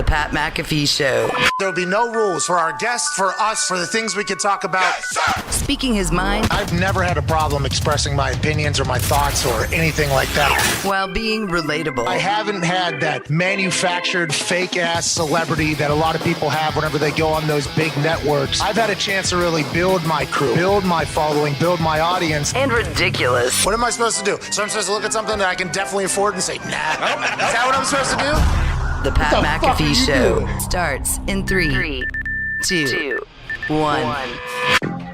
The Pat McAfee Show. There'll be no rules for our guests, for us, for the things we can talk about. Yes, speaking his mind. I've never had a problem expressing my opinions or my thoughts or anything like that. While being relatable. I haven't had that manufactured fake-ass celebrity that a lot of people have whenever they go on those big networks. I've had a chance to really build my crew, build my following, build my audience. And ridiculous. What am I supposed to do? So I'm supposed to look at something that I can definitely afford and say, nah. Is that what I'm supposed to do? The Pat McAfee Show starts in 3, 2, 1.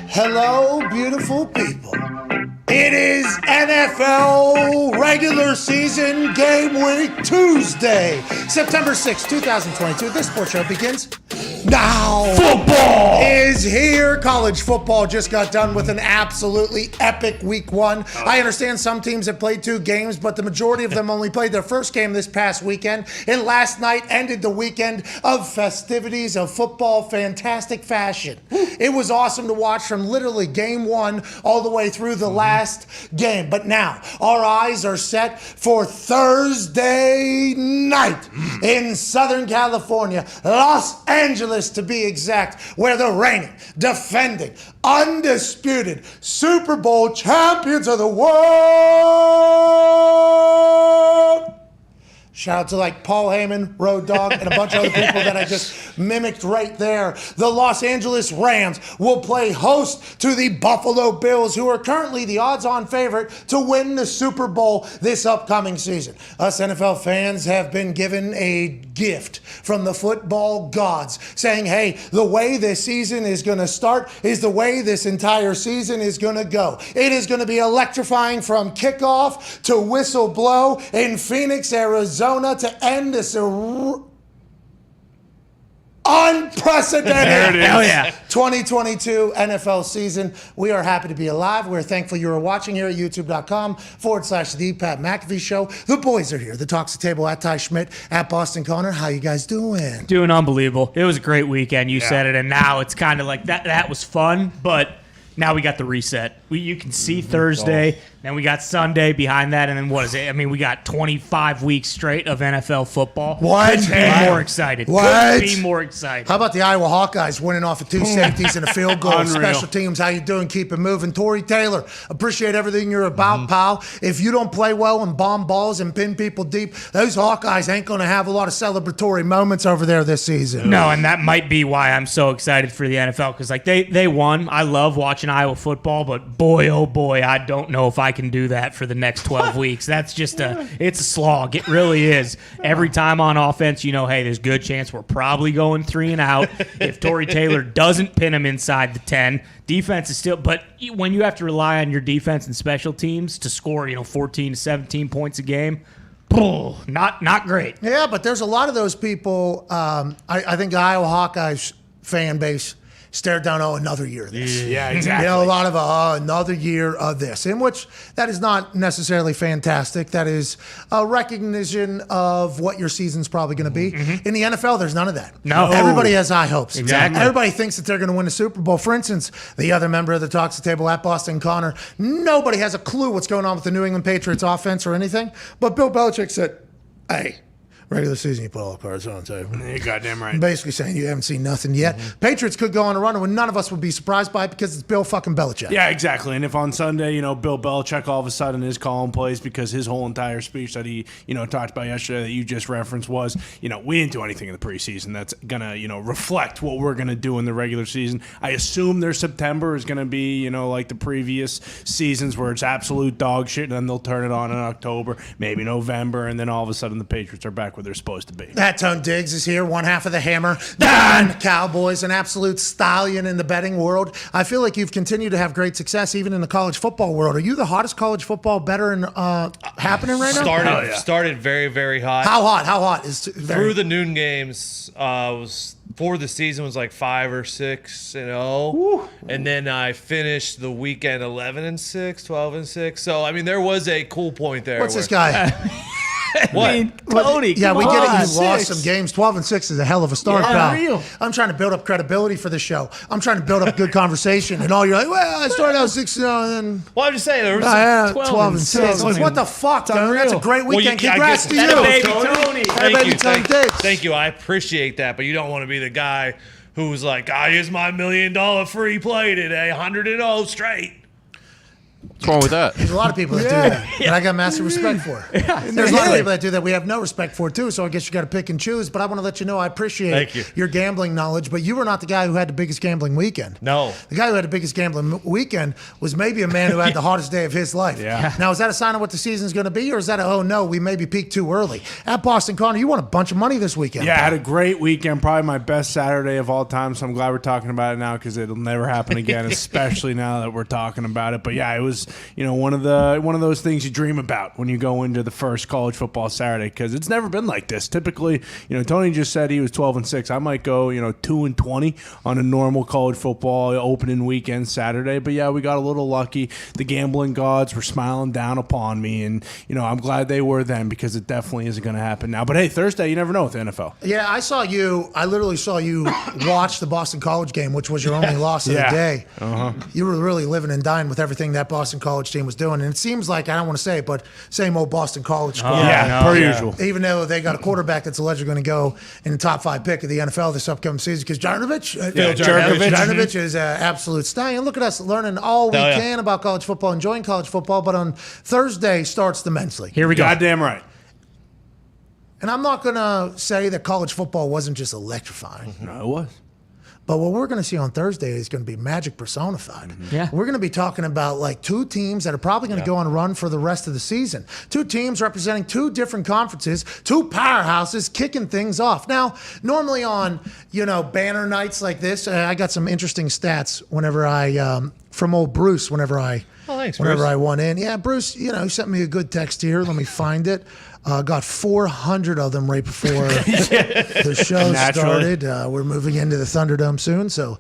Hello, beautiful people. It is NFL regular season game week Tuesday, September 6, 2022. This sports show begins now. Football is here. College football just got done with an absolutely epic week one. I understand some teams have played 2 games, but the majority of them only played their first game this past weekend. And last night ended the weekend of festivities of football, fantastic fashion. It was awesome to watch from literally game 1 all the way through the last game. But now our eyes are set for Thursday night in Southern California, Los Angeles to be exact, where the reigning, defending, undisputed Super Bowl champions of the world. Shout out to like Paul Heyman, Road Dogg, and a bunch of other people that I just mimicked right there. The Los Angeles Rams will play host to the Buffalo Bills, who are currently the odds-on favorite to win the Super Bowl this upcoming season. Us NFL fans have been given a gift from the football gods, saying, hey, the way this season is going to start is the way this entire season is going to go. It is going to be electrifying from kickoff to whistle blow in Phoenix, Arizona, to end this unprecedented Hell yeah. 2022 NFL season. We are happy to be alive. We're thankful you are watching here at youtube.com/The Pat McAfee Show. The boys are here. The Talks the Table at Ty Schmidt, at Boston Connor. How you guys doing? Doing unbelievable. It was a great weekend. You said it, and now it's kind of like that was fun, but now we got the reset. You can see Thursday, then we got Sunday behind that, and then what is it? I mean, we got 25 weeks straight of NFL football. What? Couldn't be more excited. What? Couldn't be more excited. How about the Iowa Hawkeyes winning off of 2 safeties and a field goal? Unreal. Special teams, how you doing? Keep it moving. Tory Taylor, appreciate everything you're about, pal. If you don't play well and bomb balls and pin people deep, those Hawkeyes ain't going to have a lot of celebratory moments over there this season. No, and that might be why I'm so excited for the NFL, because like they won. I love watching Iowa football, but boy, oh boy, I don't know if I can do that for the next 12 weeks. That's just it's a slog. It really is. Every time on offense, you know, hey, there's a good chance we're probably going 3 and out. If Tory Taylor doesn't pin him inside the 10, defense is still, but when you have to rely on your defense and special teams to score, 14 to 17 points a game, not great. Yeah, but there's a lot of those people. I think the Iowa Hawkeyes fan base stared down, another year of this. Yeah, exactly. A lot of another year of this, in which that is not necessarily fantastic. That is a recognition of what your season's probably going to be. In the NFL, there's none of that. No. Everybody has high hopes. Exactly. Everybody thinks that they're going to win a Super Bowl. For instance, the other member of the Talks the Table at Boston Connor, nobody has a clue what's going on with the New England Patriots offense or anything. But Bill Belichick said, hey, regular season, you put all the cards on the table. You're goddamn right. Basically saying you haven't seen nothing yet. Patriots could go on a run, and none of us would be surprised by it because it's Bill fucking Belichick. Yeah, exactly. And if on Sunday, Bill Belichick all of a sudden is calling plays because his whole entire speech that he, talked about yesterday that you just referenced was, we didn't do anything in the preseason that's going to, reflect what we're going to do in the regular season. I assume their September is going to be, like the previous seasons where it's absolute dog shit, and then they'll turn it on in October, maybe November, and then all of a sudden the Patriots are back where they're supposed to be. That Tone Diggs is here, one half of the hammer. Dahn! Cowboys, an absolute stallion in the betting world. I feel like you've continued to have great success even in the college football world. Are you the hottest college football bettor happening right now? Started very, very hot. How hot? Through the noon games, was for the season was like 5 or 6-0, and then I finished the weekend 11-6, 12-6. So I mean, there was a cool point there. What's this guy? Tony, Yeah, we come get it. on. You lost some games. 12-6 is a hell of a start, Yeah, pal. real. I'm trying to build up credibility for the show. I'm trying to build up good conversation, and all you're like, well, I started out 6-0, and then Well, I'm just saying. There was 12-6. Like, what the fuck, Tony? That's a great weekend. Well, Congrats to That you, baby Tony. Tony. Baby Tony Diggs. Thank you. I appreciate that, but you don't want to be the guy who's like, here's my $1 million free play today, 100-0 straight. What's wrong with that? There's a lot of people that do that, and I got massive respect for. There's a lot of people that do that we have no respect for, too, so I guess you got to pick and choose. But I want to let you know I appreciate Thank you. your gambling knowledge, but you were not the guy who had the biggest gambling weekend. No. The guy who had the biggest gambling weekend was maybe a man who had the hardest day of his life. Yeah. Now, is that a sign of what the season's going to be, or is that oh, no, we maybe peaked too early? At Boston Connor, you won a bunch of money this weekend. Yeah, I had a great weekend. Probably my best Saturday of all time. So I'm glad we're talking about it now because it'll never happen again, especially now that we're talking about it. But yeah, it was one of those things you dream about when you go into the first college football Saturday because it's never been like this. Typically, Tony just said he was 12-6. I might go 2-20 on a normal college football opening weekend Saturday. But yeah, we got a little lucky. The gambling gods were smiling down upon me, and I'm glad they were then because it definitely isn't going to happen now. But hey, Thursday, you never know with the NFL. Yeah, I literally saw you watch the Boston College game, which was your only loss of the day. You were really living and dying with everything that Boston College team was doing. And it seems like, I don't want to say it, but same old Boston College squad. Per usual. Even though they got a quarterback that's allegedly going to go in the top 5 pick of the NFL this upcoming season because Jarnovich is an absolute stallion. Look at us learning all we can about college football, enjoying college football. But on Thursday starts the men's league. Here we go. Goddamn right. And I'm not going to say that college football wasn't just electrifying. No, it was. But what we're going to see on Thursday is going to be magic personified. Yeah. We're going to be talking about like 2 teams that are probably going to go on a run for the rest of the season. 2 teams representing 2 different conferences, 2 powerhouses kicking things off. Now, normally on, banner nights like this, I got some interesting stats whenever from old Bruce, whenever I won in. Yeah, Bruce, he sent me a good text here. Let me find it. Got 400 of them right before the show started. We're moving into the Thunderdome soon, so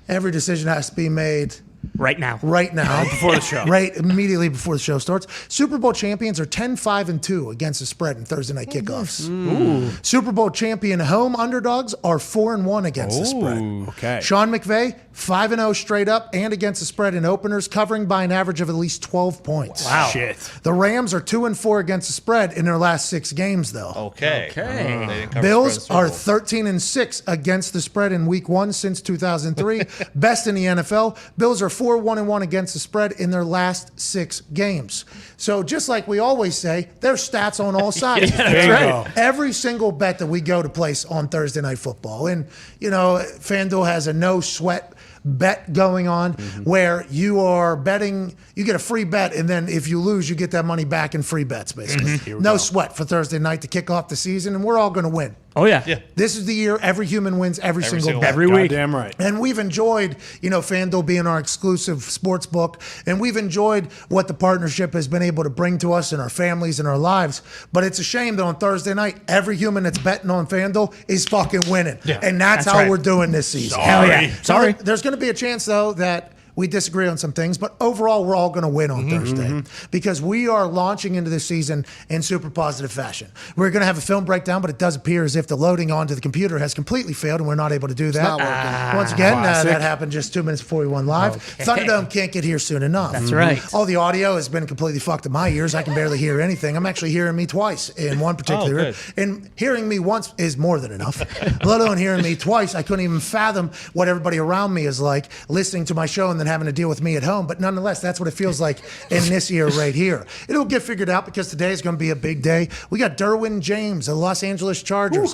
every decision has to be made Right now. Before the show. Right immediately before the show starts. Super Bowl champions are 10-5-2 against the spread in Thursday night kickoffs. Super Bowl champion home underdogs are 4-1 against the spread. Okay. Sean McVay, 5-0 straight up and against the spread in openers, covering by an average of at least 12 points. Wow. Shit. The Rams are 2-4 against the spread in their last 6 games, though. Okay. They didn't cover Bills spread are in the Super Bowl. 13-6 against the spread in week 1 since 2003. Best in the NFL. Bills are 4-1-1 against the spread in their last 6 games. So just like we always say, there's stats on all sides. There you go. Every single bet that we go to place on Thursday Night Football. And, FanDuel has a no sweat bet going on where you are betting, you get a free bet, and then if you lose, you get that money back in free bets, basically. No sweat for Thursday night to kick off the season, and we're all going to win. Oh, yeah. This is the year every human wins every single bet. Every week. Goddamn right. And we've enjoyed, FanDuel being our exclusive sports book, and we've enjoyed what the partnership has been able to bring to us and our families and our lives. But it's a shame that on Thursday night, every human that's betting on FanDuel is fucking winning. Yeah, and that's how right. we're doing this season. Hell yeah. Sorry. There's going to be a chance, though, that we disagree on some things, but overall, we're all going to win on Thursday because we are launching into this season in super positive fashion. We're going to have a film breakdown, but it does appear as if the loading onto the computer has completely failed, and we're not able to do that. not working. Once again, that happened just 2 minutes before we went live. Okay. Thunderdome can't get here soon enough. That's right. All the audio has been completely fucked in my ears. I can barely hear anything. I'm actually hearing me twice in one particular ear. And hearing me once is more than enough. Let alone hearing me twice. I couldn't even fathom what everybody around me is like listening to my show and then having to deal with me at home, but nonetheless, that's what it feels like in this year right here. It'll get figured out because today is going to be a big day. We got Derwin James, the Los Angeles Chargers,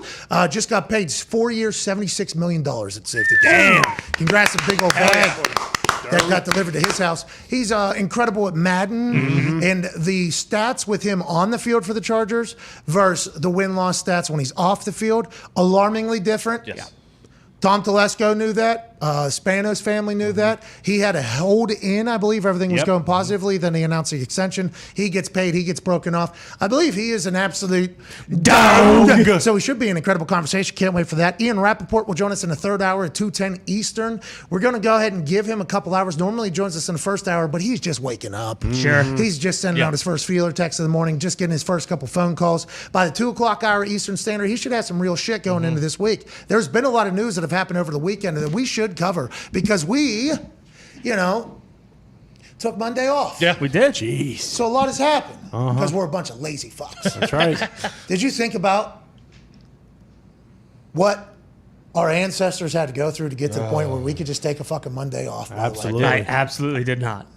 just got paid 4 years, $76 million at safety. Damn! Congrats to Big Old Bag. That got delivered to his house. He's incredible at Madden, and the stats with him on the field for the Chargers versus the win-loss stats when he's off the field, alarmingly different. Yes. Tom Telesco knew that. Spanos family knew that. He had to hold in, I believe everything was going positively. Then they announced the extension. He gets paid. He gets broken off. I believe he is an absolute dog. So he should be an incredible conversation. Can't wait for that. Ian Rapoport will join us in the third hour at 2:10 Eastern. We're going to go ahead and give him a couple hours. Normally he joins us in the first hour, but he's just waking up. Sure. He's just sending out his first feeler text in the morning, just getting his first couple phone calls. By the 2 o'clock hour Eastern Standard, he should have some real shit going into this week. There's been a lot of news that have happened over the weekend that we should cover because we, took Monday off. Yeah, we did. Jeez. So a lot has happened because we're a bunch of lazy fucks. That's right. Did you think about what our ancestors had to go through to get to the point where we could just take a fucking Monday off? Absolutely. I absolutely did not.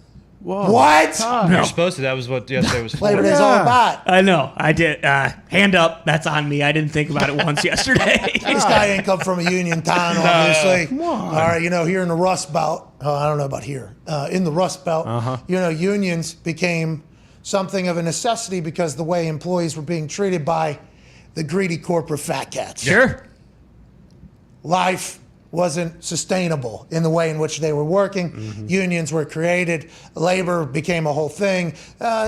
Whoa. What? You're supposed to. That was what yesterday was for. Labor Day's all about. I know. I did. Hand up. That's on me. I didn't think about it once yesterday. This guy ain't come from a union town, obviously. Come on. All right, here in the Rust Belt, I don't know about here, in the Rust Belt, unions became something of a necessity because the way employees were being treated by the greedy corporate fat cats. Sure. Life wasn't sustainable in the way in which they were working. Unions were created. Labor became a whole thing.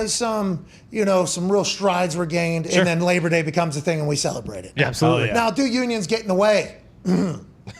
Some real strides were gained, and then Labor Day becomes a thing, and we celebrate it. Yeah, absolutely. Now, do unions get in the way?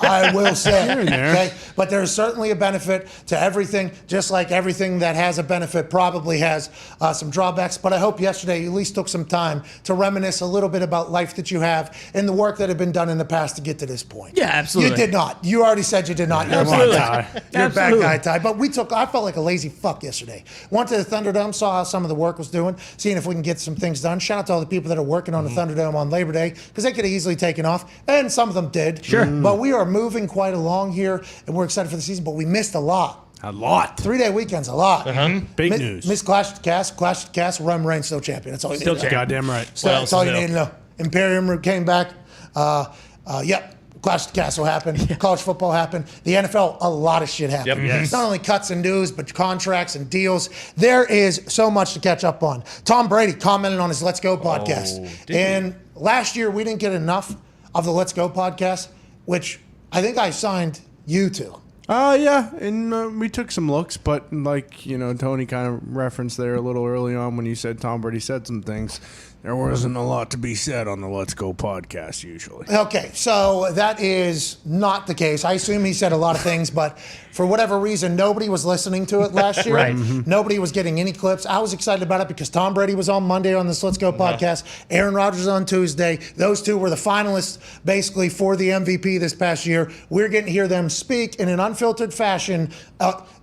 I will say. Here and there. Okay? But there is certainly a benefit to everything, just like everything that has a benefit probably has some drawbacks. But I hope yesterday you at least took some time to reminisce a little bit about life that you have and the work that had been done in the past to get to this point. Yeah, absolutely. You did not. You already said you did not. You're Absolutely. a bad guy. You're a bad guy, Ty. But I felt like a lazy fuck yesterday. Went to the Thunderdome, saw how some of the work was doing, seeing if we can get some things done. Shout out to all the people that are working on the Thunderdome on Labor Day because they could have easily taken off, and some of them did. Sure. But we are moving quite along here, and we're excited for the season, but we missed a lot. A lot. 3-day weekend's a lot. Big news. Missed Clash of the Cast, Run Reigns still champion. That's all you need to know. Goddamn right. That's all you need to know. Imperium came back. Clash of the Castle happened. College football happened. The NFL, a lot of shit happened. Yes. Not only cuts and news, but contracts and deals. There is so much to catch up on. Tom Brady commented on his Let's Go podcast. And last year, we didn't get enough of the Let's Go podcast, which I think I signed you to. Yeah, and we took some looks, but Tony kind of referenced there a little early on when you said Tom Brady said some things. There wasn't a lot to be said on the Let's Go podcast usually. Okay, so that is not the case. I assume he said a lot of things, but for whatever reason, nobody was listening to it last year. Right. Nobody was getting any clips. I was excited about it because Tom Brady was on Monday on this Let's Go podcast. Aaron Rodgers on Tuesday. Those two were the finalists basically for the MVP this past year. We're getting to hear them speak in an unfiltered fashion.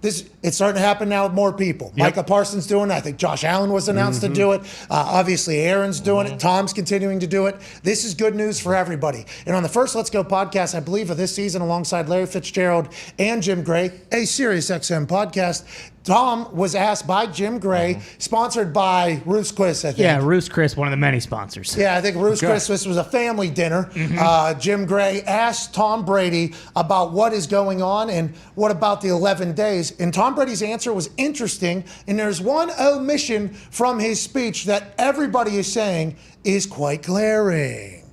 It's starting to happen now with more people. Micah Parsons doing it. I think Josh Allen was announced to do it. Obviously, Aaron's doing it. Tom's continuing to do it. This is good news for everybody. And on the first Let's Go podcast, I believe, of this season, alongside Larry Fitzgerald and Jim Gray, a Sirius XM podcast, Tom was asked by Jim Gray, sponsored by Ruth's Chris, I think. Yeah, Roost Chris, one of the many sponsors. Yeah, I think Ruth's Christmas was a family dinner. Jim Gray asked Tom Brady about what is going on and what about the 11 days. And Tom Brady's answer was interesting. And there's one omission from his speech that everybody is saying is quite glaring.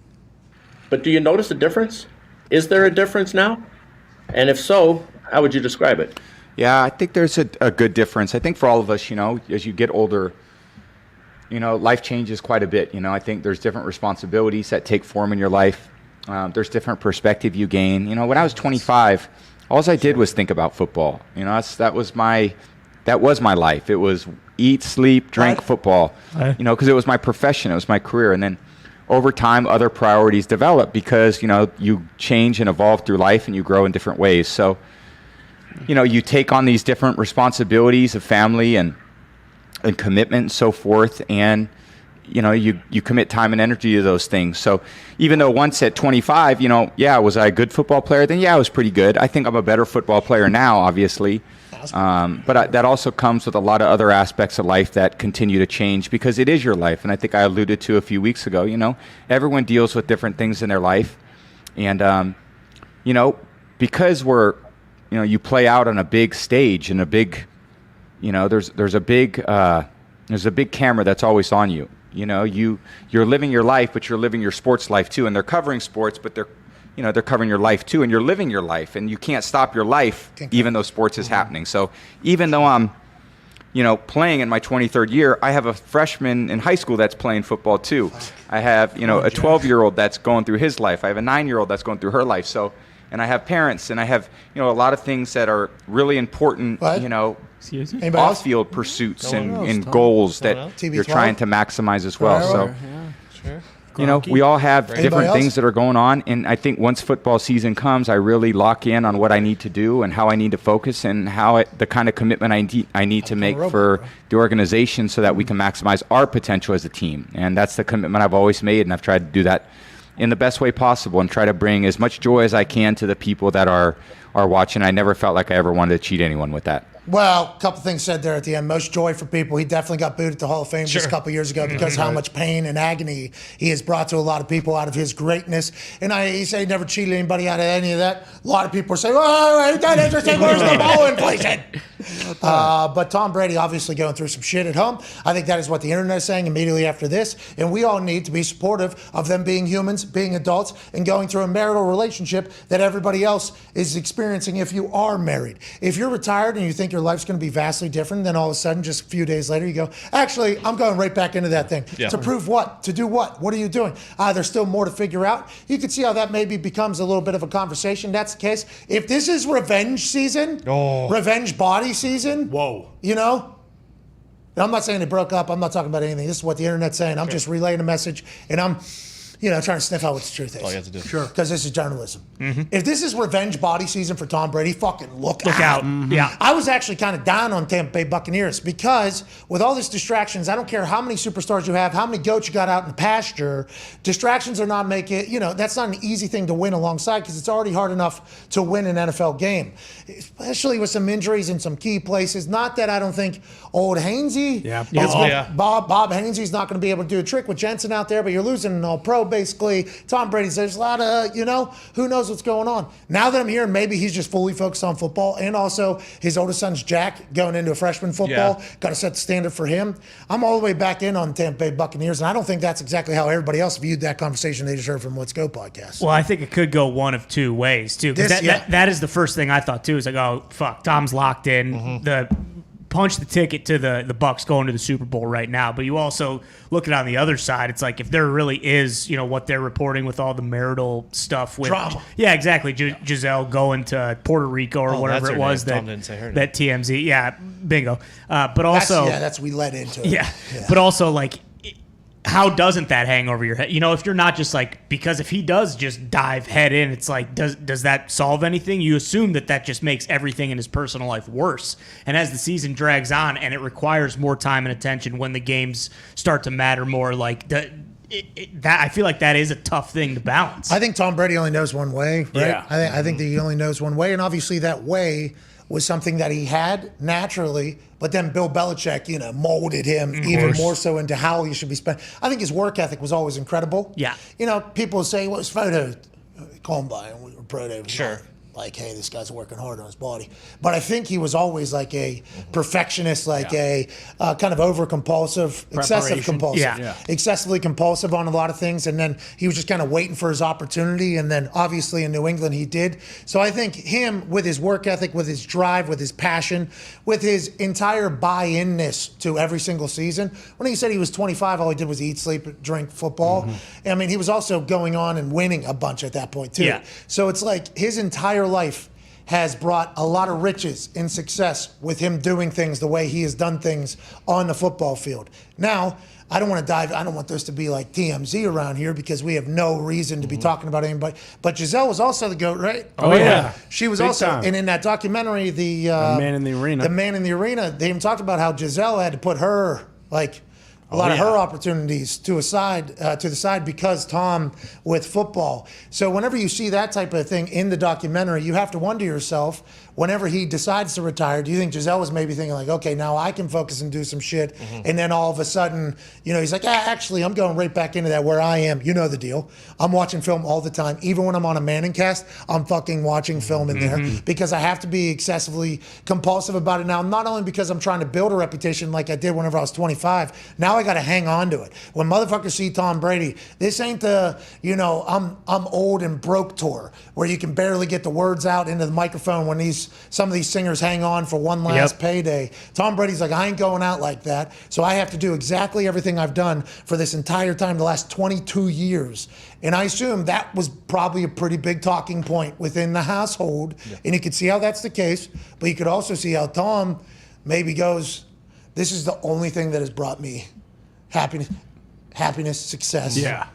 But do you notice a difference? Is there a difference now? And if so, how would you describe it? Yeah, I think there's a good difference. I think for all of us, as you get older, life changes quite a bit. I think there's different responsibilities that take form in your life. There's different perspective you gain. When I was 25, all I did was think about football. That was my life. It was eat, sleep, drink, football. Because it was my profession. It was my career. And then over time, other priorities develop because, you change and evolve through life and you grow in different ways. So, you take on these different responsibilities of family and commitment and so forth, and you commit time and energy to those things. So even though once at 25, was I a good football player? Then I was pretty good. I think I'm a better football player now, obviously. But that also comes with a lot of other aspects of life that continue to change because it is your life. And I think I alluded to a few weeks ago, everyone deals with different things in their life. And, because we're, you play out on a big stage and a big, there's a big camera that's always on you. You're living your life, but you're living your sports life too. And they're covering sports, but they're they're covering your life too, and you're living your life, and you can't stop your life even though sports is happening. So even though I'm, playing in my 23rd year, I have a freshman in high school that's playing football too. I have, a 12-year-old that's going through his life. I have a 9-year-old that's going through her life. So, and I have parents, and I have, a lot of things that are really important, off-field pursuits and goals that you're trying to maximize as well. So, we all have different things that are going on, and I think once football season comes, I really lock in on what I need to do and how I need to focus and the kind of commitment I need to make for the organization so that we can maximize our potential as a team. And that's the commitment I've always made, and I've tried to do that in the best way possible and try to bring as much joy as I can to the people that are watching. I never felt like I ever wanted to cheat anyone with that. Well, a couple things said there at the end. Most joy for people. He definitely got booed at the Hall of Fame just a couple years ago because how much pain and agony he has brought to a lot of people out of his greatness. And he said he never cheated anybody out of any of that. A lot of people are saying, "Oh, ain't that interesting? Where's the ball inflation?" But Tom Brady obviously going through some shit at home. I think that is what the internet is saying immediately after this. And we all need to be supportive of them being humans, being adults, and going through a marital relationship that everybody else is experiencing if you are married. If you're retired and you think your life's going to be vastly different, then all of a sudden, just a few days later, you go, actually, I'm going right back into that thing. Yeah. To prove what? To do what? What are you doing? There's still more to figure out. You can see how that maybe becomes a little bit of a conversation. That's the case. If this is revenge season, revenge body season, I'm not saying they broke up. I'm not talking about anything. This is what the internet's saying. I'm just relaying a message, and I'm trying to sniff out what the truth is. All you have to do. Sure. Because this is journalism. Mm-hmm. If this is revenge body season for Tom Brady, fucking look out. Mm-hmm. Yeah. I was actually kind of down on Tampa Bay Buccaneers because with all these distractions, I don't care how many superstars you have, how many goats you got out in the pasture, distractions are not making that's not an easy thing to win alongside because it's already hard enough to win an NFL game, especially with some injuries in some key places. Not that I don't think old Hainsey, Bob Hainsey's not going to be able to do a trick with Jensen out there, but you're losing an all-pro. Basically, Tom Brady's, there's a lot of, who knows what's going on. Now that I'm hearing maybe he's just fully focused on football, and also his oldest son's Jack going into a freshman football, got to set the standard for him. I'm all the way back in on Tampa Bay Buccaneers, and I don't think that's exactly how everybody else viewed that conversation they just heard from Let's Go podcast. Well, I think it could go one of two ways, too. That is the first thing I thought, too, is like, oh, fuck, Tom's locked in. Mm-hmm. Punch the ticket to the Bucs going to the Super Bowl right now. But you also look at it on the other side. It's like if there really is, what they're reporting with all the marital stuff with drama. Yeah, exactly. Giselle going to Puerto Rico or whatever it was Tom didn't say her name. That TMZ. Yeah, bingo. But also that's we led into it. Yeah. But also like, how doesn't that hang over your head? If you're not just like, because if he does just dive head in, it's like, does that solve anything? You assume that just makes everything in his personal life worse. And as the season drags on and it requires more time and attention when the games start to matter more, like that I feel like that is a tough thing to balance. I think Tom Brady only knows one way, right? Yeah. I think that he only knows one way, and obviously that way was something that he had naturally, but then Bill Belichick, molded him even more so into how he should be spent. I think his work ethic was always incredible. Yeah. People say, well, his photo combine, we were proud of him. Sure. Like, hey, this guy's working hard on his body. But I think he was always like a perfectionist, like a kind of over-compulsive, excessive compulsive. Excessively compulsive on a lot of things. And then he was just kind of waiting for his opportunity. And then obviously in New England he did. So I think him with his work ethic, with his drive, with his passion, with his entire buy-in-ness to every single season. When he said he was 25, all he did was eat, sleep, drink, football. Mm-hmm. I mean, he was also going on and winning a bunch at that point too. Yeah. So it's like his entire life has brought a lot of riches and success with him doing things the way he has done things on the football field. Now, I don't want this to be like TMZ around here because we have no reason to be talking about anybody. But Giselle was also the GOAT, right? Oh yeah. She was Big also, time. And in that documentary, the Man in the Arena. The Man in the Arena, they even talked about how Giselle had to put her, like, a lot of her opportunities to the side because Tom with football. So whenever you see that type of thing in the documentary, you have to wonder yourself, whenever he decides to retire, do you think Giselle was maybe thinking like, okay, now I can focus and do some shit, and then all of a sudden, he's like, actually, I'm going right back into that where I am. You know the deal. I'm watching film all the time. Even when I'm on a Manning cast, I'm fucking watching film in there because I have to be excessively compulsive about it now, not only because I'm trying to build a reputation like I did whenever I was 25. Now I got to hang on to it. When motherfuckers see Tom Brady, this ain't the, I'm old and broke tour where you can barely get the words out into the microphone when some of these singers hang on for one last payday. Tom Brady's like, I ain't going out like that. So I have to do exactly everything I've done for this entire time, the last 22 years. And I assume that was probably a pretty big talking point within the household. Yeah. And you could see how that's the case, but you could also see how Tom maybe goes, this is the only thing that has brought me happiness, success. Yeah.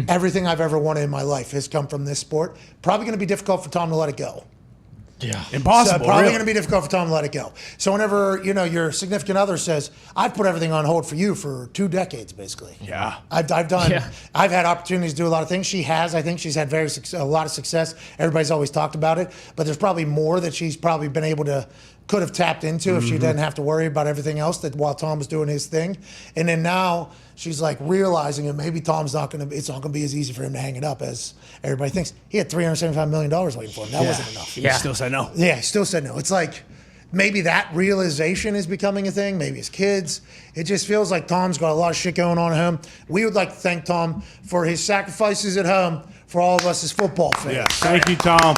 Everything I've ever wanted in my life has come from this sport. Probably going to be difficult for Tom to let it go. Yeah. Impossible. So probably going to be difficult for Tom to let it go. So whenever, your significant other says, I've put everything on hold for you for 2 decades, basically. Yeah. I've had opportunities to do a lot of things. She has. I think she's had a lot of success. Everybody's always talked about it. But there's probably more that she's probably been able to, could have tapped into if she didn't have to worry about everything else that while Tom was doing his thing. And then now she's like realizing that maybe it's not going to be as easy for him to hang it up as everybody thinks. He had $375 million waiting for him. That wasn't enough. Yeah. He still said no. Yeah, he still said no. It's like maybe that realization is becoming a thing. Maybe his kids. It just feels like Tom's got a lot of shit going on at home. We would like to thank Tom for his sacrifices at home for all of us as football fans. Yeah, thank you, Tom.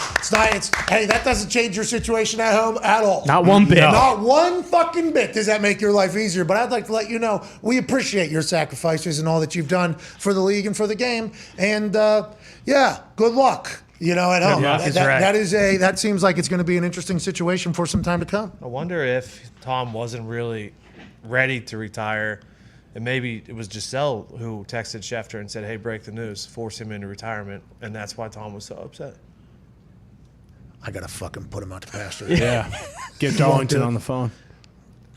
Hey, that doesn't change your situation at home at all. Not one bit. No. Not one fucking bit does that make your life easier. But I'd like to let you know we appreciate your sacrifices and all that you've done for the league and for the game. And good luck. At home. That seems like it's going to be an interesting situation for some time to come. I wonder if Tom wasn't really ready to retire, and maybe it was Giselle who texted Schefter and said, "Hey, break the news, force him into retirement," and that's why Tom was so upset. I gotta fucking put him out to pasture. Yeah, get Darlington on the phone.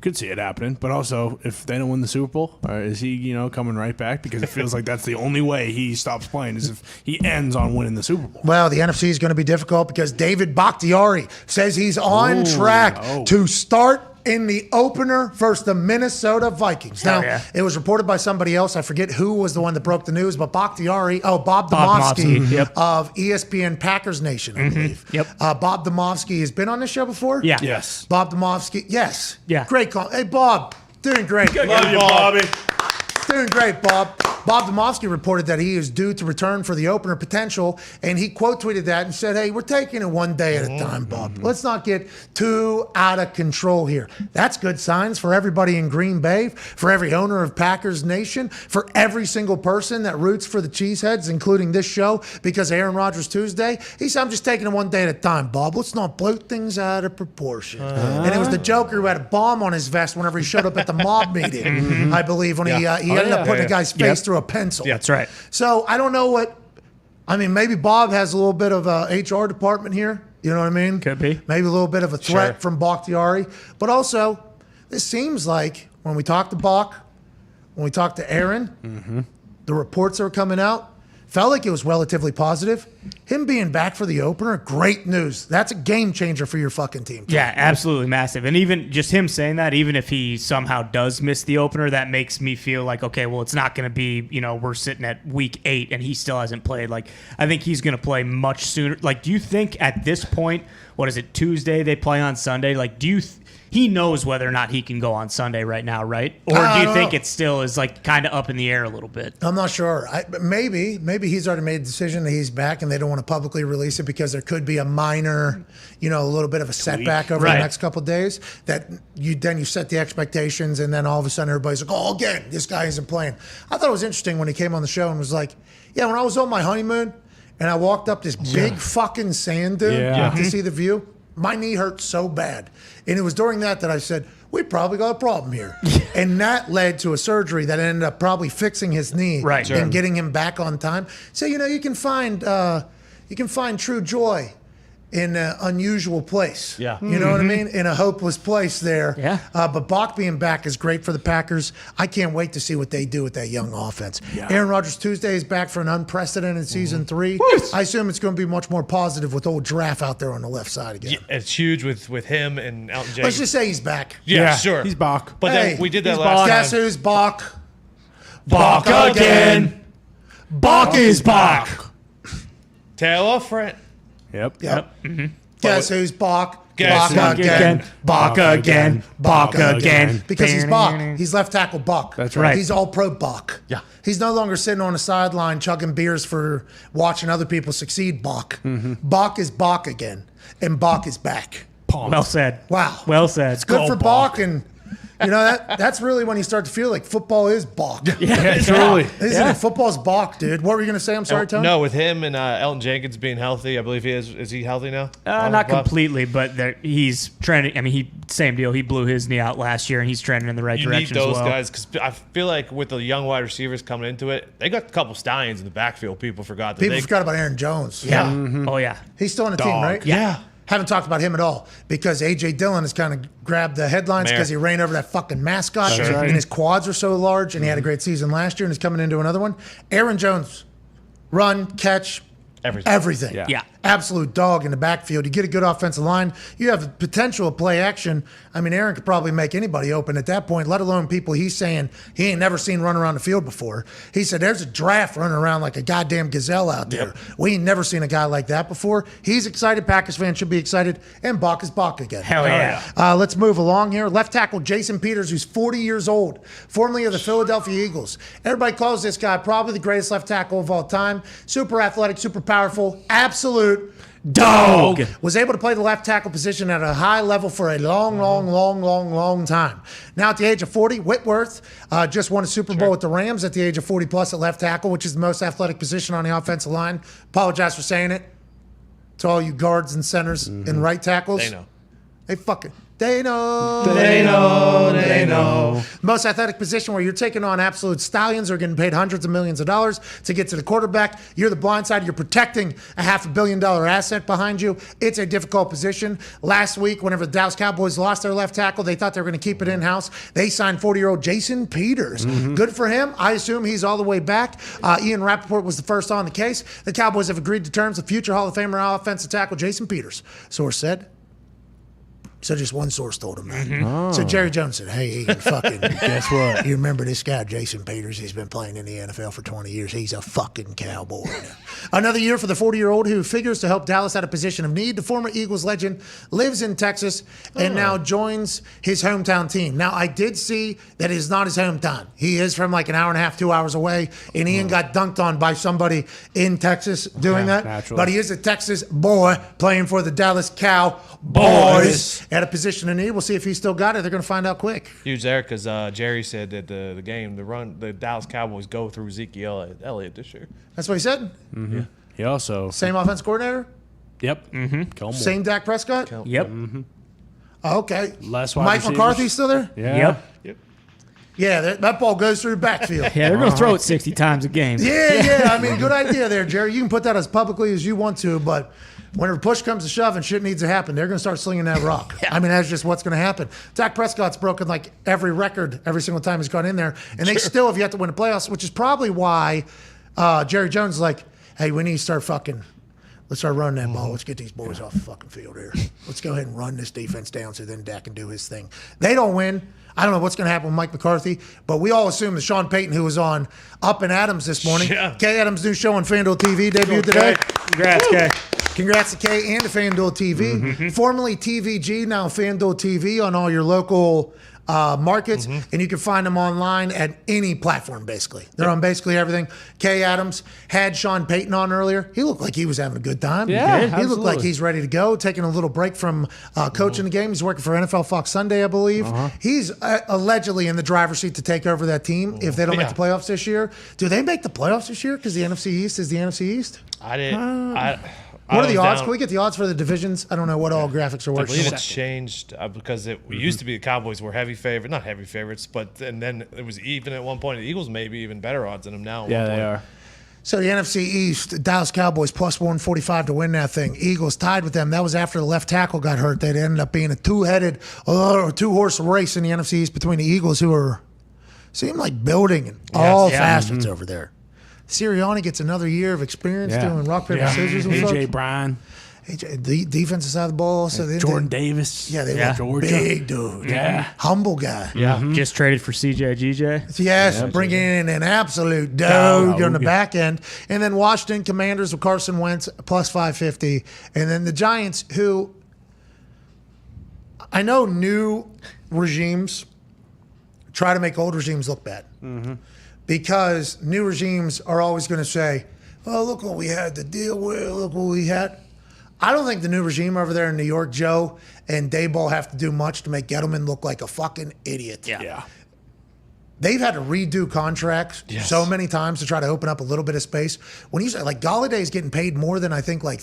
Could see it happening, but also if they don't win the Super Bowl, is he coming right back? Because it feels like that's the only way he stops playing is if he ends on winning the Super Bowl. Well, the NFC is going to be difficult because David Bakhtiari says he's on track to start in the opener versus the Minnesota Vikings. Now, it was reported by somebody else. I forget who was the one that broke the news, but Bakhtiari, Bob Domofsky of ESPN Packers Nation, I believe. Bob Domofsky has been on this show before? Yeah. Yes. Bob Domofsky, yes. Yeah. Great call. Hey, Bob, doing great. Love you, Bobby. Doing great, Bob. Bob Domofsky reported that he is due to return for the opener potential, and he quote tweeted that and said, hey, we're taking it one day at a time, Bob. Let's not get too out of control here. That's good signs for everybody in Green Bay, for every owner of Packers Nation, for every single person that roots for the Cheeseheads, including this show, because Aaron Rodgers Tuesday, he said, I'm just taking it one day at a time, Bob. Let's not blow things out of proportion. And it was the Joker who had a bomb on his vest whenever he showed up at the mob meeting, I believe, when he ended up putting a guy's face through a pencil. Yeah, that's right. So I don't know maybe Bob has a little bit of a HR department here. You know what I mean? Could be. Maybe a little bit of a threat from Bakhtiari. But also, this seems like when we talk to Bach, when we talk to Aaron, the reports that are coming out, felt like it was relatively positive. Him being back for the opener, great news. That's a game changer for your fucking team. Yeah, absolutely massive. And even just him saying that, even if he somehow does miss the opener, that makes me feel like, okay, well, it's not going to be, we're sitting at week 8 and he still hasn't played. Like, I think he's going to play much sooner. Like, do you think at this point, what is it, Tuesday, they play on Sunday? Like, he knows whether or not he can go on Sunday right now, right? Or do you think it still is like kind of up in the air a little bit? I'm not sure. Maybe he's already made a decision that he's back and they don't want to publicly release it because there could be a minor, a little bit of a setback over the next couple of days that you set the expectations and then all of a sudden everybody's like, oh, again, this guy isn't playing. I thought it was interesting when he came on the show and was like, yeah, when I was on my honeymoon and I walked up this big fucking sand dune to see the view, my knee hurt so bad. And it was during that I said, we probably got a problem here. And that led to a surgery that ended up probably fixing his knee and getting him back on time. So, you can find true joy in an unusual place. Yeah. You know what I mean? In a hopeless place there. Yeah. But Bach being back is great for the Packers. I can't wait to see what they do with that young offense. Yeah. Aaron Rodgers Tuesday is back for an unprecedented season 3. I assume it's going to be much more positive with old Giraffe out there on the left side again. Yeah, it's huge with him and Elton James. Let's just say he's back. Yeah, sure. He's Bach. But Hey, then we did that he's last time. Guess who's Bach? Bach again. Bach is Bach. Taylor Friend. Yep. Guess who's Bach? Guess Bach who- again. Bach again. Bach again. Because he's Bach. He's left tackle Bach. That's right. He's all pro Bach. Yeah. He's no longer sitting on the sideline chugging beers for watching other people succeed Bach. Bach is Bach again. And Bach is back. Well said. Wow. Well said. It's good for Bach, and you know that's really when you start to feel like football is Bach. Yeah, truly. Isn't it? Football's Bach, dude. What were you going to say? I'm sorry, Tony? No, with him and Elton Jenkins being healthy, I believe he is. Is he healthy now? Not completely, but he's trending. I mean, same deal. He blew his knee out last year, and he's trending in the right You need direction those as well. guys because I feel like with the young wide receivers coming into it, they got a couple stallions in the backfield. People forgot that. People forgot about Aaron Jones. Yeah. Oh yeah. He's still on the team, right? Yeah. Haven't talked about him at all because A.J. Dillon has kind of grabbed the headlines because he ran over that fucking mascot and his quads are so large and he had a great season last year and he's coming into another one. Aaron Jones, run, catch, everything. Yeah. Absolute dog in the backfield. You get a good offensive line. You have the potential of play action. I mean, Aaron could probably make anybody open at that point, let alone people he's saying he ain't never seen run around the field before. He said there's a giraffe running around like a goddamn gazelle out there. We ain't never seen a guy like that before. He's excited. Packers fans should be excited. And Bach is Bach again. Hell yeah. Let's move along here. Left tackle Jason Peters, who's 40 years old, formerly of the Philadelphia Eagles. Everybody calls this guy probably the greatest left tackle of all time. Super athletic, super powerful, absolute dog. Was able to play the left tackle position at a high level for a long time. Now at the age of 40, Whitworth just won a Super Bowl with the Rams at the age of 40 plus at left tackle, which is the most athletic position on the offensive line. Apologize for saying it to all you guards and centers and right tackles. They know. They know. They know. Most athletic position where you're taking on absolute stallions or getting paid hundreds of millions of dollars to get to the quarterback. You're the blind side. You're protecting a $500 million asset behind you. It's a difficult position. Last week, whenever the Dallas Cowboys lost their left tackle, they thought they were going to keep it in-house. They signed 40-year-old Jason Peters. Good for him. I assume he's all the way back. Ian Rapoport was the first on the case. The Cowboys have agreed to terms with future Hall of Famer offensive tackle Jason Peters. Source said. So just one source told him that. So Jerry Jones said, hey, fucking, guess what? You remember this guy, Jason Peters? He's been playing in the NFL for 20 years. He's a fucking cowboy. Another year for the 40-year-old who figures to help Dallas out of position of need. The former Eagles legend lives in Texas and now joins his hometown team. Now, I did see that it is not his hometown. He is from like an hour and a half, 2 hours away, and Ian got dunked on by somebody in Texas doing that. naturally. But he is a Texas boy playing for the Dallas Cowboys. At a position of need. We'll see if he still got it. They're going to find out quick. Huge there because Jerry said that the Dallas Cowboys go through Ezekiel Elliott this year. That's what he said? He also. Same offense coordinator? Yep. Gilmore. Same Dak Prescott? Yep. Oh, okay. Less wide Mike receivers. McCarthy still there? Yeah. Yep. Yeah, that ball goes through the backfield. Yeah, they're going to throw it 60 times a game. Yeah. I mean, good idea there, Jerry. You can put that as publicly as you want to, but whenever push comes to shove and shit needs to happen, they're going to start slinging that rock. I mean, that's just what's going to happen. Dak Prescott's broken like every record every single time he's gone in there, and they still have yet to win the playoffs, which is probably why Jerry Jones is like, hey, we need to start fucking – let's start running that ball. Let's get these boys off the fucking field here. Let's go ahead and run this defense down so then Dak can do his thing. They don't win. I don't know what's going to happen with Mike McCarthy, but we all assume that Sean Payton, who was on Up and Adams this morning, Kay Adams' new show on FanDuel TV debuted today. Congrats, Kay. Congrats to Kay and to FanDuel TV. Formerly TVG, now FanDuel TV on all your local markets, and you can find them online at any platform, basically. They're on basically everything. Kay Adams had Sean Payton on earlier. He looked like he was having a good time. Yeah, he looked like absolutely. he's ready to go, taking a little break from coaching the game. He's working for NFL Fox Sunday, I believe. He's allegedly in the driver's seat to take over that team if they don't make the playoffs this year. Do they make the playoffs this year? Because the NFC East is the NFC East? I didn't. What are the odds? Can we get the odds for the divisions? I don't know what all graphics are I working. believe it's changed because it used to be the Cowboys were not heavy favorites, but and then it was even at one point. The Eagles may be even better odds than them now. Yeah, they are. So the NFC East, Dallas Cowboys plus 145 to win that thing. Eagles tied with them. That was after the left tackle got hurt. That ended up being a two-horse race in the NFC East between the Eagles, who seem like building and all facets over there. Sirianni gets another year of experience doing rock, paper, scissors with folks. A.J. Brown. The defensive side of the ball. So Jordan Davis. Yeah, they were Georgia. Big dude. Yeah. Humble guy. Yeah. Just traded for CJ GJ. Yes, bringing in an absolute dog on the back end. And then Washington Commanders with Carson Wentz plus 550. And then the Giants, who I know new regimes try to make old regimes look bad. Because new regimes are always going to say, oh, look what we had to deal with. Look what we had. I don't think the new regime over there in New York, Joe, and Daboll have to do much to make Gettleman look like a fucking idiot. Yeah. They've had to redo contracts so many times to try to open up a little bit of space. When you say, like, Galladay is getting paid more than, I think, like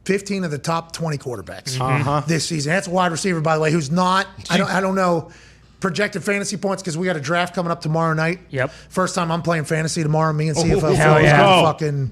15 of the top 20 quarterbacks this season. That's a wide receiver, by the way, who's not, I don't know, projected fantasy points because we got a draft coming up tomorrow night. Yep. First time I'm playing fantasy tomorrow. Me and CFO fucking,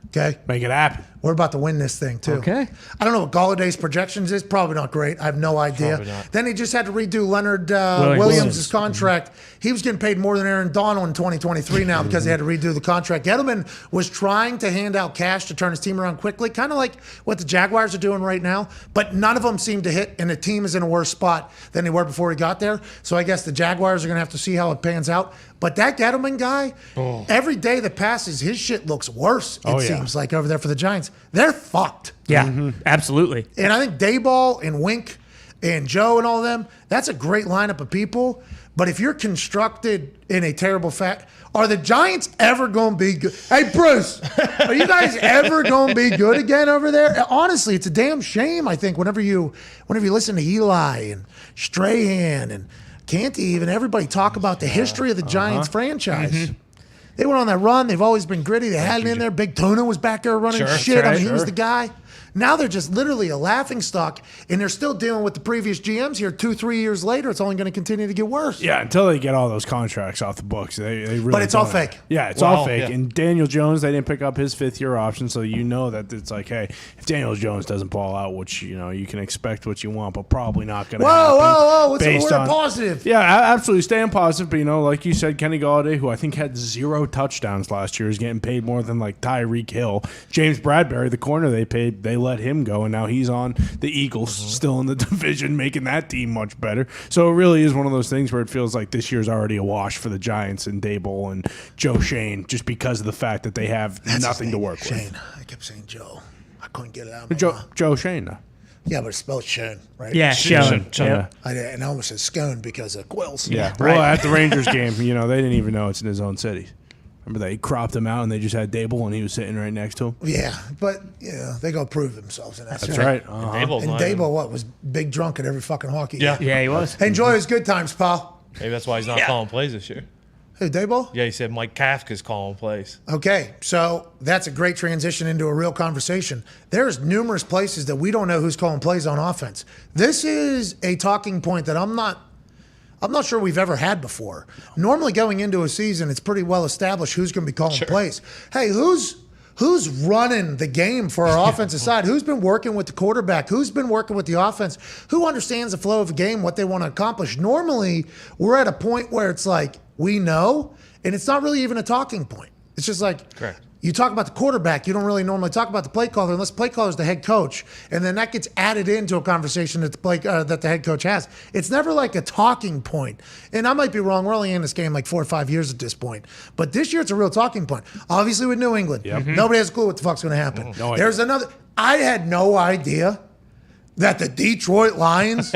okay? Make it happen. We're about to win this thing, too. Okay. I don't know what Galladay's projections is. Probably not great. I have no idea. Then he just had to redo Leonard Williams' contract. He was getting paid more than Aaron Donald in 2023 now because they had to redo the contract. Gettleman was trying to hand out cash to turn his team around quickly, kind of like what the Jaguars are doing right now, but none of them seem to hit, and the team is in a worse spot than they were before he got there. So I guess the Jaguars are going to have to see how it pans out. But that Gettleman guy, every day that passes, his shit looks worse, it seems like, over there for the Giants. They're fucked. Yeah, absolutely. And I think Daboll and Wink and Joe and all of them, that's a great lineup of people. But if you're constructed in a terrible fact, are the Giants ever going to be good? Hey, Bruce, are you guys ever going to be good again over there? Honestly, it's a damn shame, I think, whenever you listen to Eli and Strahan and Canty, even everybody talk about the history of the Giants franchise. They went on that run. They've always been gritty. They had it in there. Big Tuna was back there running shit. I mean, he was the guy. Now they're just literally a laughing stock, and they're still dealing with the previous GMs here 2-3 years later. It's only going to continue to get worse. Yeah, until they get all those contracts off the books. They really But it's all fake. Yeah, it's all fake. Yeah. And Daniel Jones, they didn't pick up his fifth-year option, so you know that it's like, hey, if Daniel Jones doesn't ball out, which, you can expect what you want, but probably not going to happen. Whoa. What's the word positive? Yeah, absolutely. Staying positive. But, like you said, Kenny Galladay, who I think had 0 touchdowns last year, is getting paid more than, like, Tyreek Hill. James Bradbury, the corner they paid, they let him go, and now he's on the Eagles, still in the division, making that team much better. So it really is one of those things where it feels like this year's already a wash for the Giants and Daboll and Joe Shane, just because of the fact that they have nothing to work with. I kept saying Joe. I couldn't get it out of my mouth. Joe Shane. Yeah, but it's spelled Shane, right? Yeah, Shane. And I almost said scone because of quills. Yeah. Well, at the Rangers game, they didn't even know it's in his own city. Remember they cropped him out and they just had Daboll and he was sitting right next to him? Yeah, but they go prove themselves in that. That's right. And Daboll, was big drunk at every fucking hockey game. Yeah, he was. Enjoy his good times, pal. Maybe that's why he's not calling plays this year. Who, Daboll? Yeah, he said Mike Kafka's calling plays. Okay, so that's a great transition into a real conversation. There's numerous places that we don't know who's calling plays on offense. This is a talking point that I'm not sure we've ever had before. Normally going into a season, it's pretty well established who's going to be calling plays. Hey, who's running the game for our offensive side? Who's been working with the quarterback? Who's been working with the offense? Who understands the flow of the game, what they want to accomplish? Normally, we're at a point where it's like, we know, and it's not really even a talking point. It's just like, correct. You talk about the quarterback, you don't really normally talk about the play caller unless the play caller is the head coach, and then that gets added into a conversation that the head coach has. It's never like a talking point. And I might be wrong. We're only in this game like 4 or 5 years at this point. But this year it's a real talking point. Obviously with New England, nobody has a clue what the fuck's going to happen. There's another. I had no idea that the Detroit Lions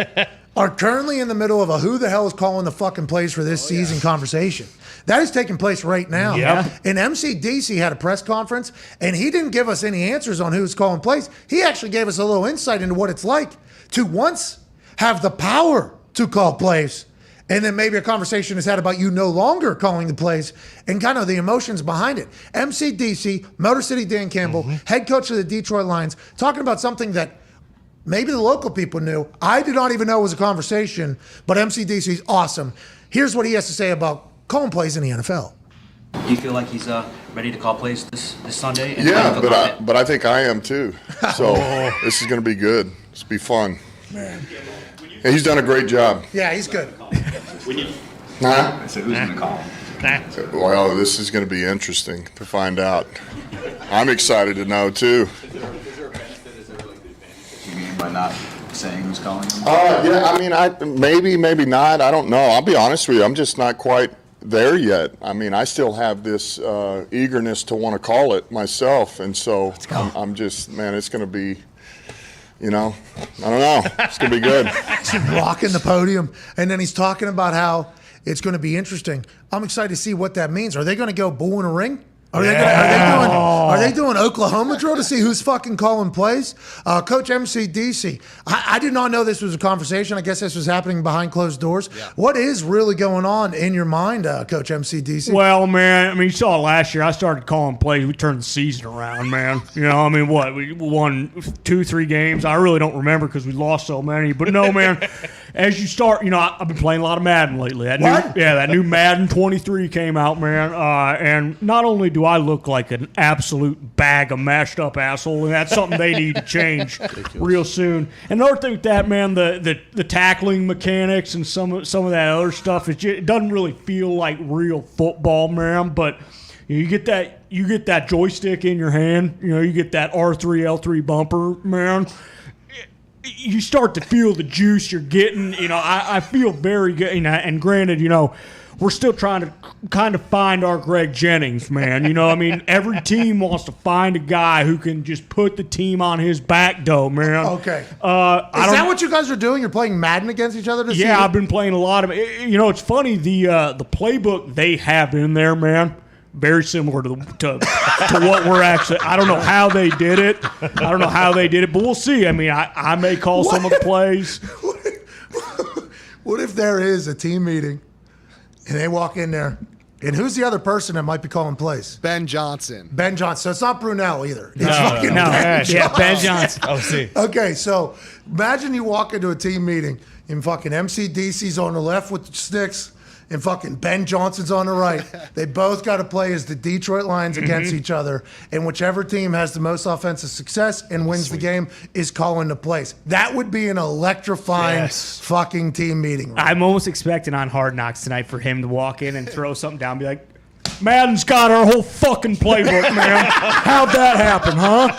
are currently in the middle of a who the hell is calling the fucking plays for this season conversation. That is taking place right now. Yep. And MCDC had a press conference, and he didn't give us any answers on who's calling plays. He actually gave us a little insight into what it's like to once have the power to call plays, and then maybe a conversation is had about you no longer calling the plays and kind of the emotions behind it. MCDC, Motor City Dan Campbell, head coach of the Detroit Lions, talking about something that maybe the local people knew. I did not even know it was a conversation, but MCDC is awesome. Here's what he has to say about calling plays in the NFL. Do you feel like he's ready to call plays this Sunday? And Yeah, but I think I am too. So this is going to be good. It's be fun. Man. And he's done a great job. Yeah, he's good. Huh? I said, who's going to call him? Well, this is going to be interesting to find out. I'm excited to know too. You mean by not saying who's calling him? Yeah, I mean, maybe not. I don't know. I'll be honest with you. I'm just not quite there yet. I mean, I still have this eagerness to want to call it myself, and so I'm just, man, it's going to be, I don't know. It's going to be good. He's rocking the podium, and then he's talking about how it's going to be interesting. I'm excited to see what that means. Are they going to go bull in a ring? Are they doing Oklahoma drill to see who's fucking calling plays? Coach MCDC, I did not know this was a conversation. I guess this was happening behind closed doors. Yeah. What is really going on in your mind, Coach MCDC? Well, man, I mean, you saw last year. I started calling plays. We turned the season around, man. What? We won 2-3 games. I really don't remember because we lost so many. But no, man, as you start, I've been playing a lot of Madden lately. That new Madden 23 came out, man. And not only do I look like an absolute bag of mashed up asshole, and that's something they need to change real soon. And another thing with that, man, the tackling mechanics and some of that other stuff, it doesn't really feel like real football, man. But you get that joystick in your hand, you get that R3 L3 bumper, man. You start to feel the juice you're getting. I feel very good. And granted, we're still trying to kind of find our Greg Jennings, man. Every team wants to find a guy who can just put the team on his back, though, man. Okay. Is that what you guys are doing? You're playing Madden against each other to see? Yeah, I've been playing a lot of it. It's funny, the playbook they have in there, man, very similar to what we're actually. I don't know how they did it. But we'll see. I mean, I may call some of the plays. What if there is a team meeting and they walk in there, and who's the other person that might be calling plays? Ben Johnson. Ben Johnson. So it's not Brunel either. It's Ben Johnson. Oh, see. Okay, so imagine you walk into a team meeting and fucking MCDC's on the left with the sticks and fucking Ben Johnson's on the right. They both got to play as the Detroit Lions against each other, and whichever team has the most offensive success and wins the game is calling the plays. That would be an electrifying fucking team meeting. Right? I'm almost expecting on Hard Knocks tonight for him to walk in and throw something down and be like, Madden's got our whole fucking playbook, man. How'd that happen, huh?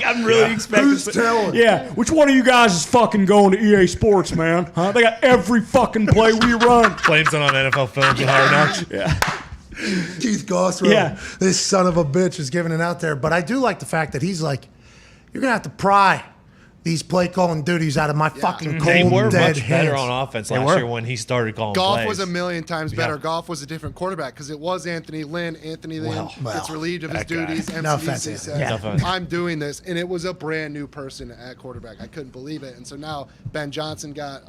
I'm really expecting. Who's telling? Yeah, which one of you guys is fucking going to EA Sports, man? Huh? They got every fucking play we run. Blames it on NFL films and Hard Knocks. Yeah. Keith Gossrow, this son of a bitch is giving it out there. But I do like the fact that he's like, you're going to have to pry these play calling duties out of my fucking cold, They were dead much better hands. on offense last year when he started calling Goff plays. was a million times better. Goff was a different quarterback because it was Anthony Lynn. Anthony Lynn gets relieved of his duties. MCDC says, I'm doing this. And it was a brand new person at quarterback. I couldn't believe it. And so now Ben Johnson got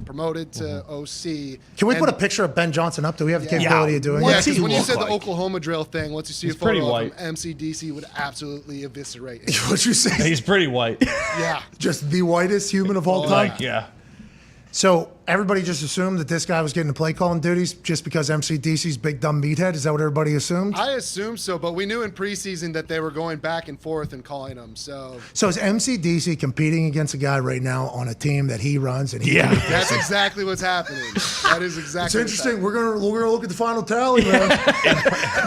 promoted to OC. Can we put a picture of Ben Johnson up? Do we have the capability of doing that? Yeah, because when you said the Oklahoma drill thing, once you see a photo of him, white. MCDC would absolutely eviscerate him. What'd you say? He's pretty white. Yeah. Just the whitest human of all time? Yeah. So everybody just assumed that this guy was getting the play calling duties just because MCDC's big dumb meathead? Is that what everybody assumed? I assumed so, but we knew in preseason that they were going back and forth and calling them. So is MCDC competing against a guy right now on a team that he runs? And that's exactly what's happening. That is exactly. It's interesting. We're gonna look at the final tally, man.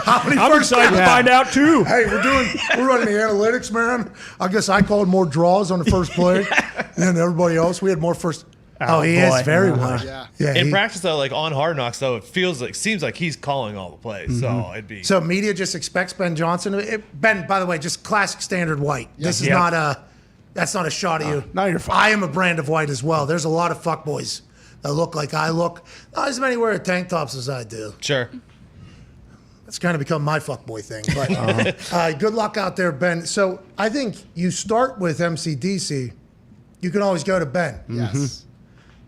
I'm excited to find out too. Hey, we're running the analytics, man. I guess I called more draws on the first play than everybody else. We had more first. Oh, he is very white. Yeah. In practice, though, like on Hard Knocks, though, it seems like he's calling all the plays. So it'd be. So media just expects Ben Johnson. Ben, by the way, just classic standard white. This is not a. That's not a shot of you. No, you're fine. I am a brand of white as well. There's a lot of fuckboys that look like I look. Not as many wear tank tops as I do. Sure. That's kind of become my fuckboy thing. But good luck out there, Ben. So I think you start with MCDC. You can always go to Ben. Yes.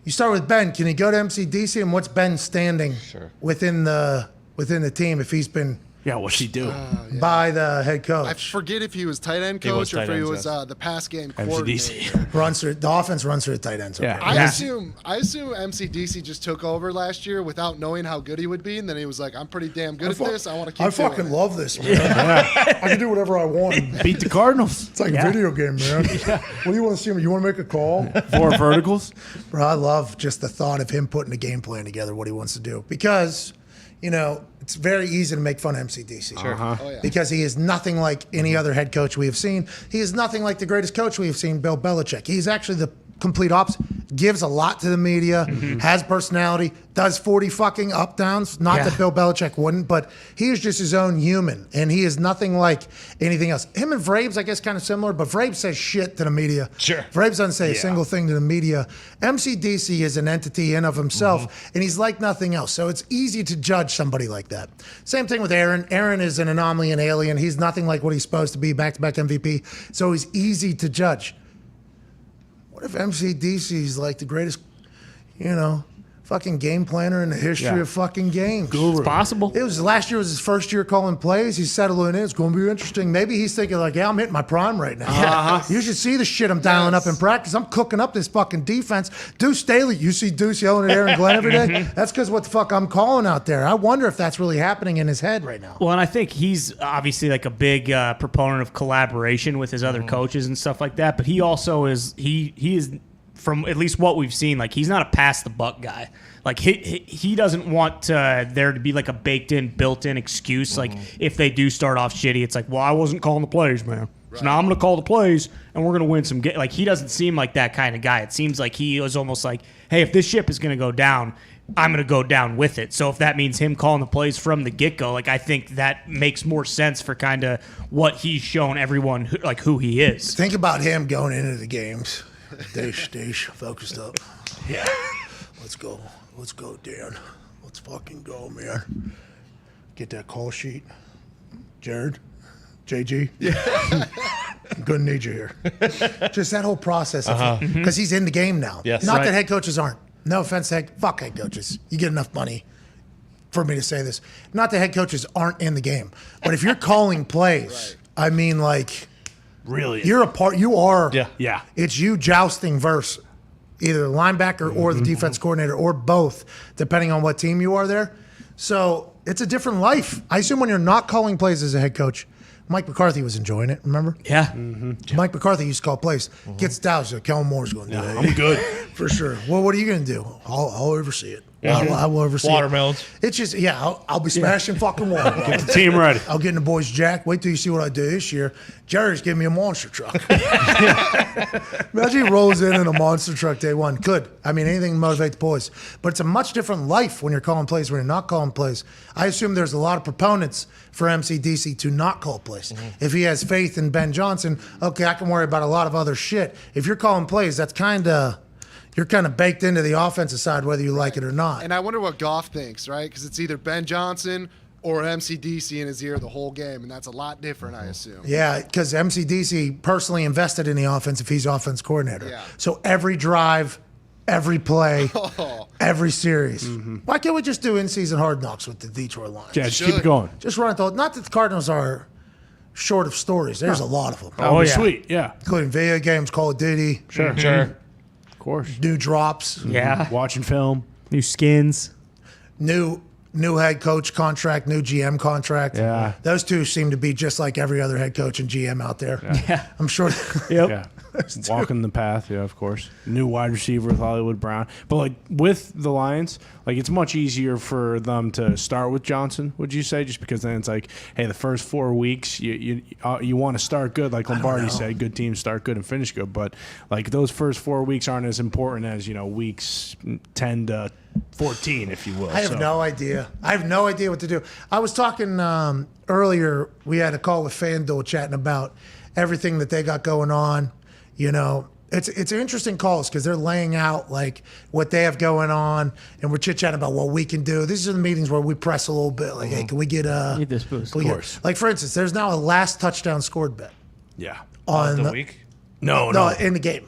You start with Ben. Can you go to MCDC, and what's Ben standing within the team if he's been Yeah, what's he do? By the head coach. I forget if he was tight end coach or if he was the pass game MCDC. coordinator. The offense runs through the tight ends. Yeah. I assume MCDC just took over last year without knowing how good he would be, and then he was like, "I'm pretty damn good at this. I want to keep doing fucking it." love this, man. I can do whatever I want. Beat the Cardinals. It's like a video game, man. What do you want to see? You want to make a call? 4 verticals. Bro, I love just the thought of him putting a game plan together, what he wants to do, because it's very easy to make fun of MCDC. Sure. Oh, yeah. Because he is nothing like any other head coach we have seen. He is nothing like the greatest coach we have seen, Bill Belichick. He's actually the complete opposite. Gives a lot to the media, has personality, does 40 fucking up downs. Not that Bill Belichick wouldn't, but he is just his own human, and he is nothing like anything else. Him and Vrabes, I guess, kind of similar, but Vrabes says shit to the media. Sure. Vrabes doesn't say a single thing to the media. MCDC is an entity in of himself, and he's like nothing else. So it's easy to judge somebody like that. Same thing with Aaron. Aaron is an anomaly, an alien. He's nothing like what he's supposed to be, back-to-back MVP. So he's easy to judge. What if MCDC is like the greatest, fucking game planner in the history of fucking games? It's possible. Last year was his first year calling plays. He's settling in. It's going to be interesting. Maybe he's thinking like, I'm hitting my prime right now. You should see the shit I'm dialing up in practice. I'm cooking up this fucking defense. Deuce Staley, you see Deuce yelling at Aaron Glenn every day? That's because what the fuck I'm calling out there. I wonder if that's really happening in his head right now. Well, and I think he's obviously like a big proponent of collaboration with his other coaches and stuff like that. But he also is he is, from at least what we've seen, like he's not a pass the buck guy. Like he doesn't want there to be like a built-in excuse. Like if they do start off shitty, it's like, well, I wasn't calling the plays, man. So now I'm going to call the plays and we're going to win some games. Like he doesn't seem like that kind of guy. It seems like he was almost like, hey, if this ship is going to go down, I'm going to go down with it. So if that means him calling the plays from the get-go, like I think that makes more sense for kind of what he's shown everyone who he is. Think about him going into the games. Dash, focused up. Yeah. Let's go, Dan. Let's fucking go, man. Get that call sheet. Jared, JG. Yeah. I'm gonna need you here. Just that whole process, because he's in the game now. Yes. Not that head coaches aren't. No offense, fuck head coaches. You get enough money for me to say this. Not that head coaches aren't in the game, but if you're calling plays, I mean, like, really, you're a part. You are. Yeah. It's you jousting versus either the linebacker or the defense coordinator or both, depending on what team you are there. So it's a different life. I assume when you're not calling plays as a head coach, Mike McCarthy was enjoying it, remember? Yeah. Mike McCarthy used to call plays. Gets doused. So Kellen Moore's going to do it. I'm good. For sure. Well, what are you going to do? I'll oversee it. I will oversee Watermelons. it. It's just, I'll be smashing fucking water. Get the team ready. I'll get in the boys' jack. Wait till you see what I do this year. Jerry's giving me a monster truck. Imagine he rolls in a monster truck day one. Good. I mean, anything to motivate the boys. But it's a much different life when you're calling plays, when you're not calling plays. I assume there's a lot of proponents for MCDC to not call plays. If he has faith in Ben Johnson, okay, I can worry about a lot of other shit. If you're calling plays, that's you're kind of baked into the offensive side, whether you like it or not. And I wonder what Goff thinks, right? Because it's either Ben Johnson or MCDC in his ear the whole game, and that's a lot different, I assume. Yeah, because MCDC personally invested in the offense if he's offense coordinator. Yeah. So every drive, every play, every series. Why can't we just do in-season hard knocks with the Detroit Lions? Yeah, just keep it going. Just run it though. Not that the Cardinals are short of stories. There's a lot of them. Oh, yeah. Sweet, yeah. Including video games, Call of Duty. Sure. Of course. New drops. Yeah. Watching film. New skins. New head coach contract, new GM contract. Yeah. Those two seem to be just like every other head coach and GM out there. Yeah. I'm sure. Yep. Yeah. Walking the path, yeah, of course. New wide receiver with Hollywood Brown. But, like, with the Lions, like, it's much easier for them to start with Johnson, would you say? Just because then it's like, hey, the first 4 weeks, you want to start good. Like Lombardi said, good teams start good and finish good. But, like, those first 4 weeks aren't as important as, weeks 10 to 14, if you will. I have no idea. I have no idea what to do. I was talking earlier, we had a call with FanDuel chatting about everything that they got going on. It's an interesting calls because they're laying out like what they have going on, and we're chit chatting about what we can do. These are the meetings where we press a little bit, like, hey, can we get Need this boost, of course. Like for instance, there's now a last touchdown scored bet. Yeah. On the week? No, in the game.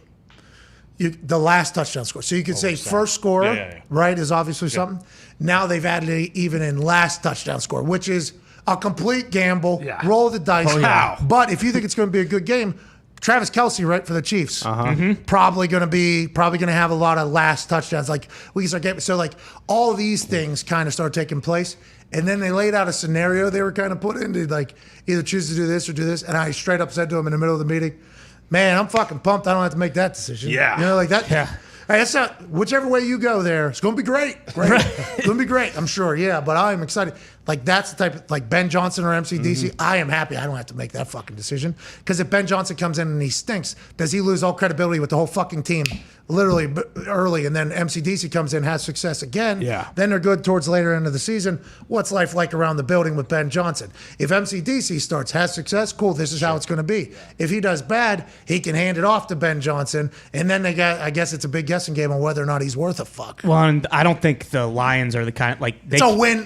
The last touchdown score. So you could say first scorer, right, is obviously something. Now they've added even in last touchdown score, which is a complete gamble, roll the dice. But if you think it's going to be a good game, Travis Kelce, right, for the Chiefs, probably going to have a lot of last touchdowns. Like we can start getting all these things kind of start taking place, and then they laid out a scenario they were kind of put into like either choose to do this or do this, and I straight up said to him in the middle of the meeting, "Man, I'm fucking pumped. I don't have to make that decision." Yeah, like that. Yeah. Hey, that's not whichever way you go there. It's going to be great. It's going to be great. I'm sure. Yeah, but I'm excited. Like that's the type of like Ben Johnson or MCDC. I am happy I don't have to make that fucking decision because if Ben Johnson comes in and he stinks, does he lose all credibility with the whole fucking team literally early? And then MCDC comes in, has success again. Yeah. Then they're good towards later end of the season. What's life like around the building with Ben Johnson? If MCDC starts, has success, cool. This is how it's going to be. If he does bad, he can hand it off to Ben Johnson, and then I guess it's a big guessing game on whether or not he's worth a fuck. Well, and I don't think the Lions are the kind like it's a win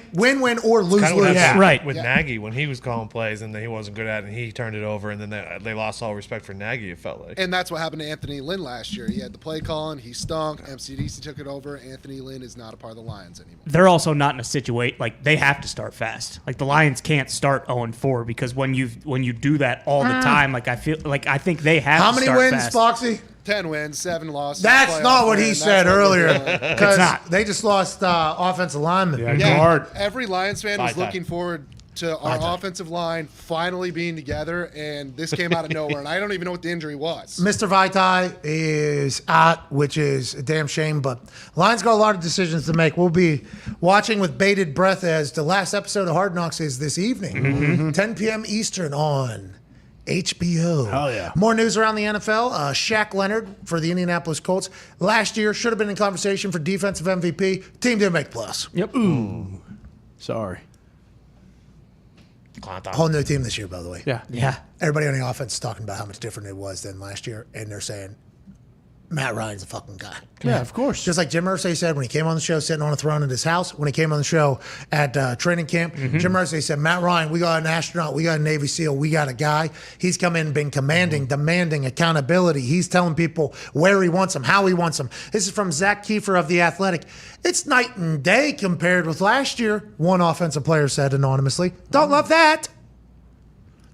or lose. Yeah. Right. With Nagy, when he was calling plays and he wasn't good at it, and he turned it over, and then they lost all respect for Nagy, it felt like. And that's what happened to Anthony Lynn last year. He had the play calling, he stunk, MCDC took it over. Anthony Lynn is not a part of the Lions anymore. They're also not in a situation, like, they have to start fast. Like, the Lions can't start 0-4 because when you do that all the time, like, I think they have How to many start wins, fast. Foxy? 10 wins, 7 losses. That's not what he said earlier. It's Because not. they just lost offensive linemen. Every Lions fan was looking forward to our offensive line finally being together, and this came out of nowhere, and I don't even know what the injury was. Mr. Vaitai is out, which is a damn shame, but Lions got a lot of decisions to make. We'll be watching with bated breath as the last episode of Hard Knocks is this evening, 10 p.m. Eastern on HBO. Hell yeah. More news around the NFL. Shaq Leonard for the Indianapolis Colts. Last year, should have been in conversation for defensive MVP. Team didn't make plus. Yep. Ooh. Sorry. Whole new team this year, by the way. Yeah. Everybody on the offense is talking about how much different it was than last year, and they're saying Matt Ryan's a fucking guy. Yeah, of course. Just like Jim Irsay said when he came on the show sitting on a throne at his house, when he came on the show at training camp, Jim Irsay said, Matt Ryan, we got an astronaut, we got a Navy SEAL, we got a guy. He's come in and been commanding, demanding accountability. He's telling people where he wants them, how he wants them. This is from Zach Kiefer of The Athletic. It's night and day compared with last year, one offensive player said anonymously. Don't love that.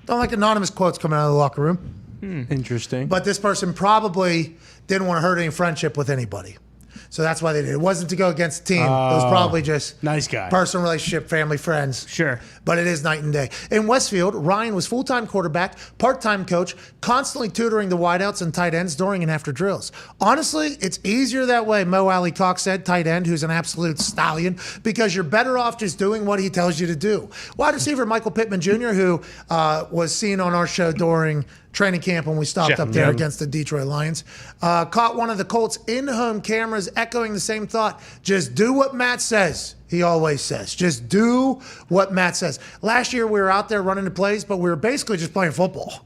Don't like anonymous quotes coming out of the locker room. Interesting. But this person probably didn't want to hurt any friendship with anybody. So that's why they did it. It wasn't to go against the team. It was probably just nice guy. Personal relationship, family, friends. Sure. But it is night and day. In Westfield, Ryan was full-time quarterback, part-time coach, constantly tutoring the wideouts and tight ends during and after drills. Honestly, it's easier that way, Mo Alley Cox said, tight end, who's an absolute stallion, because you're better off just doing what he tells you to do. Wide receiver Michael Pittman Jr., who was seen on our show during training camp when we stopped up there against the Detroit Lions, caught one of the Colts in-home cameras echoing the same thought. Just do what Matt says. He always says, just do what Matt says. Last year, we were out there running the plays, but we were basically just playing football.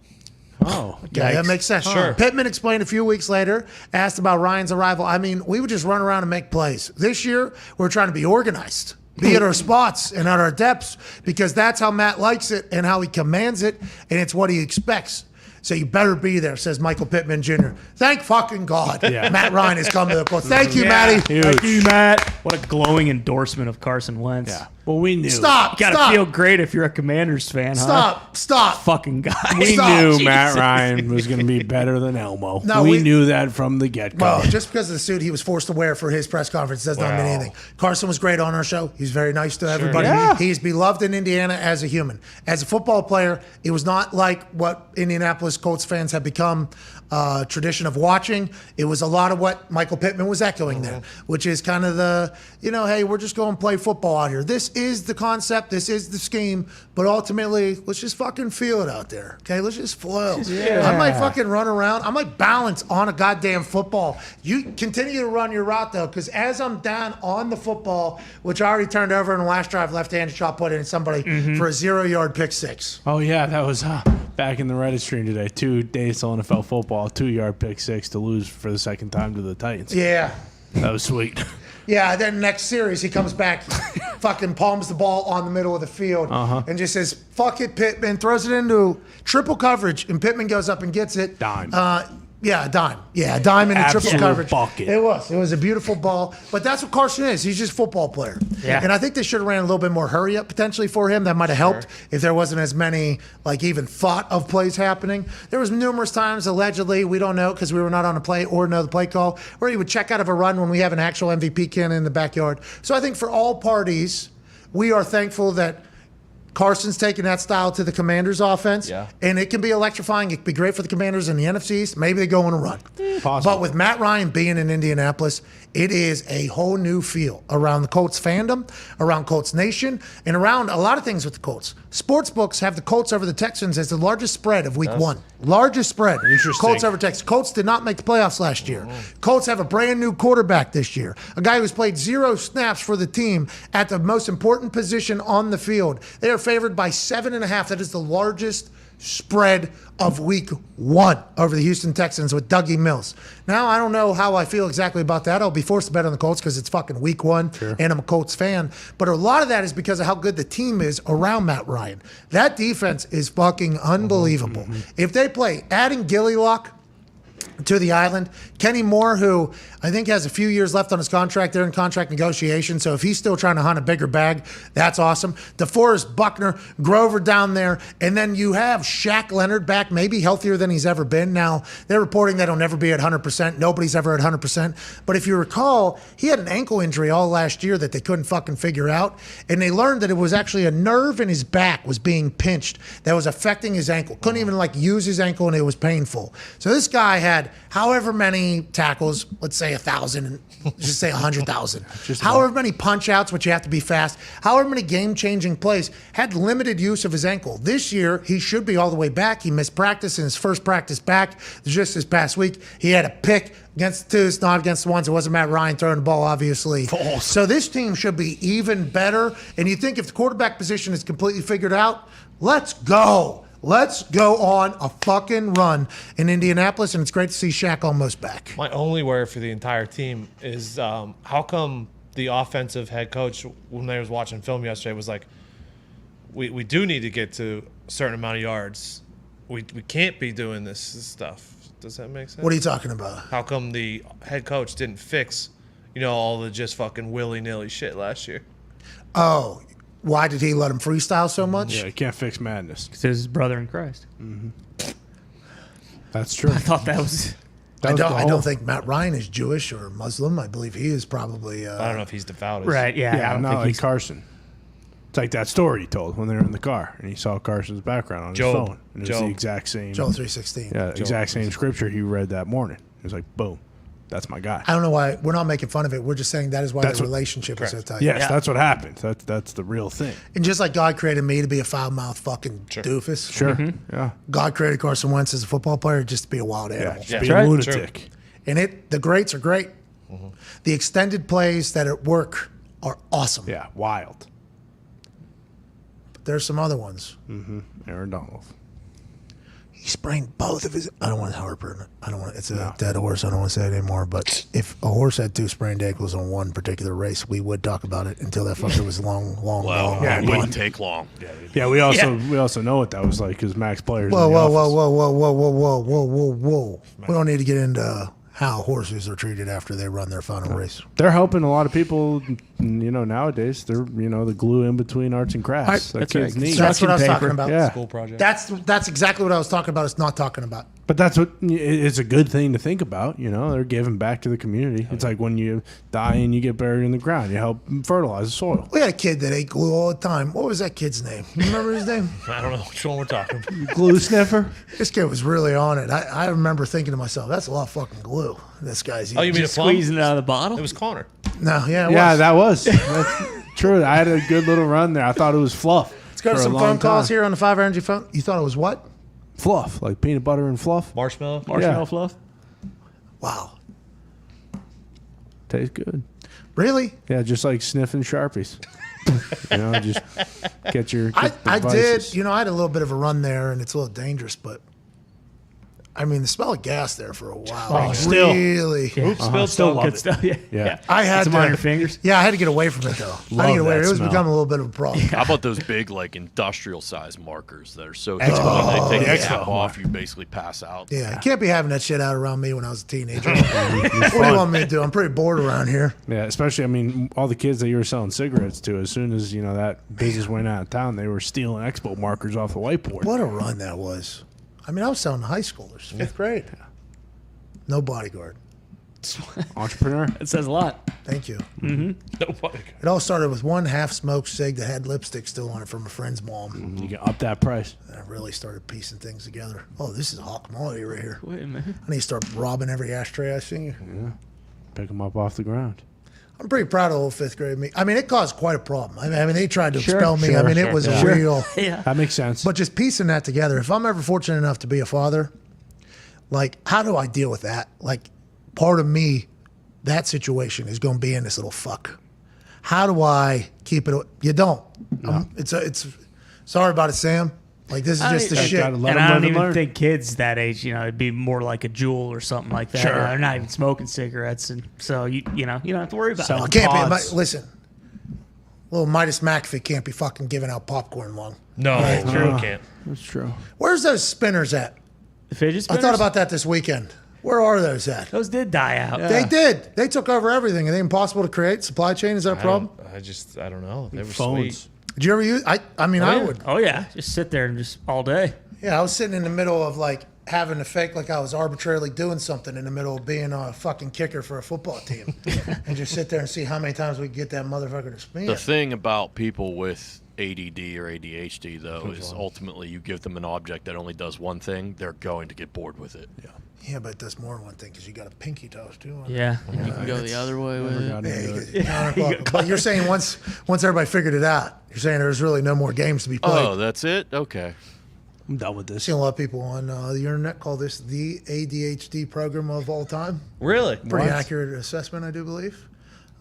Oh, okay, that makes sense. Sure. Pittman explained a few weeks later, asked about Ryan's arrival. I mean, we would just run around and make plays. This year, we're trying to be organized. Be at our spots and at our depths, because that's how Matt likes it and how he commands it, and it's what he expects. So you better be there, says Michael Pittman Jr. Thank fucking God. Matt Ryan has come to the Colts. Thank you, Matty. Thank you, Matt. What a glowing endorsement of Carson Wentz. Yeah. Well, we knew. Stop. You gotta feel great if you're a Commanders fan, huh? Stop. Fucking guy. We knew Matt Ryan was going to be better than Elmo. No, we knew that from the get-go. Well, just because of the suit he was forced to wear for his press conference does not mean anything. Carson was great on our show. He's very nice to everybody. Yeah. He's beloved in Indiana as a human. As a football player, it was not like what Indianapolis Colts fans have become tradition of watching. It was a lot of what Michael Pittman was echoing there, which is kind of the, hey, we're just going to play football out here. This is the concept. This is the scheme. But ultimately, let's just fucking feel it out there. Okay, let's just flow. Yeah. I might fucking run around. I might balance on a goddamn football. You continue to run your route, though, because as I'm down on the football, which I already turned over in the last drive, left-handed shot put in somebody for a 0-yard pick six. Oh, yeah, that was back in the Reddit stream today. 2 days on NFL football, 2-yard pick six to lose for the second time to the Titans. Yeah. That was sweet. Yeah, then next series, he comes back, fucking palms the ball on the middle of the field and just says, fuck it, Pittman, throws it into triple coverage, and Pittman goes up and gets it. Dahn. Yeah, a dime. Yeah, a dime in a triple Absolute coverage. bucket. It was. It was a beautiful ball. But that's what Carson is. He's just a football player. Yeah. And I think they should have ran a little bit more hurry up potentially for him. That might have helped if there wasn't as many, like, even thought of plays happening. There was numerous times, allegedly, we don't know because we were not on the play or know the play call, where he would check out of a run when we have an actual MVP cannon in the backyard. So I think for all parties, we are thankful that Carson's taking that style to the Commanders' offense, and it can be electrifying. It can be great for the Commanders in the NFC East. Maybe they go on a run. But with Matt Ryan being in Indianapolis, it is a whole new feel around the Colts fandom, around Colts Nation, and around a lot of things with the Colts. Sportsbooks have the Colts over the Texans as the largest spread of Week 1. Largest spread. Colts over Texans. Colts did not make the playoffs last year. Colts have a brand new quarterback this year, a guy who's played 0 snaps for the team at the most important position on the field. They are favored by 7.5. That is the largest spread of Week 1 over the Houston Texans with Dougie Mills. Now, I don't know how I feel exactly about that. I'll be forced to bet on the Colts because it's fucking Week 1, and I'm a Colts fan. But a lot of that is because of how good the team is around Matt Ryan. That defense is fucking unbelievable. If they play adding Gilly Lock to the island, Kenny Moore, who I think has a few years left on his contract, they're in contract negotiation, so if he's still trying to hunt a bigger bag, that's awesome. DeForest Buckner, Grover down there, and then you have Shaq Leonard back, maybe healthier than he's ever been. Now, they're reporting that he'll never be at 100%. Nobody's ever at 100%. But if you recall, he had an ankle injury all last year that they couldn't fucking figure out, and they learned that it was actually a nerve in his back was being pinched that was affecting his ankle. Couldn't even use his ankle, and it was painful. So this guy had however many tackles, let's say 1,000, just say 100,000. However many punch outs, which you have to be fast, however many game-changing plays, had limited use of his ankle. This year, he should be all the way back. He missed practice in his first practice back just this past week. He had a pick against the twos, not against the ones. It wasn't Matt Ryan throwing the ball, obviously. False. So this team should be even better. And you think if the quarterback position is completely figured out, let's go. Let's go on a fucking run in Indianapolis, and it's great to see Shaq almost back. My only worry for the entire team is how come the offensive head coach, when they was watching film yesterday, was like, we do need to get to a certain amount of yards. We can't be doing this stuff. Does that make sense? What are you talking about? How come the head coach didn't fix, all the just fucking willy-nilly shit last year? Oh, why did he let him freestyle so much? Yeah, he can't fix madness. Because his brother in Christ. That's true. I thought that was... I don't think Matt Ryan is Jewish or Muslim. I believe he is probably... I don't know if he's devout. Right, yeah. I don't not think like he's... Carson. It's like that story he told when they were in the car, and he saw Carson's background on his phone. And it was the exact same... Joel 3:16. Yeah, exact same scripture he read that morning. It was like, boom. That's my guy. I don't know why. We're not making fun of it. We're just saying that is why the relationship is so tight. Yes, that's what happened. That's the real thing. And just like God created me to be a foul-mouthed fucking doofus. Sure. Yeah. God created Carson Wentz as a football player just to be a wild animal. Just be a lunatic. And the greats are great. The extended plays that at work are awesome. Yeah, wild. But there's some other ones. Aaron Donald. He sprained both of his. I don't want to harper. I don't want. It's a dead horse. I don't want to say it anymore. But if a horse had 2 sprained ankles on one particular race, we would talk about it until that fucker was long. Yeah, it wouldn't take long. Yeah, we also know what that was like because Max players. Whoa. We don't need to get into how horses are treated after they run their final race. They're helping a lot of people. Nowadays they're the glue in between arts and crafts. That's what I was talking about. Yeah. School project. That's exactly what I was talking about. It's not talking about. But that's what it's a good thing to think about. They're giving back to the community. It's like when you die and you get buried in the ground, you help fertilize the soil. We had a kid that ate glue all the time. What was that kid's name? You remember his name? I don't know which one we're talking about. Glue sniffer? This kid was really on it. I remember thinking to myself, that's a lot of fucking glue. This guy's eating. You mean squeezing it out of the bottle? It was Connor. No, yeah, that was. That's true. I had a good little run there. I thought it was fluff. Let's go to some phone calls here on the 5 Energy phone. You thought it was what? Fluff, like peanut butter and fluff. Marshmallow fluff. Wow. Tastes good. Really? Yeah, just like sniffing Sharpies. Just get your. I did. I had a little bit of a run there, and it's a little dangerous, but I mean, the smell of gas there for a while. Oh, still. Really? Yeah. Oops, spilled Still milk. good stuff. Yeah. Yeah. I had Some to, on your fingers. Yeah, I had to get away from it though. I had to Love get away. that It was smell. becoming a little bit of a problem. How about those big, like, industrial-sized markers that are so Expo. tough when they take the Expo. cap off, you basically pass out. Yeah, you can't be having that shit out around me when I was a teenager. What do you want me to do? I'm pretty bored around here. Yeah, especially, I mean, all the kids that you were selling cigarettes to, as soon as, that business went out of town, they were stealing expo markers off the whiteboard. What a run that was. I mean, I was selling to high schoolers, fifth grade. No bodyguard. Entrepreneur? It says a lot. Thank you. Nobody. It all started with one half-smoked cig that had lipstick still on it from a friend's mom. You can up that price. And I really started piecing things together. Oh, this is hot commodity right here. Wait a minute. I need to start robbing every ashtray I see. Yeah. Pick them up off the ground. I'm pretty proud of old fifth grade me. I mean, it caused quite a problem. I mean, they tried to expel me. I mean, it was a real. Yeah. That makes sense. But just piecing that together. If I'm ever fortunate enough to be a father, like, how do I deal with that? Like, part of me, that situation is going to be in this little fuck. How do I keep it? You don't. No. It's. Sorry about it, Sam. Like, this is just the shit. gotta let And them I don't live and even learn. think kids that age, it'd be more like a Jewel or something like that. Sure. They're not even smoking cigarettes, and so you don't have to worry about I it. can't be. Listen, little Midas McAfee can't be fucking giving out popcorn long. No, true. Can't. That's true. Where's those spinners at? The fidget I spinners? thought about that this weekend. Where are those at? Those did die out. They did. They took over everything. Are they impossible to create? Supply chain, is that a problem? I don't know. They were Phones. sweet. Did you ever use? I mean, I would. Oh yeah, just sit there and just all day. Yeah, I was sitting in the middle of like having to fake like I was arbitrarily doing something in the middle of being a fucking kicker for a football team, and just sit there and see how many times we could get that motherfucker to spin. The thing about people with ADD or ADHD, though, is ultimately you give them an object that only does one thing, they're going to get bored with it. Yeah, but it does more than one thing because you got a pinky toast too. Yeah. You can go the other way with it. But you're saying once everybody figured it out, you're saying there's really no more games to be played. Oh, that's it? Okay. I'm done with I've this. seen a lot of people on the internet call this the ADHD program of all time. Really? Pretty accurate assessment, I do believe.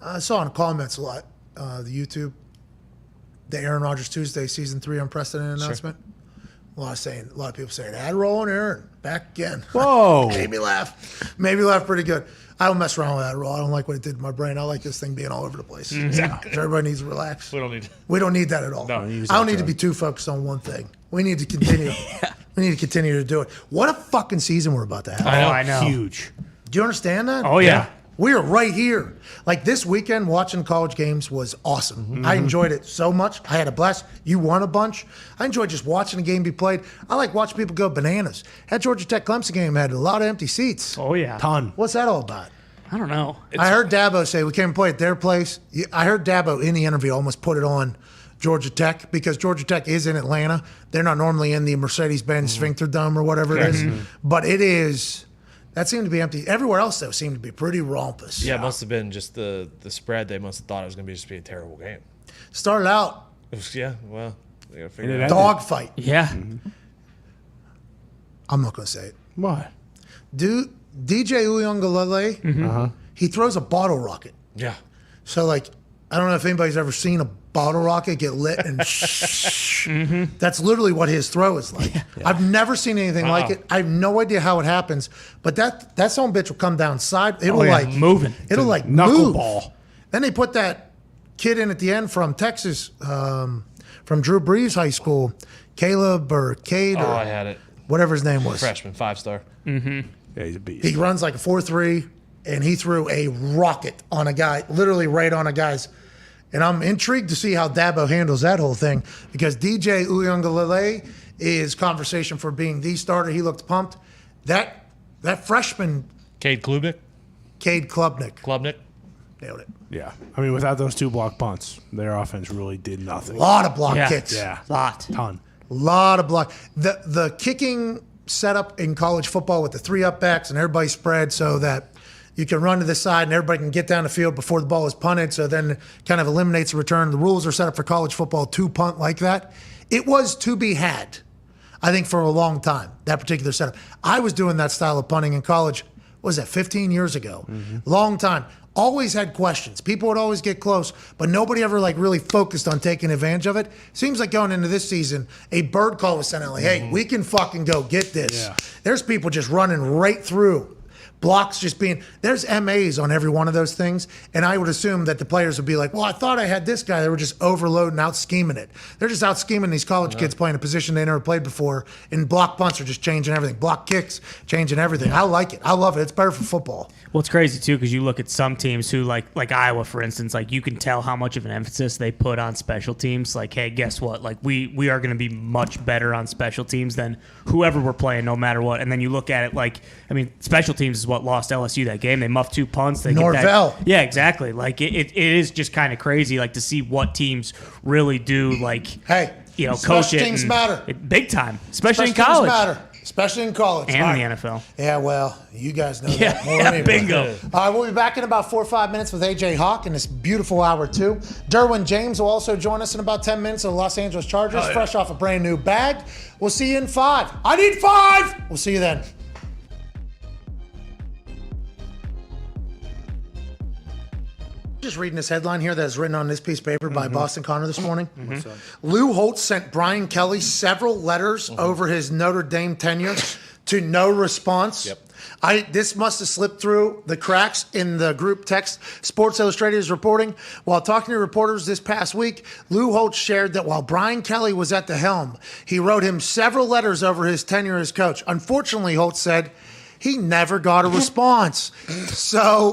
I saw in the comments a lot, the YouTube, the Aaron Rodgers Tuesday Season 3 unprecedented announcement. A lot of people saying, Adderall and Aaron, back again. Whoa. Made me laugh pretty good. I don't mess around with Adderall. I don't like what it did to my brain. I like this thing being all over the place. Everybody needs to relax. We don't need. We don't need that at all. No. I don't need to be too focused on one thing. We need to continue. We need to continue to do it. What a fucking season we're about to have. I know. Huge. Do you understand that? Oh yeah. We are right here. Like this weekend, watching college games was awesome. Mm-hmm. I enjoyed it so much. I had a blast. You won a bunch. I enjoyed just watching a game be played. I like watching people go bananas. That Georgia Tech Clemson game had a lot of empty seats. Oh yeah. Ton. What's that all about? I don't know. I heard Dabo say we came and play at their place. I heard Dabo in the interview almost put it on Georgia Tech because Georgia Tech is in Atlanta. They're not normally in the Mercedes-Benz Sphincter Dome or whatever it is. But it is. That seemed to be empty. Everywhere else, though, seemed to be pretty rompous. Yeah, it must have been just the spread. They must have thought it was going to be a terrible game. Started out Well, they got to figure it out. dogfight. Yeah. I'm not going to say it. What? Dude, DJ Uyunglele, he throws a bottle rocket. Yeah. So, like, I don't know if anybody's ever seen a bottle rocket get lit and That's literally what his throw is like. I've never seen anything like it. I have no idea how it happens, but that son of a bitch will come down side. It'll like moving. It'll like knuckleball. move. Then they put that kid in at the end from Texas, from Drew Brees High School, Caleb or Cade or I had it. whatever his name was. Freshman, 5-star. Yeah, he's a beast. He runs like a 4.3, and he threw a rocket on a guy, literally right on a guy's. And I'm intrigued to see how Dabo handles that whole thing because DJ Uyunglele is conversation for being the starter. He looked pumped. That freshman, Cade Klubnik. Klubnik. Nailed it. Yeah. I mean, without those two block punts, their offense really did nothing. A lot of block kicks. Yeah. Lot. Ton. Lot of block. The kicking setup in college football with the 3-up backs and everybody spread so that you can run to the side and everybody can get down the field before the ball is punted, so then kind of eliminates the return. The rules are set up for college football to punt like that. It was to be had, I think, for a long time, that particular setup. I was doing that style of punting in college, what was that, 15 years ago? Long time. always had questions. People would always get close, but nobody ever like really focused on taking advantage of it. Seems like going into this season, a bird call was sent out like, hey, we can fucking go get this. Yeah. There's people just running right through. Blocks just being, there's MAs on every one of those things. And I would assume that the players would be like, well, I thought I had this guy. They were just overloading, out scheming it. They're just out scheming these college kids playing a position they never played before. And block punts are just changing everything. Block kicks, changing everything. I like it. I love it. It's better for football. Well, it's crazy, too, because you look at some teams who, like Iowa, for instance, like you can tell how much of an emphasis they put on special teams. Like, hey, guess what? Like, we are going to be much better on special teams than whoever we're playing, no matter what. And then you look at it like, I mean, special teams is what lost LSU that game. They muffed 2 punts. They Norvell. Yeah, exactly. Like, it is just kind of crazy, like, to see what teams really do, like, hey, you know, special coach it. Teams matter. Big time, especially in Special college. teams matter. Especially in college. And in the NFL. Yeah, well, you guys know that more than bingo. All right, we'll be back in about 4 or 5 minutes with A.J. Hawk in this beautiful hour 2. Derwin James will also join us in about 10 minutes of the Los Angeles Chargers, fresh off a brand new bag. We'll see you in 5. I need 5! We'll see you then. Just reading this headline here that is written on this piece of paper by Boston Connor this morning. Lou Holtz sent Brian Kelly several letters over his Notre Dame tenure to no response. This must have slipped through the cracks in the group text. Sports Illustrated is reporting, while talking to reporters this past week, Lou Holtz shared that while Brian Kelly was at the helm, he wrote him several letters over his tenure as coach. Unfortunately, Holtz said he never got a response. So...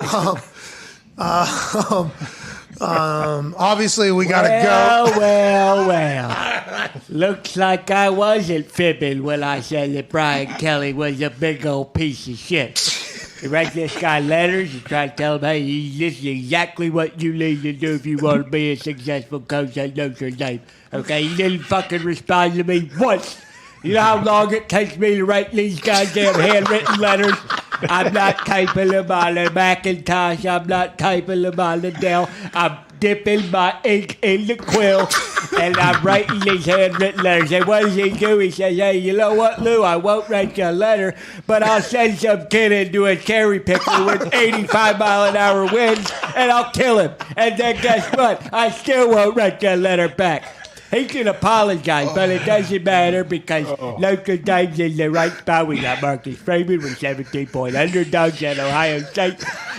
obviously we gotta go. Well. Looks like I wasn't fibbing when I said that Brian Kelly was a big old piece of shit. You write this guy letters, you try to tell him, hey, this is exactly what you need to do if you want to be a successful coach at Notre Dame. Okay, he didn't fucking respond to me once. You know how long it takes me to write these goddamn handwritten letters? I'm not typing them on a Macintosh. I'm not typing them on the Dell. I'm dipping my ink in the quill, and I'm writing these handwritten letters. And what does he do? He says, hey, you know what, Lou? I won't write you a letter, but I'll send some kid into a cherry picker with 85-mile-an-hour winds, and I'll kill him. And then guess what? I still won't write you a letter back. He can apologize, but it doesn't matter because Notre Dame's in the right spot. We got Marcus Freeman with 17-point underdogs at Ohio State.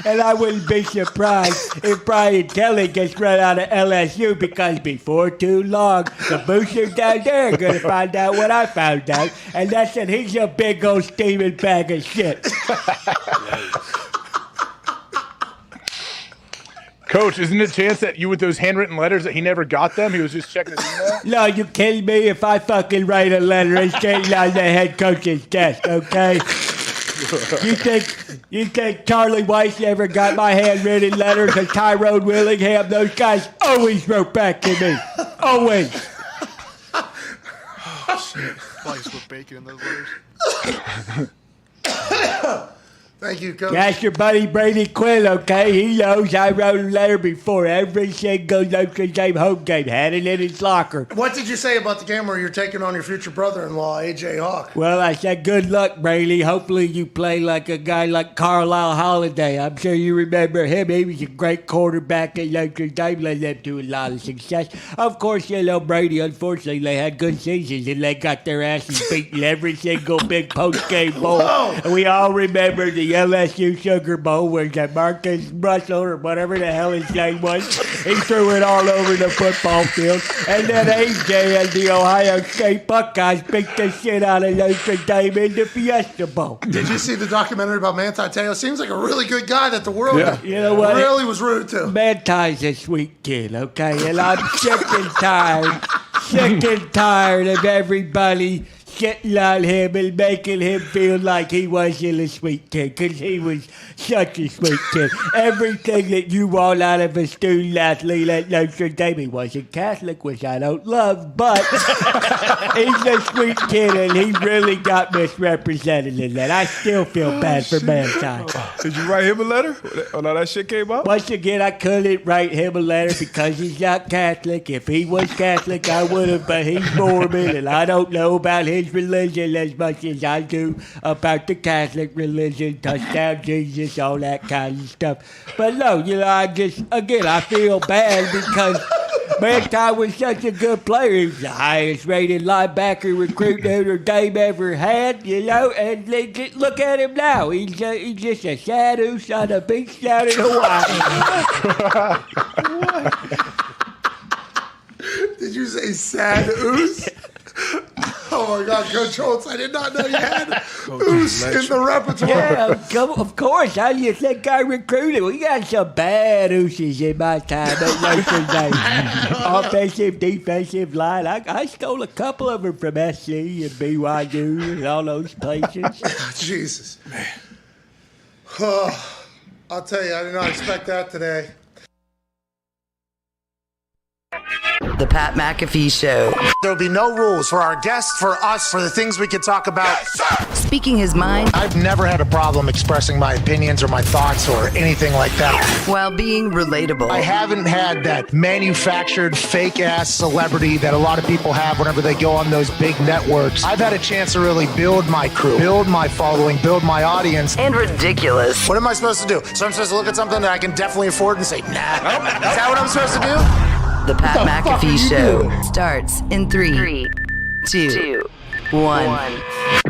And I wouldn't be surprised if Brian Kelly gets run out of LSU because before too long, the boosters down there are going to find out what I found out. And that's that he's a big old steaming bag of shit. Coach, isn't it a chance that you with those handwritten letters that he never got them? He was just checking his email? No, you kidding me? If I fucking write a letter, it's getting on the head coach's desk, okay? You think Charlie Weiss ever got my handwritten letters or Tyrone Willingham? Those guys always wrote back to me. Always. Oh, shit. Probably just put bacon in those letters. Thank you, Coach. That's your buddy Brady Quinn, okay? He knows I wrote a letter before every single Notre Dame home game. Had it in his locker. What did you say about the game where you're taking on your future brother-in-law, A.J. Hawk? Well, I said, good luck, Brady. Hopefully you play like a guy like Carlisle Holiday. I'm sure you remember him. He was a great quarterback at Notre Dame, led them to a lot of success. Of course, you know, Brady, unfortunately, they had good seasons, and they got their asses beaten every single big post-game bowl. And we all remember the LSU Sugar Bowl where Marcus Russell or whatever the hell his name was, he threw it all over the football field. And then AJ and the Ohio State Buckeyes beat the shit out of Notre Dame in the Fiesta Bowl. Did you see the documentary about Manti Te'o? Seems like a really good guy that the world you know what? really was rooted to. Manti's a sweet kid, okay? And I'm sick and tired of everybody shitting on him and making him feel like he wasn't a sweet kid, because he was such a sweet kid. Everything that you want out of a student athlete at Notre Dame. He wasn't Catholic, which I don't love, but he's a sweet kid, and he really got misrepresented in that. I still feel bad for Manti. Did you write him a letter when all that shit came up? Once again, I couldn't write him a letter because he's not Catholic. If he was Catholic, I would have, but he's Mormon, and I don't know about his his religion as much as I do about the Catholic religion, touchdown Jesus, all that kind of stuff. But no, I feel bad because Manti was such a good player. He's the highest rated linebacker recruit Notre Dame ever had, and look at him now. He's just a sad oos on a beach down in Hawaii. Did you say sad ooze? Oh my God, Coach Holtz, I did not know you had ooze in the repertoire. Yeah, of course. How do you think I recruited? We got some bad ooses in my time at Notre Dame. Offensive, defensive line. I stole a couple of them from SC and BYU and all those places. Jesus. Man. I'll tell you, I did not expect that today. The Pat McAfee Show. There'll be no rules for our guests, for us, for the things we can talk about. Yes, Speaking his mind. I've never had a problem expressing my opinions or my thoughts or anything like that. While being relatable. I haven't had that manufactured fake-ass celebrity that a lot of people have whenever they go on those big networks. I've had a chance to really build my crew, build my following, build my audience. And ridiculous. What am I supposed to do? So I'm supposed to look at something that I can definitely afford and say, nah. Is that what I'm supposed to do? The Pat McAfee Show starts in 3, 2, 1.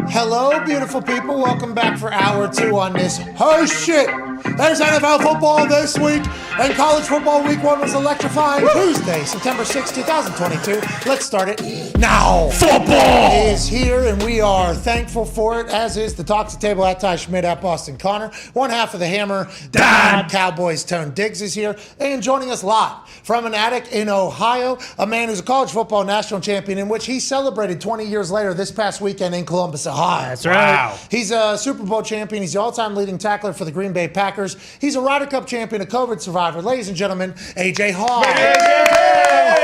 Hello, beautiful people. Welcome back for hour 2 on this. Oh, shit. There's NFL football this week, and college football week 1 was electrifying. Tuesday, September 6, 2022. Let's start it now. Football is here, and we are thankful for it, as is the Talk to Table at Ty Schmidt at Boston Connor. One half of the Hammer, Dahn. Cowboys Tone Diggs is here, and joining us live from an attic in Ohio, a man who's a college football national champion, in which he celebrated 20 years later this past weekend in Columbus, Ohio. That's right. Wow. He's a Super Bowl champion. He's the all-time leading tackler for the Green Bay Packers. He's a Ryder Cup champion, a COVID survivor. Ladies and gentlemen, AJ Hall. Hey!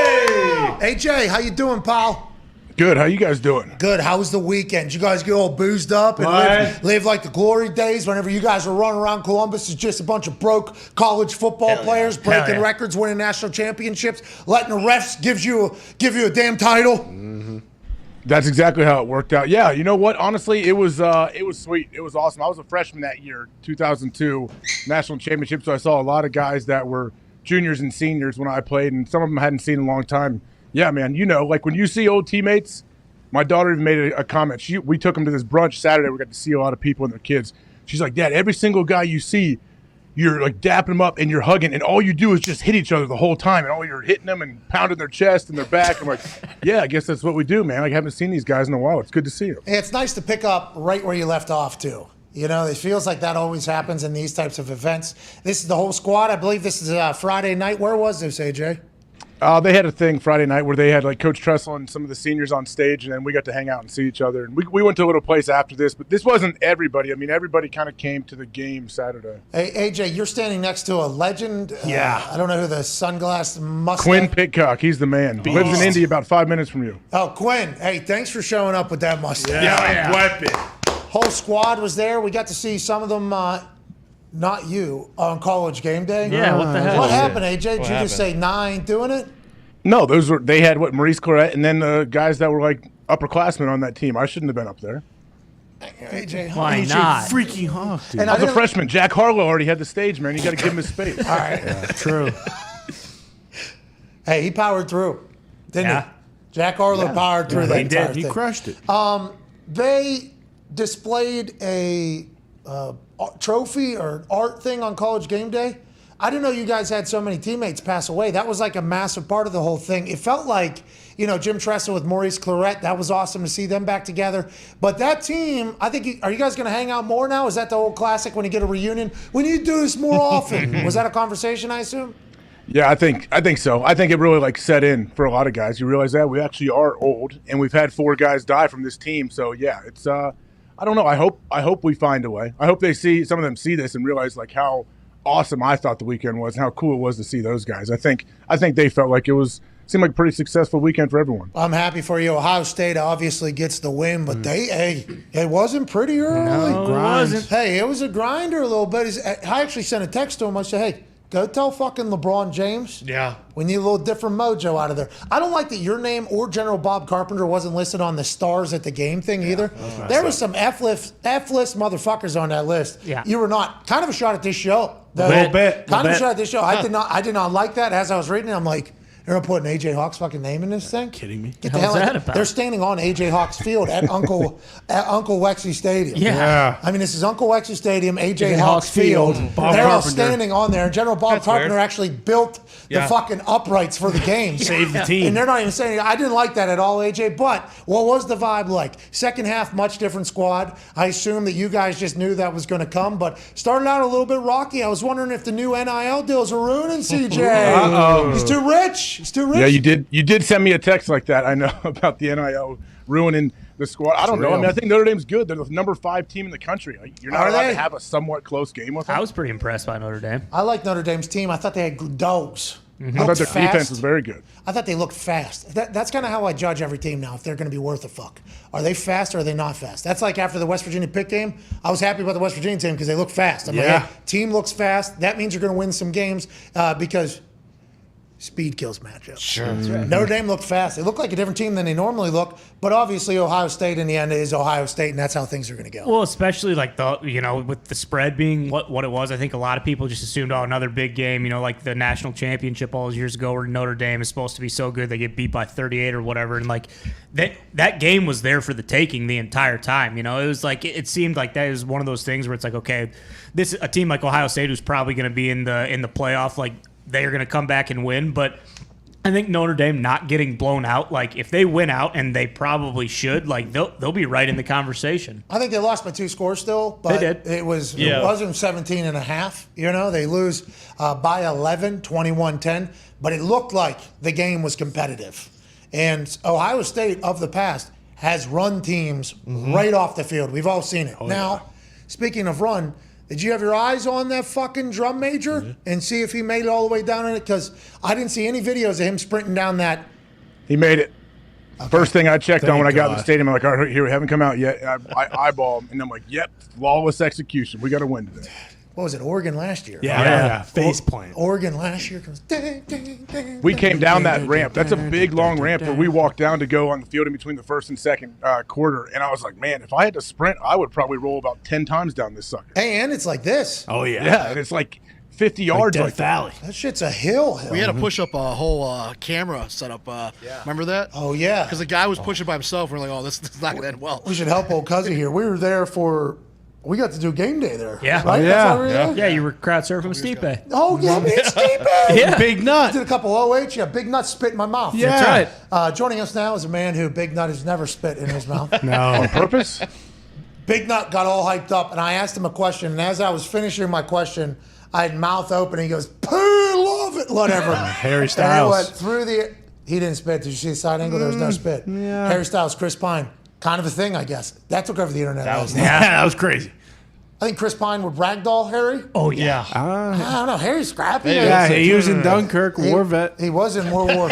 AJ, how you doing, pal? Good. How you guys doing? Good. How was the weekend? Did you guys get all boozed up and live like the glory days whenever you guys were running around Columbus as just a bunch of broke college football players breaking records, winning national championships, letting the refs give you a damn title? Mm-hmm. That's exactly how it worked out. Yeah, you know what? Honestly, it was sweet. It was awesome. I was a freshman that year, 2002 national championship, so I saw a lot of guys that were juniors and seniors when I played, and some of them I hadn't seen in a long time. Yeah, man, like when you see old teammates, my daughter even made a comment. We took them to this brunch Saturday. We got to see a lot of people and their kids. She's like, Dad, every single guy you see, you're like dapping them up and you're hugging, and all you do is just hit each other the whole time, and all you're hitting them and pounding their chest and their back. I'm like, yeah, I guess that's what we do, man. I haven't seen these guys in a while. It's good to see them. It's nice to pick up right where you left off, too. You know, it feels like that always happens in these types of events. This is the whole squad. I believe this is Friday night. Where was this, AJ? They had a thing Friday night where they had like Coach Tressel and some of the seniors on stage, and then we got to hang out and see each other. And we went to a little place after this, but this wasn't everybody. I mean, everybody kind of came to the game Saturday. Hey, AJ, you're standing next to a legend. Yeah. I don't know who the sunglass mustache. Quinn Pitcock, he's the man. Beast. Lives in Indy about 5 minutes from you. Oh, Quinn. Hey, thanks for showing up with that mustache. Yeah. Weapon. Whole squad was there. We got to see some of them, not you, on College Game Day. Yeah, what the hell? What happened, AJ? Did you just say, nah, I ain't doing it? No, they had Maurice Claret and then the guys that were like upperclassmen on that team. I shouldn't have been up there. AJ, why not? Freaking hawk, dude. And I was a freshman. Jack Harlow already had the stage, man. You got to give him his space. All right. Yeah, true. Hey, he powered through, didn't he? Jack Harlow powered through that entire thing. He crushed it. They displayed a trophy or art thing on College Game Day. I didn't know you guys had so many teammates pass away. That was like a massive part of the whole thing. It felt like, Jim Tressel with Maurice Claret. That was awesome to see them back together. But that team, I think, are you guys going to hang out more now? Is that the old classic when you get a reunion? We need to do this more often. Was that a conversation, I assume? Yeah, I think so. I think it really set in for a lot of guys. You realize that we actually are old, and we've had 4 guys die from this team. So yeah, it's I don't know. I hope we find a way. I hope some of them see this and realize how awesome I thought the weekend was and how cool it was to see those guys. I think they felt like seemed like a pretty successful weekend for everyone. I'm happy for you. Ohio State obviously gets the win, but it wasn't pretty early. No, it wasn't. Hey, it was a grinder a little bit. I actually sent a text to him. I said, hey, Go tell fucking LeBron James. Yeah. We need a little different mojo out of there. I don't like that your name or General Bob Carpenter wasn't listed on the stars at the game thing either. There was some F-list motherfuckers on that list. Yeah. You were not. Kind of a shot at this show. A little bit. Kind of a shot at this show. I did not like that. As I was reading it, I'm like, they're going to put an A.J. Hawk's fucking name in this thing? Kidding me? Get the hell that out. about? They're standing on A.J. Hawk's field at Uncle Wexy Stadium. Yeah. I mean, this is Uncle Wexy Stadium, A.J. Hawk's field. Bob They're all Carpenter. standing on there. General Bob That's Carpenter weird. actually built the Yeah. fucking uprights for the game. Save the team. And they're not even saying, I didn't like that at all, AJ. But what was the vibe like? Second half, much different squad. I assume that you guys just knew that was going to come, but started out a little bit rocky. I was wondering if the new NIL deals are ruining CJ. Uh-oh. He's too rich. He's too rich. Yeah, you did send me a text like that. I know about the NIL ruining the squad. I don't know. I mean, I think Notre Dame's good. They're the number 5 team in the country. You're not Are allowed they? to have a somewhat close game with them. I was pretty impressed by Notre Dame. I like Notre Dame's team. I thought they had good dogs. I thought their defense was very good. I thought they looked fast. That's kind of how I judge every team now, if they're going to be worth a fuck. Are they fast or are they not fast? That's like after the West Virginia Pitt game. I was happy about the West Virginia team because they look fast. I'm like, hey, team looks fast. That means you're going to win some games because speed kills matchups. Sure. That's right. Notre Dame looked fast. They look like a different team than they normally look, but obviously Ohio State in the end is Ohio State, and that's how things are going to go. Well, especially like with the spread being what it was, I think a lot of people just assumed, another big game, like the national championship all those years ago where Notre Dame is supposed to be so good they get beat by 38 or whatever, and like that game was there for the taking the entire time. It was like it seemed like that was one of those things where it's like, okay, this a team like Ohio State who's probably going to be in the playoff, like they are going to come back and win, but I think Notre Dame not getting blown out, like if they win out, and they probably should, like they'll be right in the conversation. I think they lost by 2 scores still, but They did. it wasn't 17 and a half. They lose by 11, 21-10, but it looked like the game was competitive. And Ohio State of the past has run teams right off the field. We've all seen it. Speaking of run, did you have your eyes on that fucking drum major and see if he made it all the way down in it? Because I didn't see any videos of him sprinting down that. He made it. Okay. First thing I checked on when I got to the stadium, I'm like, all right, here, we haven't come out yet. And I eyeball him, and I'm like, yep, flawless execution. We got to win today. What was it, Oregon last year? Yeah. Face plant. Oregon last year comes ding, ding, ding. We came down that ramp. That's a big, long ramp where we walked down to go on the field in between the first and second quarter. And I was like, man, if I had to sprint, I would probably roll about 10 times down this sucker. Hey, and it's like this. Oh, yeah. Yeah, and it's like 50 yards Death like Valley. That shit's a hill. We had to push up a whole camera setup. Remember that? Oh, yeah. Because the guy was pushing by himself. We're like, oh, this is not going to end well. We should help old cousin here. We were there we got to do game day there. Yeah. Right? Yeah. That's why we were there? Yeah, you were crowd surfing with Stipe. Oh, yeah, man, Steve. Yeah. Big nut. Did a couple OH. Yeah, Big Nut spit in my mouth. Yeah. That's right. Joining us now is a man who Big Nut has never spit in his mouth. No. On purpose? Big Nut got all hyped up, and I asked him a question. And as I was finishing my question, I had mouth open. And he goes, love it, whatever. Harry Styles. And he went through he didn't spit. Did you see the side angle? There was no spit. Yeah. Harry Styles, Chris Pine. Kind of a thing, I guess. That took over the internet last night. That was crazy. I think Chris Pine would ragdoll Harry. Oh, yeah. I don't know. Harry's scrappy. Yeah, he was in Dunkirk, war vet. He was in World War.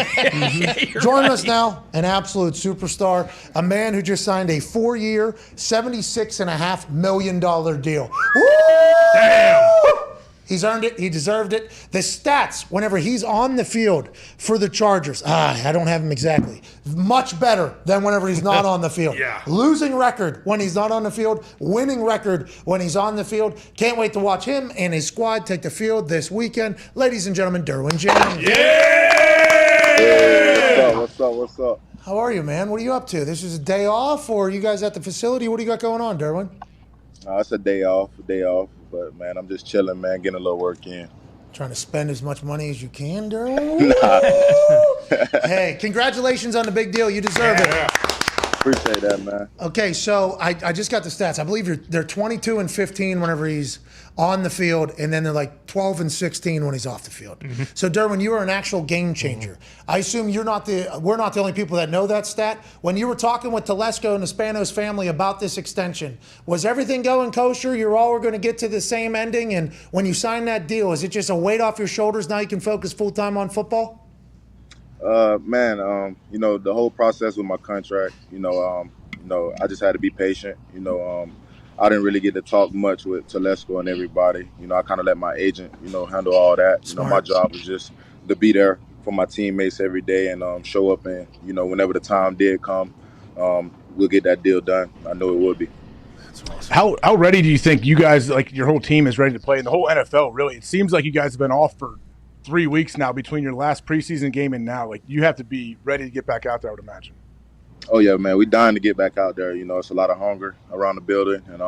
Joining us now, an absolute superstar, a man who just signed a 4-year, $76.5 million deal. Woo! Damn. He's earned it. He deserved it. The stats, whenever he's on the field for the Chargers, I don't have him exactly. Much better than whenever he's not on the field. Yeah. Losing record when he's not on the field. Winning record when he's on the field. Can't wait to watch him and his squad take the field this weekend. Ladies and gentlemen, Derwin James. Yeah! What's up? How are you, man? What are you up to? This is a day off, or are you guys at the facility? What do you got going on, Derwin? It's a day off. But, man, I'm just chilling, man, getting a little work in. Trying to spend as much money as you can, Derwin? Hey, congratulations on the big deal. You deserve it. Appreciate that, man. Okay, so I just got the stats. I believe they're 22 and 15 whenever he's on the field, and then they're like 12 and 16 when he's off the field. Mm-hmm. So, Derwin, you are an actual game changer. I assume we're not the only people that know that stat. When you were talking with Telesco and the Spanos family about this extension, was everything going kosher? You all were going to get to the same ending, and when you signed that deal, is it just a weight off your shoulders now you can focus full-time on football? Man, the whole process with my contract, I just had to be patient. I didn't really get to talk much with Telesco and everybody. You know, I kind of let my agent, handle all that. Smart. My job was just to be there for my teammates every day and show up and, whenever the time did come, we'll get that deal done. I know it would be. How ready do you think you guys, like your whole team, is ready to play? And the whole NFL, really, it seems like you guys have been off for 3 weeks now between your last preseason game and now. Like, you have to be ready to get back out there, I would imagine. Oh, yeah, man. We're dying to get back out there. It's a lot of hunger around the building. And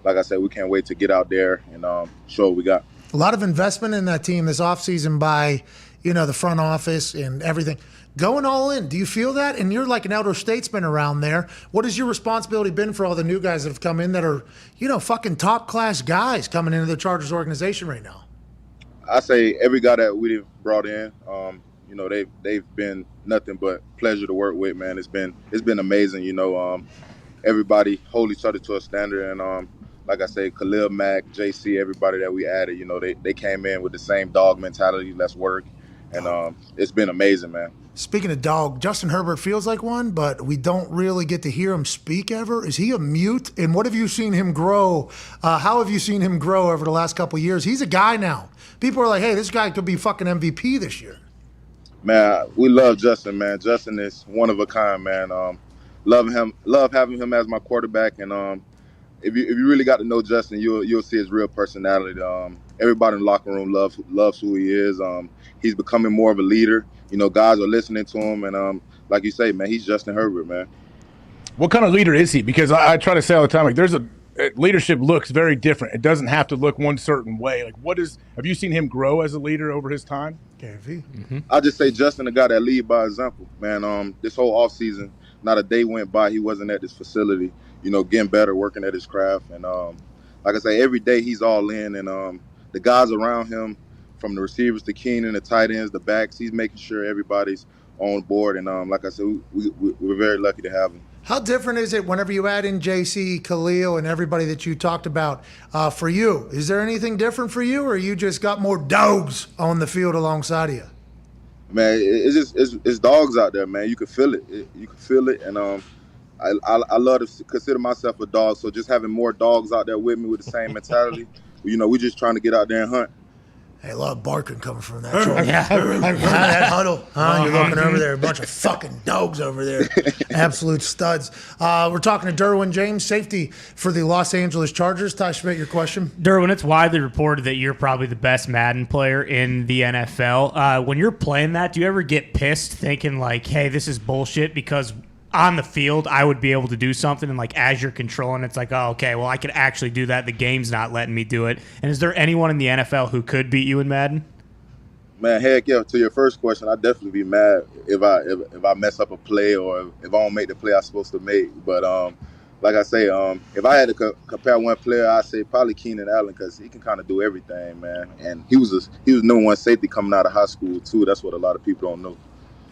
like I said, we can't wait to get out there and show what we got. A lot of investment in that team this offseason by, the front office and everything. Going all in, do you feel that? And you're like an elder statesman around there. What has your responsibility been for all the new guys that have come in that are, fucking top-class guys coming into the Chargers organization right now? I say every guy that we brought in, they've been nothing but pleasure to work with, man. It's been amazing, everybody hold each other to a standard, and like I say, Khalil Mack, JC, everybody that we added, they came in with the same dog mentality, let's work, and it's been amazing, man. Speaking of dog, Justin Herbert feels like one, but we don't really get to hear him speak ever. Is he a mute? And what have you seen him grow? How have you seen him grow over the last couple of years? He's a guy now. People are like, hey, this guy could be fucking MVP this year. Man, we love Justin, man. Justin is one of a kind, man. Love having him as my quarterback, and if you really got to know Justin, you'll see his real personality. Everybody in the locker room loves who he is. He's becoming more of a leader. Guys are listening to him, and like you say, man, he's Justin Herbert, man. What kind of leader is he? Because I try to say all the time, like leadership looks very different. It doesn't have to look one certain way. Like, have you seen him grow as a leader over his time? Mm-hmm. I just say Justin, the guy that lead by example, man. This whole offseason, not a day went by he wasn't at this facility, getting better, working at his craft. And like I say, every day he's all in, and the guys around him, from the receivers to Keenan, the tight ends, the backs, he's making sure everybody's on board. And like I said, we're very lucky to have him. How different is it whenever you add in JC, Khalil, and everybody that you talked about for you? Is there anything different for you, or you just got more dogs on the field alongside of you? Man, it's dogs out there, man. You can feel it. You can feel it, and I love to consider myself a dog. So just having more dogs out there with me with the same mentality, we're just trying to get out there and hunt. Hey, a lot of barking coming from that shoulder. That huddle. You're looking over there, a bunch of fucking dogs over there. Absolute studs. We're talking to Derwin James, safety for the Los Angeles Chargers. Ty Schmidt, your question? Derwin, it's widely reported that you're probably the best Madden player in the NFL. When you're playing that, do you ever get pissed thinking like, hey, this is bullshit because on the field, I would be able to do something, and like as you're controlling, it's like, oh, okay, well, I could actually do that. The game's not letting me do it. And is there anyone in the NFL who could beat you in Madden? Man, heck yeah. To your first question, I'd definitely be mad if I mess up a play or if I don't make the play I'm supposed to make. But like I say, if I had to compare one player, I'd say probably Keenan Allen, because he can kind of do everything, man. And he was number one safety coming out of high school too. That's what a lot of people don't know.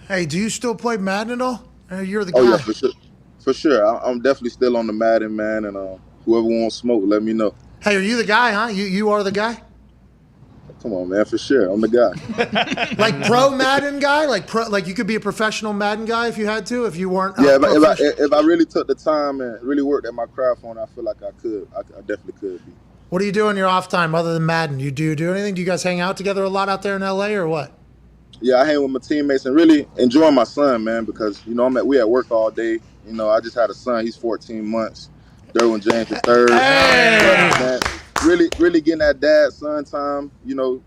Hey, do you still play Madden at all? You're the guy. Oh yeah, for sure. I'm definitely still on the Madden, man. And whoever wants smoke, let me know. Hey, are you the guy, huh? You are the guy? Come on, man, for sure. I'm the guy. Like pro Madden guy? Like you could be a professional Madden guy if you had to, if you weren't. Yeah, if I really took the time and really worked at my craft on it, I feel like I could. I definitely could be. What do you do in your off time other than Madden? Do you do anything? Do you guys hang out together a lot out there in LA or what? Yeah, I hang with my teammates and really enjoying my son, man, because, we at work all day. I just had a son. He's 14 months. Derwin James the third. Hey! Man, really getting that dad-son time,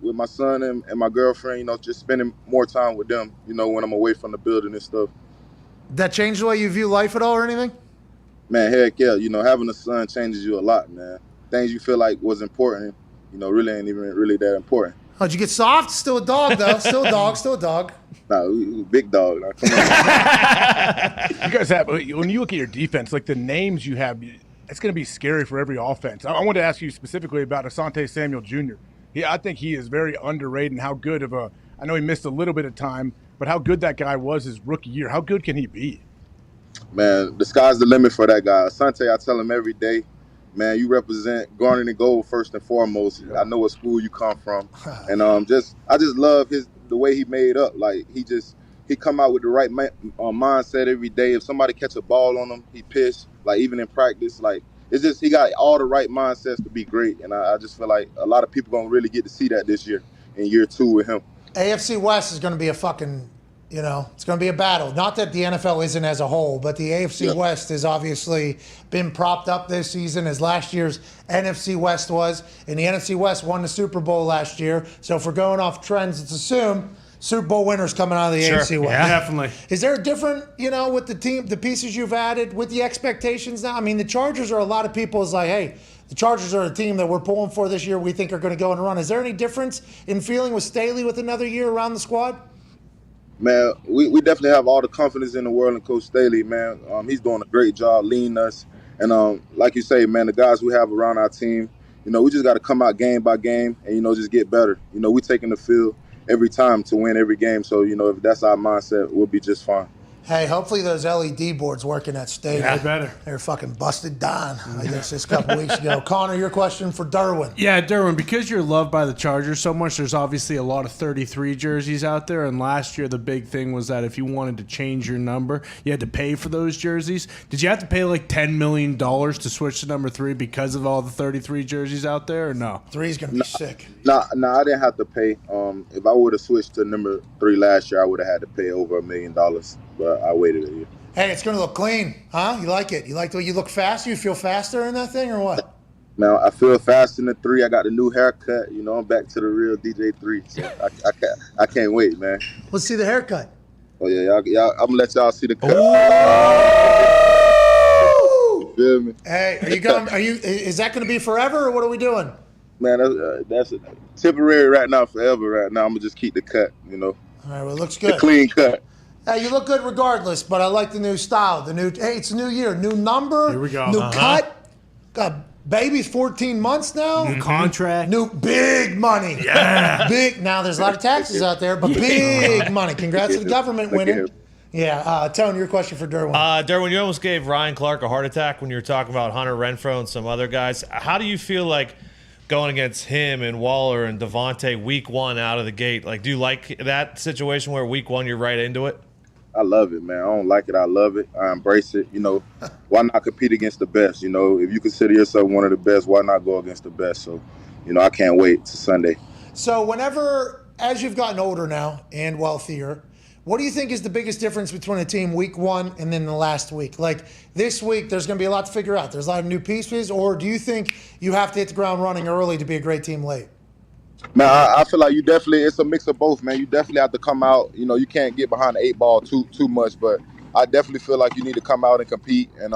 with my son and my girlfriend, just spending more time with them, when I'm away from the building and stuff. That changed the way you view life at all or anything? Man, heck yeah. Having a son changes you a lot, man. Things you feel like was important, really ain't even really that important. Oh, did you get soft? Still a dog, though. Still a dog. Nah, we big dog. Nah, come on. You guys have, when you look at your defense, like the names you have, it's going to be scary for every offense. I wanted to ask you specifically about Asante Samuel Jr. I think he is very underrated and how good of I know he missed a little bit of time, but how good that guy was his rookie year. How good can he be? Man, the sky's the limit for that guy. Asante, I tell him every day, man, you represent garnet and gold first and foremost. I know what school you come from, and I just love the way he made up. Like he come out with the right mindset every day. If somebody catch a ball on him, he pissed. Like even in practice, like it's just he got all the right mindsets to be great, and I just feel like a lot of people gonna really get to see that this year in year 2 with him. AFC West is going to be a fucking, it's going to be a battle. Not that the NFL isn't as a whole, but the AFC West has obviously been propped up this season as last year's NFC West was. And the NFC West won the Super Bowl last year. So if we're going off trends, let's assume Super Bowl winners coming out of the AFC West. Yeah, definitely. Is there a different, with the pieces you've added, with the expectations now? I mean, the Chargers are a lot of people's like, hey, the Chargers are a team that we're pulling for this year. We think are going to go on a run. Is there any difference in feeling with Staley with another year around the squad? Man, we definitely have all the confidence in the world in Coach Staley, man. He's doing a great job leading us. And like you say, man, the guys we have around our team, we just got to come out game by game and, just get better. We're taking the field every time to win every game. So, if that's our mindset, we'll be just fine. Hey, hopefully those LED boards working at stadium. Yeah, better. They're fucking busted Dahn, I guess, this couple weeks ago. Connor, your question for Derwin. Yeah, Derwin, because you're loved by the Chargers so much, there's obviously a lot of 33 jerseys out there. And last year, the big thing was that if you wanted to change your number, you had to pay for those jerseys. Did you have to pay like $10 million to switch to number 3 because of all the 33 jerseys out there, or no? 3 is going to be sick. No, I didn't have to pay. If I would have switched to number 3 last year, I would have had to pay over $1 million. But I waited a year. Hey, it's going to look clean, huh? You like it? You like the way you look faster? You feel faster in that thing or what? Now, I feel faster in the 3. I got the new haircut. I'm back to the real DJ 3. So I can't wait, man. Let's see the haircut. Oh, yeah. Y'all, I'm going to let y'all see the cut. You feel me? Hey, is that going to be forever or what are we doing? Man, that's temporary right now, forever right now. I'm going to just keep the cut, All right, well, it looks good. The clean cut. Hey, you look good regardless, but I like the new style. Hey, it's a new year, new number, Here we go. New cut. Got baby's 14 months now. New contract. New big money. Yeah. Big. Now there's a lot of taxes out there, but big money. Congrats to the government winning. Yeah, Tony, your question for Derwin. Derwin, you almost gave Ryan Clark a heart attack when you were talking about Hunter Renfrow and some other guys. How do you feel like going against him and Waller and Devontae week 1 out of the gate? Like, do you like that situation where week 1 you're right into it? I love it, man. I don't like it. I love it. I embrace it. Why not compete against the best? If you consider yourself one of the best, why not go against the best? So, I can't wait to Sunday. So as you've gotten older now and wealthier, what do you think is the biggest difference between a team week 1 and then the last week? Like this week, there's going to be a lot to figure out. There's a lot of new pieces, or do you think you have to hit the ground running early to be a great team late? Man, I feel like it's a mix of both, man. You definitely have to come out. You can't get behind the 8 ball too much, but I definitely feel like you need to come out and compete. And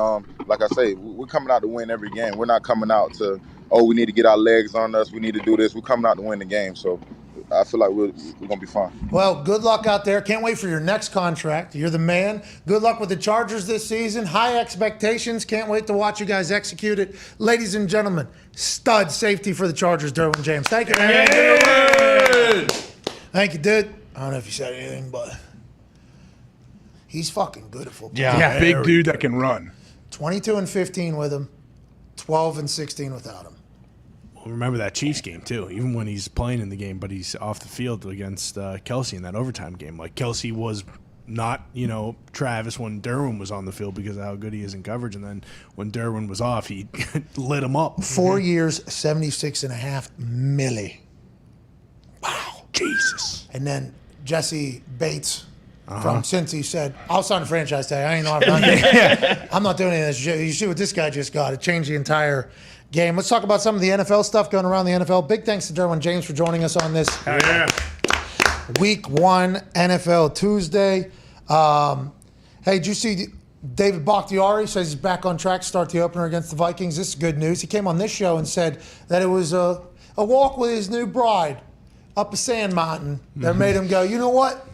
like I say, we're coming out to win every game. We're not coming out to, we need to get our legs on us. We need to do this. We're coming out to win the game. So I feel like we're going to be fine. Well, good luck out there. Can't wait for your next contract. You're the man. Good luck with the Chargers this season. High expectations. Can't wait to watch you guys execute it. Ladies and gentlemen, stud safety for the Chargers, Derwin James. Thank you, man. Yeah. Thank you, dude. I don't know if you said anything, but he's fucking good at football. Yeah, big dude that can run. 22-15 with him, 12-16 without him. Remember that Chiefs game, too, even when he's playing in the game, but he's off the field against Kelsey in that overtime game. Like, Kelsey was not, Travis when Derwin was on the field because of how good he is in coverage. And then when Derwin was off, he lit him up. 4 years, $76.5 million. Wow. Jesus. And then Jesse Bates from Cincy said, I'll sign a franchise tag. I ain't know I'm not doing any of this shit. You see what this guy just got. It changed the entire game. Let's talk about some of the NFL stuff going around the NFL. Big thanks to Derwin James for joining us on this Week 1 NFL Tuesday. Hey, did you see David Bakhtiari says he's back on track to start the opener against the Vikings? This is good news. He came on this show and said that it was a walk with his new bride up a sand mountain that made him go, you know what?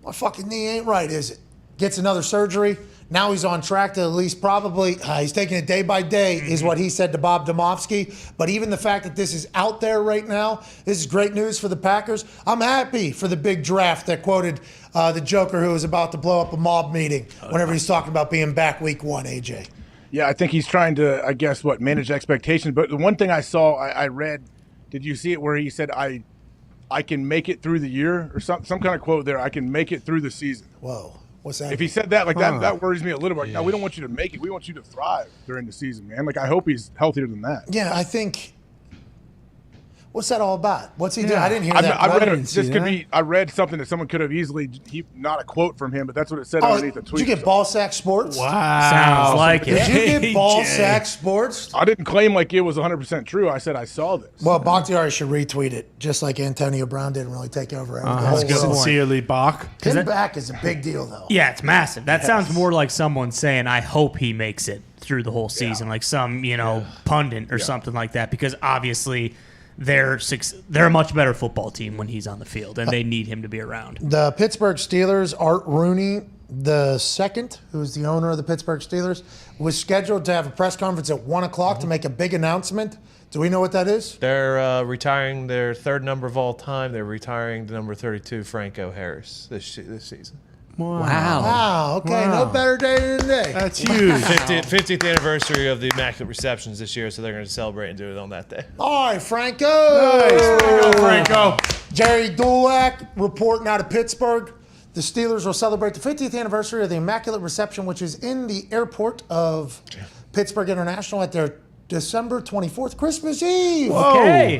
My fucking knee ain't right, is it? Gets another surgery. Now he's on track to at least probably, he's taking it day by day, is what he said to Bob Domofsky. But even the fact that this is out there right now, this is great news for the Packers. I'm happy for the big draft that quoted the Joker who was about to blow up a mob meeting whenever he's talking about being back week 1, AJ. Yeah, I think he's trying to, manage expectations. But the one thing I saw, I read, did you see it where he said, I can make it through the year, or some kind of quote there, I can make it through the season. Whoa. What's that? If he said that, like that worries me a little bit. Like, no, we don't want you to make it. We want you to thrive during the season, man. Like, I hope he's healthier than that. Yeah, I think. What's that all about? What's he doing? I didn't hear that. I read something that someone could have easily, not a quote from him, but that's what it said underneath the tweet. Did you get Ball Sack Sports? Wow. Sounds like it. Did you get Ball Sack Sports? I didn't claim like it was 100% true. I said I saw this. Well, Bakhtiari should retweet it, just like Antonio Brown didn't really take over. Sincerely, Bach. Him back is a big deal, though. Yeah, it's massive. That sounds more like someone saying, I hope he makes it through the whole season, like some, pundit or something like that, because obviously they're a much better football team when he's on the field, and they need him to be around. The Pittsburgh Steelers, Art Rooney II, who's the owner of the Pittsburgh Steelers, was scheduled to have a press conference at 1 o'clock to make a big announcement. Do we know what that is? They're retiring their third number of all time. They're retiring the number 32, Franco Harris, this season. Wow. Okay, no better day than today. That's huge. 50th anniversary of the Immaculate Receptions this year, so they're going to celebrate and do it on that day. All right, Franco. Nice. Franco. Jerry Dulac reporting out of Pittsburgh. The Steelers will celebrate the 50th anniversary of the Immaculate Reception, which is in the airport of Pittsburgh International at their December 24th, Christmas Eve,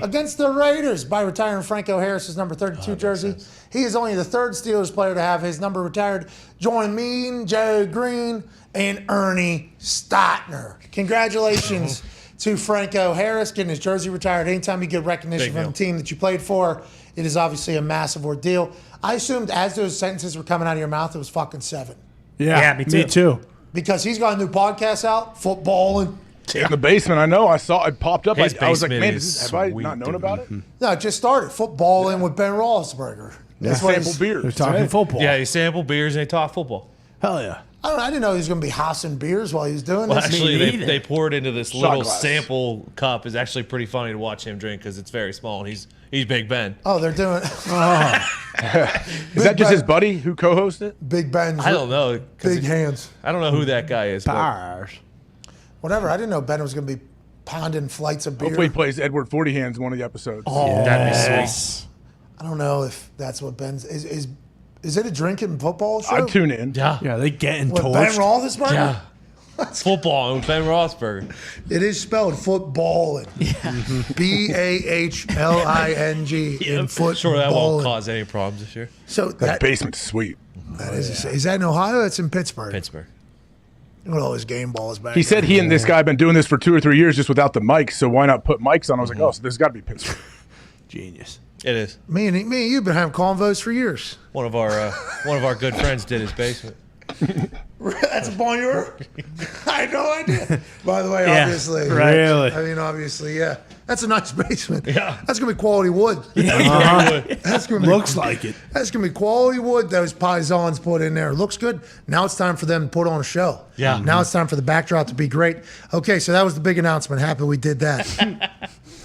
against the Raiders by retiring Franco Harris's number 32 jersey. He is only the third Steelers player to have his number retired. Join me and Joe Green and Ernie Stotner. Congratulations to Franco Harris getting his jersey retired. Anytime you get recognition from the team that you played for, it is obviously a massive ordeal. I assumed as those sentences were coming out of your mouth, it was fucking 7. Yeah, me too. Because he's got a new podcast out, Footballing. In the basement, I know. I saw it popped up. I was like, man, have I sweet, not known about it? No, it just started. Footballing with Ben Roethlisberger. That's what sample beers. They're talking football. Yeah, they sample beers and they talk football. Hell yeah. I didn't know he was going to be hossing beers while he was doing Well, this. actually, they poured into this little sample cup. It's actually pretty funny to watch him drink because it's very small, and he's Big Ben. Oh, they're doing Is that just his buddy who co-hosted it? Big Ben. I don't know. Big hands. I don't know who that guy is. Whatever. I didn't know Ben was going to be pounding flights of beer. Hopefully he plays Edward 40 Hands in one of the episodes. Oh, that'd be sweet. I don't know if that's what Ben's is. Is it a drinking football show? I'd tune in. Yeah, they getting With torched. Ben Roethlisberger? Yeah. Football with Ben Roethlisberger. It is spelled footballing. BAHLING in football. Sure, that won't cause any problems this year. So that basement's sweet. That is that in Ohio? That's in Pittsburgh. Pittsburgh. With all his game balls back. He said he and this guy have been doing this for 2 or 3 years just without the mics, so why not put mics on? I was like, oh, so this has got to be Pittsburgh. Genius. It is. Me and you've been having convos for years. One of our good friends did his basement. That's a bonjour? I had no idea. By the way, obviously. Really? I mean, obviously, yeah. That's a nice basement. Yeah. That's going to be quality wood. That's gonna be, Looks like it. That's going to be quality wood those paisans put in there. Looks good. Now it's time for them to put on a show. Yeah. Now it's time for the backdrop to be great. Okay, so that was the big announcement. Happy we did that.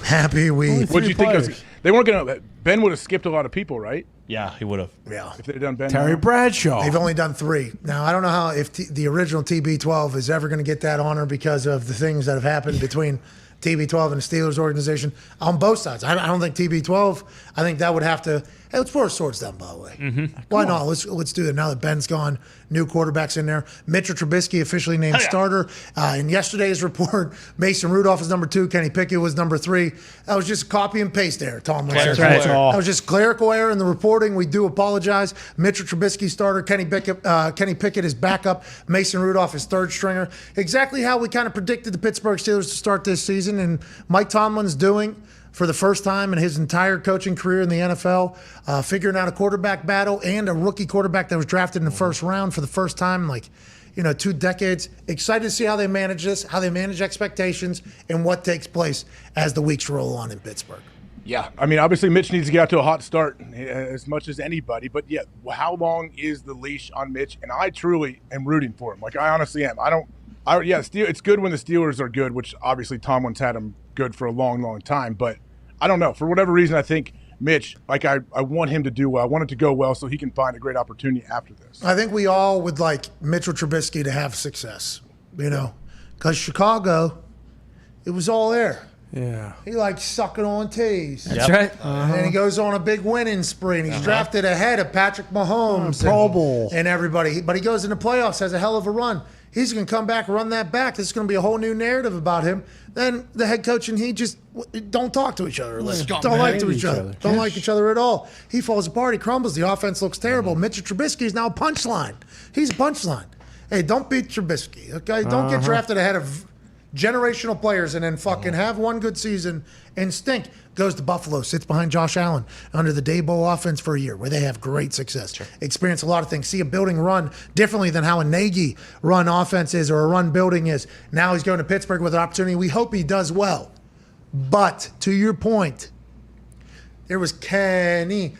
Happy we. What do you think? They weren't going to. Ben would have skipped a lot of people, right? Yeah, he would have. Yeah. If they'd done Ben. Terry Bradshaw. They've only done 3. Now, I don't know how if the original TB12 is ever going to get that honor because of the things that have happened between TB12 and the Steelers organization on both sides. I don't think TB12, I think that would have to. Hey, let's pour our swords down, by the way. Why not? Let's do that. Now that Ben's gone, new quarterbacks in there. Mitchell Trubisky officially named starter. In yesterday's report, Mason Rudolph is number 2. Kenny Pickett was number 3. That was just copy and paste there, Tomlin. That was just clerical error in the reporting. We do apologize. Mitchell Trubisky starter. Kenny Pickett is backup. Mason Rudolph is third stringer. Exactly how we kind of predicted the Pittsburgh Steelers to start this season, and Mike Tomlin's doing for the first time in his entire coaching career in the NFL, figuring out a quarterback battle and a rookie quarterback that was drafted in the first round for the first time in like 2 decades. Excited to see how they manage this, how they manage expectations, and what takes place as the weeks roll on in Pittsburgh. Yeah, I mean, obviously Mitch needs to get out to a hot start as much as anybody, but yeah, how long is the leash on Mitch? And I truly am rooting for him. Like, I honestly am. It's good when the Steelers are good, which obviously Tomlin's had them good for a long, long time. But I don't know. For whatever reason, I think Mitch, like I want him to do well. I want it to go well so he can find a great opportunity after this. I think we all would like Mitchell Trubisky to have success, because Chicago, it was all there. Yeah. He likes sucking on tees. That's right. And then he goes on a big winning spree. And he's drafted ahead of Patrick Mahomes. Pro Bowl. And everybody. But he goes in the playoffs, has a hell of a run. He's going to come back, run that back. This is going to be a whole new narrative about him. Then the head coach and he just don't talk to each other. Don't like each other. Don't like each other at all. He falls apart. He crumbles. The offense looks terrible. Mitchell Trubisky is now a punchline. He's a punchline. Hey, don't beat Trubisky. Okay, don't get drafted ahead of generational players and then fucking have one good season and stink. Goes to Buffalo, sits behind Josh Allen under the Daboll offense for a year where they have great success. Experience a lot of things. See a building run differently than how a Nagy run offense is or a run building is. Now he's going to Pittsburgh with an opportunity. We hope he does well. But to your point, there was Kenny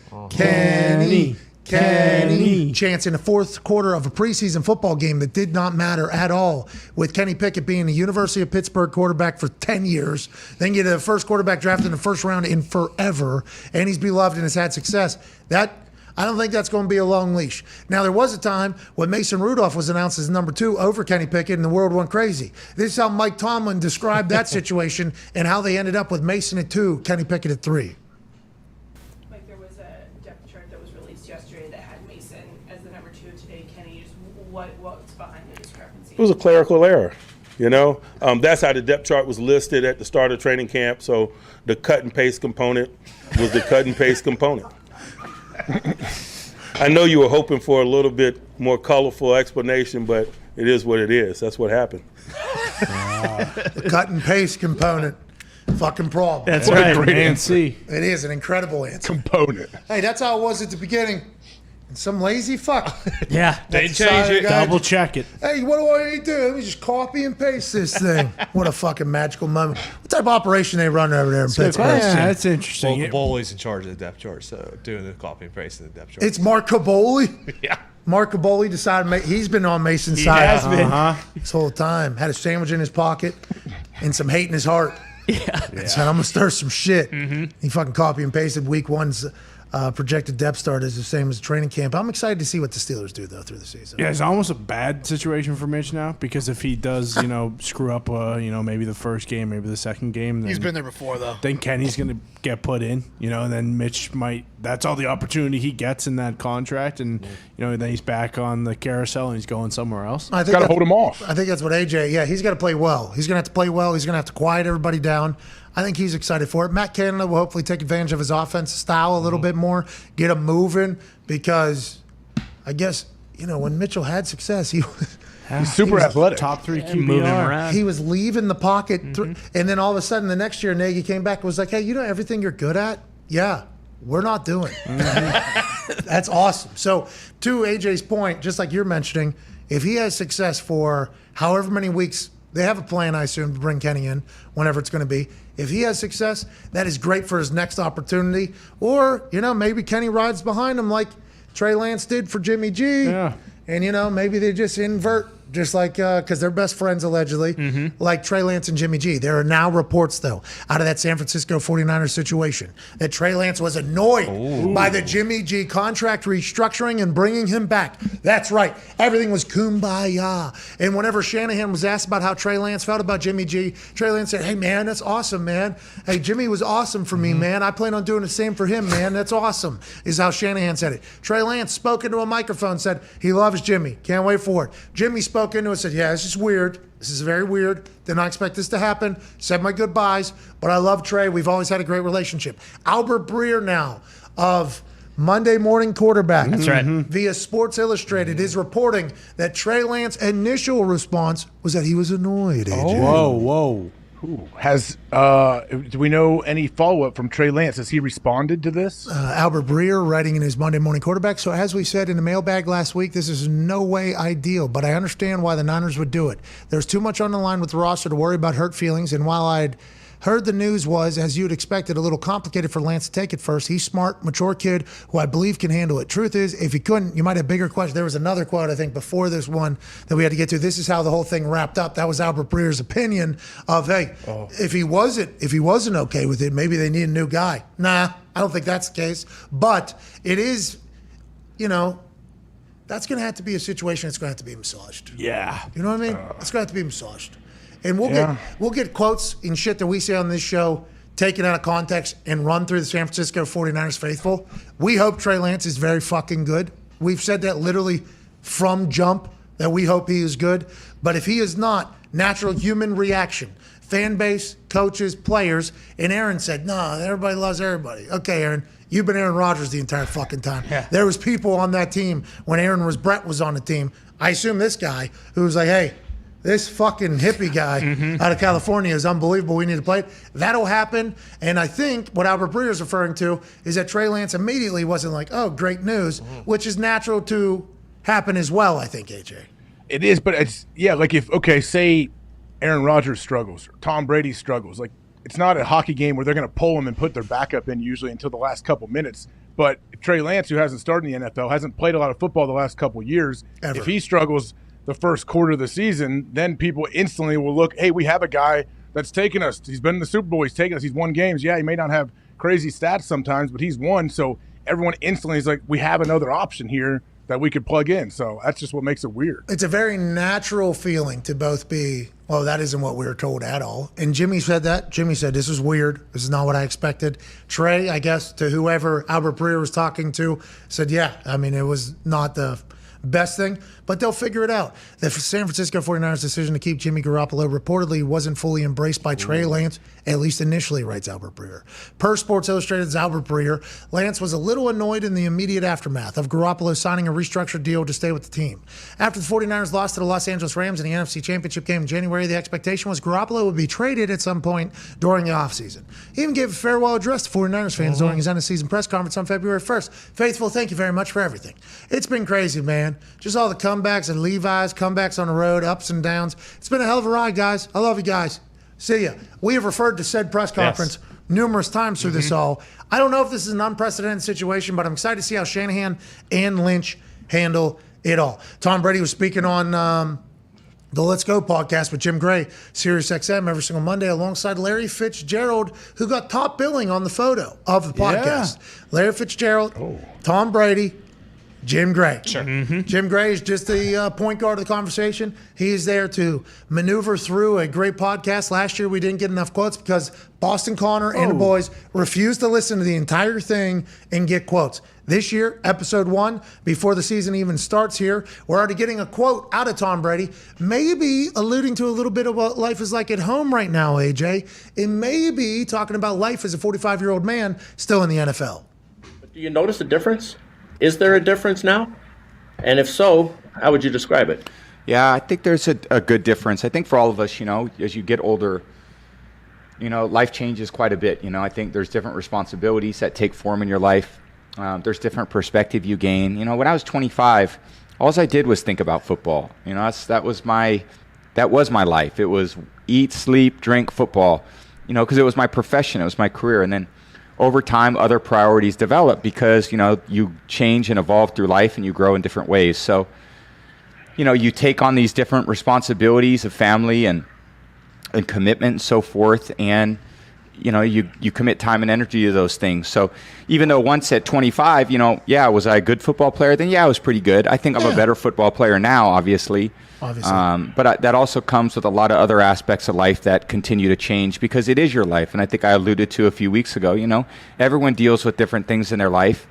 chance in the fourth quarter of a preseason football game that did not matter at all, with Kenny Pickett being the University of Pittsburgh quarterback for 10 years, then get the first quarterback drafted in the first round in forever, and he's beloved and has had success. That I don't think that's going to be a long leash. Now, there was a time when Mason Rudolph was announced as number 2 over Kenny Pickett, and the world went crazy. This is how Mike Tomlin described that situation and how they ended up with Mason at 2, Kenny Pickett at 3. What's behind the discrepancy? It was a clerical error, you know. That's how the depth chart was listed at the start of training camp. So the cut and paste component was the cut and paste component. I know you were hoping for a little bit more colorful explanation, but it is what it is. That's what happened. The cut and paste component. Fucking problem. That's right. Great answer. It is an incredible answer. Component. Hey, that's how it was at the beginning. And some lazy fuck. Yeah, they change it. Double check it. Hey, what do I need to do? Let me just copy and paste this thing. What a fucking magical moment. What type of operation they run over there in Pittsburgh? Yeah, that's interesting. Well, Caboli's in charge of the depth chart, so doing the copy and paste of the depth chart. It's Mark Caboli? Yeah. Mark Caboli decided he's been on Mason's side. Has been. This whole time. Had a sandwich in his pocket and some hate in his heart. Yeah. Said, I'm going to stir some shit. He fucking copy and pasted week 1's projected depth start is the same as training camp. I'm excited to see what the Steelers do, though, through the season. Yeah, it's almost a bad situation for Mitch now, because if he does, screw up, maybe the first game, maybe the second game. Then, he's been there before, though. Then Kenny's going to get put in, and then Mitch might. That's all the opportunity he gets in that contract, and then he's back on the carousel and he's going somewhere else. Got to hold him off. I think that's what AJ. Yeah, he's got to play well. He's going to have to play well. He's going to have to quiet everybody down. I think he's excited for it. Matt Canada will hopefully take advantage of his offensive style a little bit more, get him moving, because I guess, when Mitchell had success, he was he's super athletic. Top 3 QBR. Moving around. He was leaving the pocket, and then all of a sudden the next year Nagy came back and was like, hey, everything you're good at? Yeah, we're not doing. That's awesome. So to AJ's point, just like you're mentioning, if he has success for however many weeks, they have a plan, I assume, to bring Kenny in whenever it's going to be. If he has success, that is great for his next opportunity. Or, maybe Kenny rides behind him like Trey Lance did for Jimmy G. Yeah. And, maybe they just invert, just like, because they're best friends, allegedly, like Trey Lance and Jimmy G. There are now reports, though, out of that San Francisco 49ers situation, that Trey Lance was annoyed by the Jimmy G contract restructuring and bringing him back. That's right. Everything was kumbaya. And whenever Shanahan was asked about how Trey Lance felt about Jimmy G, Trey Lance said, hey, man, that's awesome, man. Hey, Jimmy was awesome for me, man. I plan on doing the same for him, man. That's awesome, is how Shanahan said it. Trey Lance spoke into a microphone, said he loves Jimmy. Can't wait for it. Jimmy spoke into it, said, yeah, this is weird. This is very weird. Did not expect this to happen. Said my goodbyes, but I love Trey. We've always had a great relationship. Albert Breer now of Monday Morning Quarterback. That's right. Via Sports Illustrated is reporting that Trey Lance's initial response was that he was annoyed. AJ. Whoa. Do we know any follow-up from Trey Lance? Has he responded to this? Albert Breer writing in his Monday Morning Quarterback. So as we said in the mailbag last week, this is no way ideal, but I understand why the Niners would do it. There's too much on the line with the roster to worry about hurt feelings, and while I'd heard the news was, as you'd expected, a little complicated for Lance to take it first. He's smart, mature kid who I believe can handle it. Truth is, if he couldn't, you might have bigger questions. There was another quote, I think, before this one that we had to get to. This is how the whole thing wrapped up. That was Albert Breer's opinion of, hey, if he wasn't okay with it, maybe they need a new guy. Nah, I don't think that's the case. But it is, that's going to have to be a situation that's going to have to be massaged. Yeah. You know what I mean? It's going to have to be massaged. And we'll get quotes and shit that we say on this show taken out of context and run through the San Francisco 49ers faithful. We hope Trey Lance is very fucking good. We've said that literally from jump, that we hope he is good. But if he is not, natural human reaction, fan base, coaches, players, and Aaron said, no, everybody loves everybody. Okay, Aaron, you've been Aaron Rodgers the entire fucking time. Yeah. There was people on that team when Brett was on the team. I assume this guy who was like, hey, this fucking hippie guy out of California is unbelievable. We need to play it. That'll happen. And I think what Albert Breer is referring to is that Trey Lance immediately wasn't like, oh, great news, which is natural to happen as well, I think, AJ. It is, but it's, like say Aaron Rodgers struggles or Tom Brady struggles. Like, it's not a hockey game where they're going to pull him and put their backup in usually until the last couple minutes. But Trey Lance, who hasn't started in the NFL, hasn't played a lot of football the last couple of years, if he struggles the first quarter of the season, then people instantly will look, hey, we have a guy that's taken us. He's been in the Super Bowl. He's taken us. He's won games. Yeah, he may not have crazy stats sometimes, but he's won. So everyone instantly is like, we have another option here that we could plug in. So that's just what makes it weird. It's a very natural feeling to both be, well, that isn't what we were told at all. And Jimmy said that. Jimmy said, this is weird. This is not what I expected. Trey, I guess, to whoever Albert Breer was talking to, said, yeah, I mean, it was not the best thing, but they'll figure it out. The San Francisco 49ers decision to keep Jimmy Garoppolo reportedly wasn't fully embraced by Trey Lance, at least initially, writes Albert Breer. Per Sports Illustrated's Albert Breer, Lance was a little annoyed in the immediate aftermath of Garoppolo signing a restructured deal to stay with the team. After the 49ers lost to the Los Angeles Rams in the NFC Championship game in January, the expectation was Garoppolo would be traded at some point during the offseason. He even gave a farewell address to 49ers fans during his end-of-season press conference on February 1st. Faithful, thank you very much for everything. It's been crazy, man. Just all the comebacks and Levi's, comebacks on the road, ups and downs. It's been a hell of a ride, guys. I love you guys. See ya. We have referred to said press conference numerous times through this all. I don't know if this is an unprecedented situation, but I'm excited to see how Shanahan and Lynch handle it all. Tom Brady was speaking on the Let's Go podcast with Jim Gray, Sirius XM, every single Monday, alongside Larry Fitzgerald, who got top billing on the photo of the podcast. Larry Fitzgerald, Tom Brady, Jim Gray. Sure. Jim Gray is just the point guard of the conversation. He's there to maneuver through a great podcast. Last year, we didn't get enough quotes because Boston Connor and the boys refused to listen to the entire thing and get quotes. This year, episode 1, before the season even starts here, we're already getting a quote out of Tom Brady, maybe alluding to a little bit of what life is like at home right now, AJ, and maybe talking about life as a 45-year-old man still in the NFL. But do you notice a difference? Is there a difference now? And if so, how would you describe it? Yeah, I think there's a good difference. I think for all of us, as you get older, life changes quite a bit. I think there's different responsibilities that take form in your life. There's different perspective you gain. When I was 25, all I did was think about football. That was my life. It was eat, sleep, drink, football, because it was my profession. It was my career. And then over time, other priorities develop because, you change and evolve through life and you grow in different ways. So, you take on these different responsibilities of family and commitment and so forth. And, you commit time and energy to those things. So even though once at 25, was I a good football player? Then, I was pretty good. I think I'm a better football player now, obviously. But that also comes with a lot of other aspects of life that continue to change because it is your life. And I think I alluded to a few weeks ago, everyone deals with different things in their life.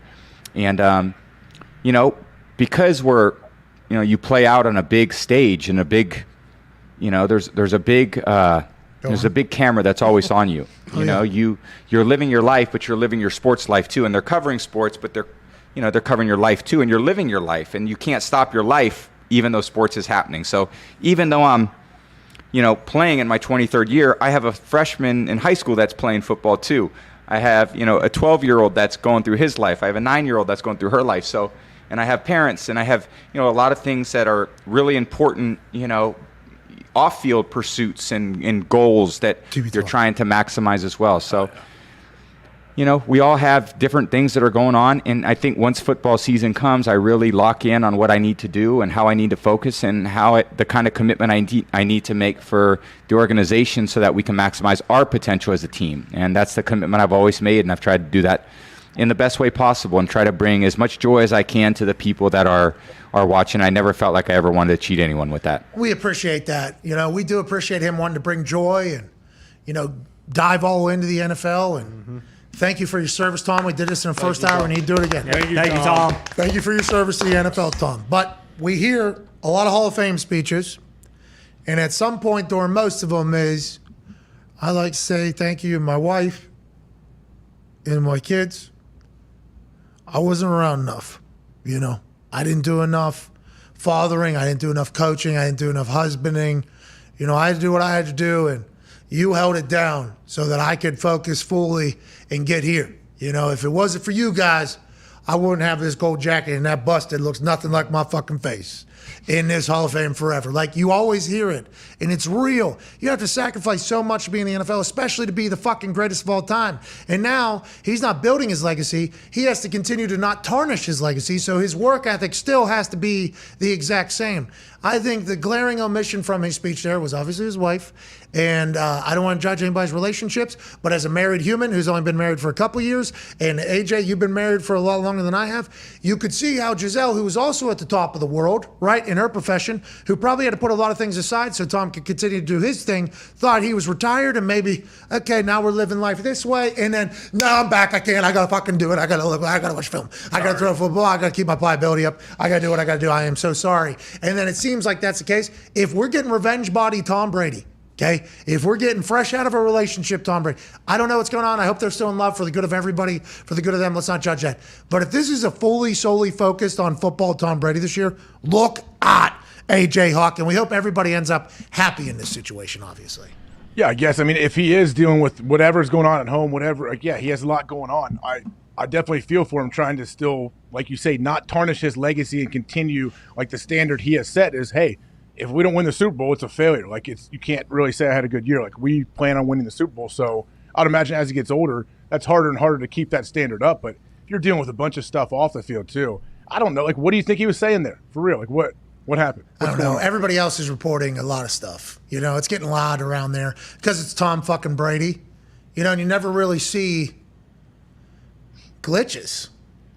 And, because we're, you play out on a big stage and a big, there's a big camera that's always on you. You're living your life, but you're living your sports life too. And they're covering sports, but they're covering your life too. And you're living your life and you can't stop your life even though sports is happening. So even though I'm, playing in my 23rd year, I have a freshman in high school that's playing football too. I have, a 12-year-old that's going through his life. I have a 9-year-old that's going through her life. So, and I have parents and I have, a lot of things that are really important, off-field pursuits and goals that you're trying to maximize as well. So, we all have different things that are going on. And I think once football season comes, I really lock in on what I need to do and how I need to focus and the kind of commitment I need to make for the organization so that we can maximize our potential as a team. And that's the commitment I've always made. And I've tried to do that, in the best way possible and try to bring as much joy as I can to the people that are watching. I never felt like I ever wanted to cheat anyone with that. We appreciate that. We do appreciate him wanting to bring joy and, dive all into the NFL. And thank you for your service, Tom. We did this in the first hour, and he'd do it again. Thank you, Tom. Thank you for your service to the NFL, Tom. But we hear a lot of Hall of Fame speeches, and at some point during most of them is, I like to say thank you to my wife and my kids. I wasn't around enough, I didn't do enough fathering. I didn't do enough coaching. I didn't do enough husbanding. I had to do what I had to do, and you held it down so that I could focus fully and get here. If it wasn't for you guys, I wouldn't have this gold jacket, and that bust that looks nothing like my fucking face in this Hall of Fame forever. Like, you always hear it, and it's real. You have to sacrifice so much to be in the NFL, especially to be the fucking greatest of all time. And now he's not building his legacy. He has to continue to not tarnish his legacy, so his work ethic still has to be the exact same. I think the glaring omission from his speech there was obviously his wife. And I don't want to judge anybody's relationships, but as a married human who's only been married for a couple years, and AJ, you've been married for a lot longer than I have, you could see how Giselle, who was also at the top of the world, right, in her profession, who probably had to put a lot of things aside so Tom could continue to do his thing, thought he was retired and maybe, okay, now we're living life this way, and then, no, I'm back, I can't, I got to fucking do it, I got to watch film, I got to throw football, I got to keep my pliability up, I got to do what I got to do, I am so sorry. And then it seems like that's the case. If we're getting revenge body Tom Brady, okay, if we're getting fresh out of a relationship, Tom Brady, I don't know what's going on. I hope they're still in love for the good of everybody, for the good of them. Let's not judge that. But if this is a solely focused on football Tom Brady this year, look at AJ Hawk, and we hope everybody ends up happy in this situation, obviously. Yeah, I guess. I mean, if he is dealing with whatever's going on at home, whatever, he has a lot going on. I definitely feel for him trying to still, like you say, not tarnish his legacy and continue, like the standard he has set is, hey, if we don't win the Super Bowl, it's a failure. Like, you can't really say I had a good year. Like, we plan on winning the Super Bowl. So I'd imagine as he gets older, that's harder and harder to keep that standard up. But if you're dealing with a bunch of stuff off the field too, I don't know. Like, what do you think he was saying there? For real? Like, what happened? I don't know. Everybody else is reporting a lot of stuff. It's getting loud around there because it's Tom fucking Brady. And you never really see glitches.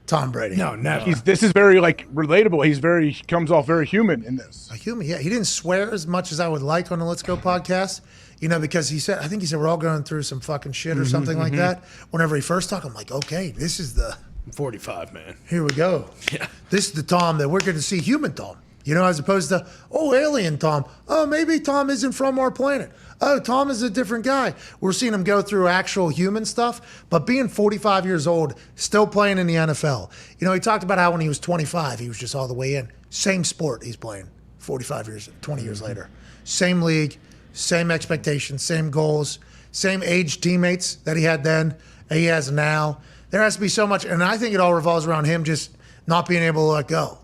Tom Brady. No, never. This is very relatable. He comes off very human in this. A human, yeah. He didn't swear as much as I would like on the Let's Go podcast, because I think he said we're all going through some fucking shit or something like that. Whenever he first talked, I'm like, okay, this is I'm 45, man. Here we go. Yeah. This is the Tom that we're going to see, human Tom. As opposed to, alien Tom. Oh, maybe Tom isn't from our planet. Oh, Tom is a different guy. We're seeing him go through actual human stuff, but being 45 years old, still playing in the NFL. He talked about how when he was 25, he was just all the way in. Same sport he's playing 20 years later. Same league, same expectations, same goals, same age teammates that he had then, that he has now. There has to be so much, and I think it all revolves around him just not being able to let go.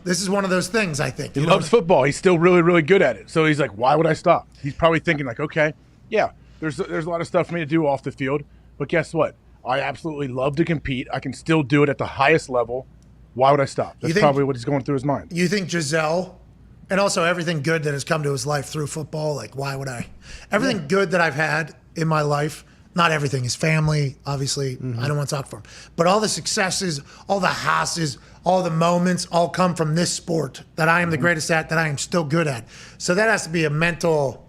This is one of those things, I think. He loves football. He's still really, really good at it. So he's like, why would I stop? He's probably thinking like, okay, yeah, there's a lot of stuff for me to do off the field. But guess what? I absolutely love to compete. I can still do it at the highest level. Why would I stop? That's probably what he's going through his mind. You think Giselle, and also everything good that has come to his life through football, like why would I? Everything good that I've had in my life, not everything, his family, obviously, I don't want to talk for him. But all the successes, all the hasses, all the moments all come from this sport that I am the greatest at, that I am still good at. So that has to be a mental,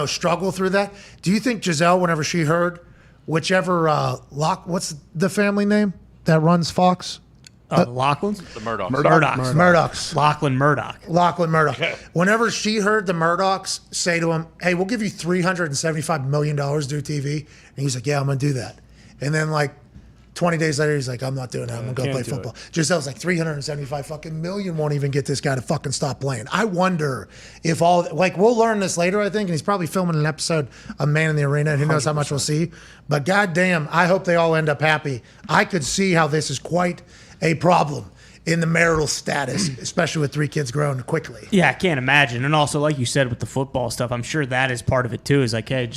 struggle through that. Do you think Giselle, whenever she heard whichever what's the family name that runs Fox? Lachlan's? The Murdochs. Murdochs. Lachlan Murdoch. Lachlan Murdoch. Whenever she heard the Murdochs say to him, hey, we'll give you $375 million to do TV. And he's like, yeah, I'm going to do that. And then 20 days later, he's like, I'm not doing that. I'm going to go play football. Giselle's like, 375 fucking million won't even get this guy to fucking stop playing. I wonder if we'll learn this later, I think, and he's probably filming an episode of Man in the Arena, and who knows how much we'll see. But goddamn, I hope they all end up happy. I could see how this is quite a problem in the marital status, especially with 3 kids growing quickly. Yeah, I can't imagine. And also, like you said, with the football stuff, I'm sure that is part of it too. Is hey,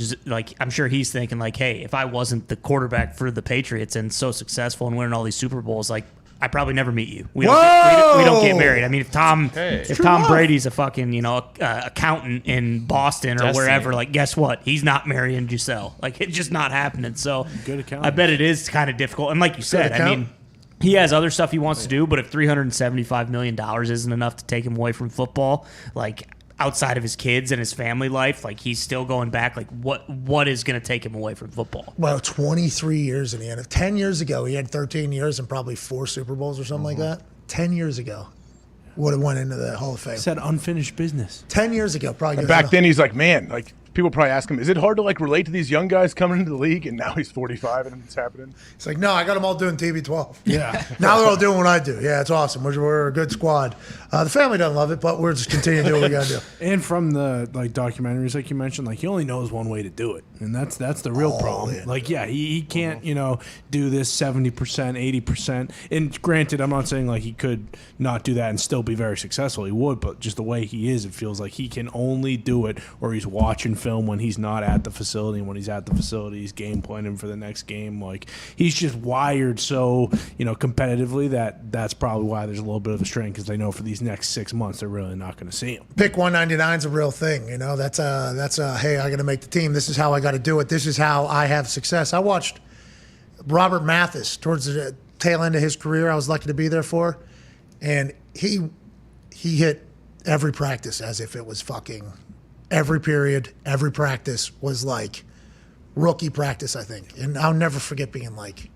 I'm sure he's thinking hey, if I wasn't the quarterback for the Patriots and so successful and winning all these Super Bowls, I probably never meet you. We don't get married. I mean, if Tom Brady's a fucking accountant in Boston or wherever, like, guess what? He's not marrying Giselle. Like, it's just not happening. So I bet it is kind of difficult. And like you said, I mean, he has other stuff he wants to do, but if $375 million isn't enough to take him away from football, like, outside of his kids and his family life, like, he's still going back. Like, what is going to take him away from football? Well, 23 years in the NFL. 10 years ago, he had 13 years and probably 4 Super Bowls or something like that. 10 years ago, would have went into the Hall of Fame. He said unfinished business. 10 years ago, probably. And back then, he's like, man, like, people probably ask him, is it hard to, like, relate to these young guys coming into the league? And now he's 45 and it's happening. It's like, no, I got them all doing TB12. Yeah. Now they're all doing what I do. Yeah, it's awesome. We're a good squad. The family doesn't love it, but we're just continuing to do what we got to do. And from the documentaries, like you mentioned, like, he only knows one way to do it, and that's the real problem. In. Like, yeah, he can't do this 70%, 80%. And granted, I'm not saying like he could not do that and still be very successful. He would, but just the way he is, it feels like he can only do it, or he's watching film when he's not at the facility, and when he's at the facility, he's game planning for the next game. Like, he's just wired so competitively that's probably why there's a little bit of a strain, because they know for these next 6 months they're really not going to see him. Pick 199 is a real thing. That's hey, I got to make the team. This is how I got to do it. This is how I have success. I watched Robert Mathis towards the tail end of his career. I was lucky to be there for, and he hit every practice as if it was fucking every period, every practice was like rookie practice, I think. And I'll never forget being like,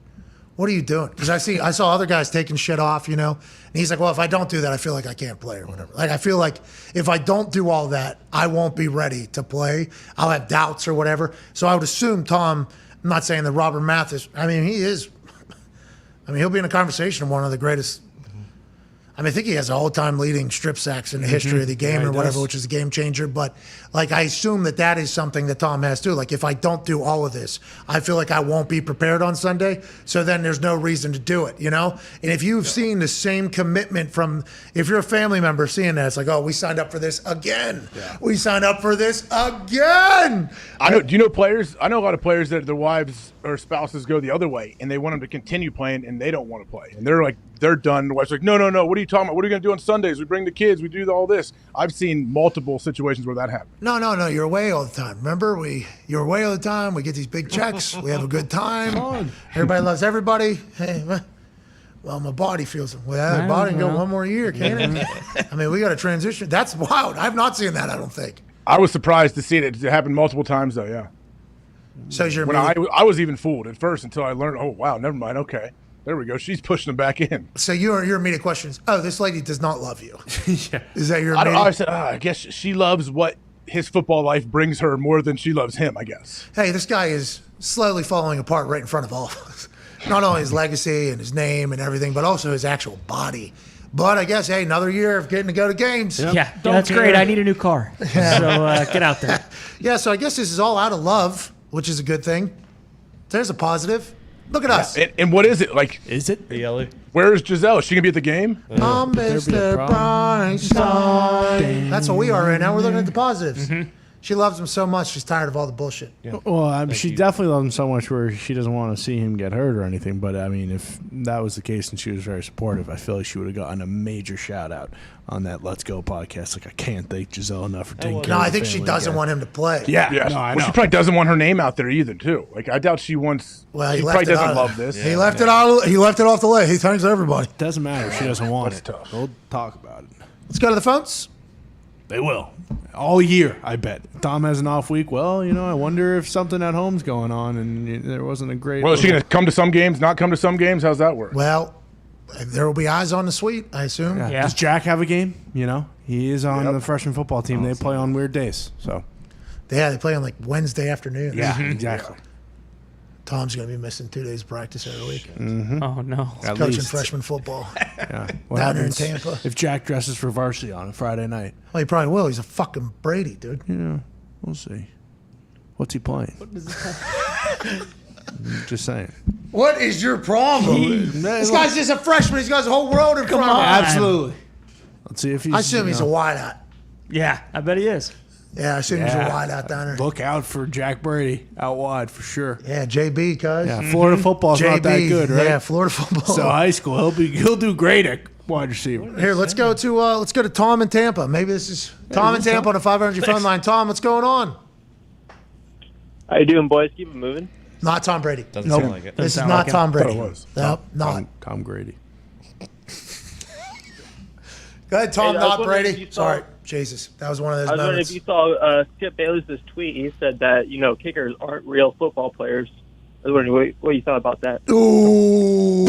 what are you doing? Because I saw other guys taking shit off, and he's like, well, if I don't do that, I feel like I can't play or whatever. Like, I feel like if I don't do all that, I won't be ready to play. I'll have doubts or whatever. So I would assume Tom, I'm not saying that Robert Mathis, he'll be in a conversation of one of the greatest. I think he has all-time leading strip sacks in the history of the game or whatever, which is a game changer. But, like, I assume that is something that Tom has too. Like, if I don't do all of this, I feel like I won't be prepared on Sunday. So then there's no reason to do it, And if you've seen the same commitment if you're a family member seeing that, it's like, oh, we signed up for this again. Yeah. We signed up for this again. Do you know players? I know a lot of players that their wives or spouses go the other way, and they want them to continue playing, and they don't want to play. And they're done. The wife's like, no. What are you talking about? What are you going to do on Sundays? We bring the kids. We do all this. I've seen multiple situations where that happens. No. You're away all the time. Remember, you're away all the time. We get these big checks. We have a good time. Everybody loves everybody. Hey, well, my body feels it. Well, the body can go one more year, can't it? We got to transition. That's wild. I've not seen that, I don't think. I was surprised to see it. It happened multiple times, though, yeah. So I was even fooled at first until I learned, oh, wow, never mind. Okay. There we go. She's pushing them back in. So your immediate question is, oh, this lady does not love you. Yeah. Is that your immediate? I said, I guess she loves what his football life brings her more than she loves him, I guess. Hey, this guy is slowly falling apart right in front of all of us. Not only his legacy and his name and everything, but also his actual body. But I guess, hey, another year of getting to go to games. Yep. Yeah, that's great. I need a new car. So get out there. Yeah, so I guess this is all out of love, which is a good thing. There's a positive. Look at us. And what is it? Like, is it? Where is Giselle? Is she going to be at the game? I'm Mr. Brightside. That's what we are right now. We're looking at the positives. Mm-hmm. She loves him so much, she's tired of all the bullshit. Yeah. Well, she definitely loves him so much where she doesn't want to see him get hurt or anything. But, if that was the case and she was very supportive, I feel like she would have gotten a major shout-out on that Let's Go podcast. Like, I can't thank Giselle enough for taking care of the No, I think she doesn't want him to play. Yeah. No, I know. She probably doesn't want her name out there either, too. Like, I doubt she wants... Well, he probably doesn't love this. Yeah. He left it off the list. He thanks everybody. It doesn't matter if she doesn't want it. Tough. We'll talk about it. Let's go to the phones. They will. All year, I bet. If Tom has an off week, well, I wonder if something at home's going on and there wasn't a great... Well, is she going to come to some games, not come to some games? How's that work? Well, there will be eyes on the suite, I assume. Yeah. Does Jack have a game? He is on the freshman football team. They play on weird days. So, they play on like Wednesday afternoons. Yeah, exactly. Tom's going to be missing 2 days of practice every week. Mm-hmm. Oh, no. He's coaching freshman football down there in Tampa. If Jack dresses for varsity on a Friday night. Well, he probably will. He's a fucking Brady, dude. Yeah, we'll see. What's he playing? What does he Just saying. What is your problem? This guy's just a freshman. He's got his whole world in front of him. Absolutely. Let's see if he's... I assume he's a wideout. Yeah, I bet he is. Yeah, as soon as you're wide out down there. Look out for Jack Brady out wide for sure. Yeah, JB, cuz. Yeah, Florida football's not that good, right? Yeah, Florida football. So high school, he'll do great at wide receiver. Here, let's go to Tom in Tampa. Maybe this is Tom in Tampa on a 500 phone line. Tom, what's going on? How you doing, boys? Keep it moving. Not Tom Brady. Doesn't sound like it. This is Doesn't not sound Tom like it. Brady. Thought it was. Nope, not. Tom Grady. Go ahead, Tom, Hey, I was not wondering if Brady. you saw- Sorry, Jesus. That was one of those I was wondering moments. if you saw Skip Bayless's tweet. He said that kickers aren't real football players. I was wondering what you thought about that. Ooh.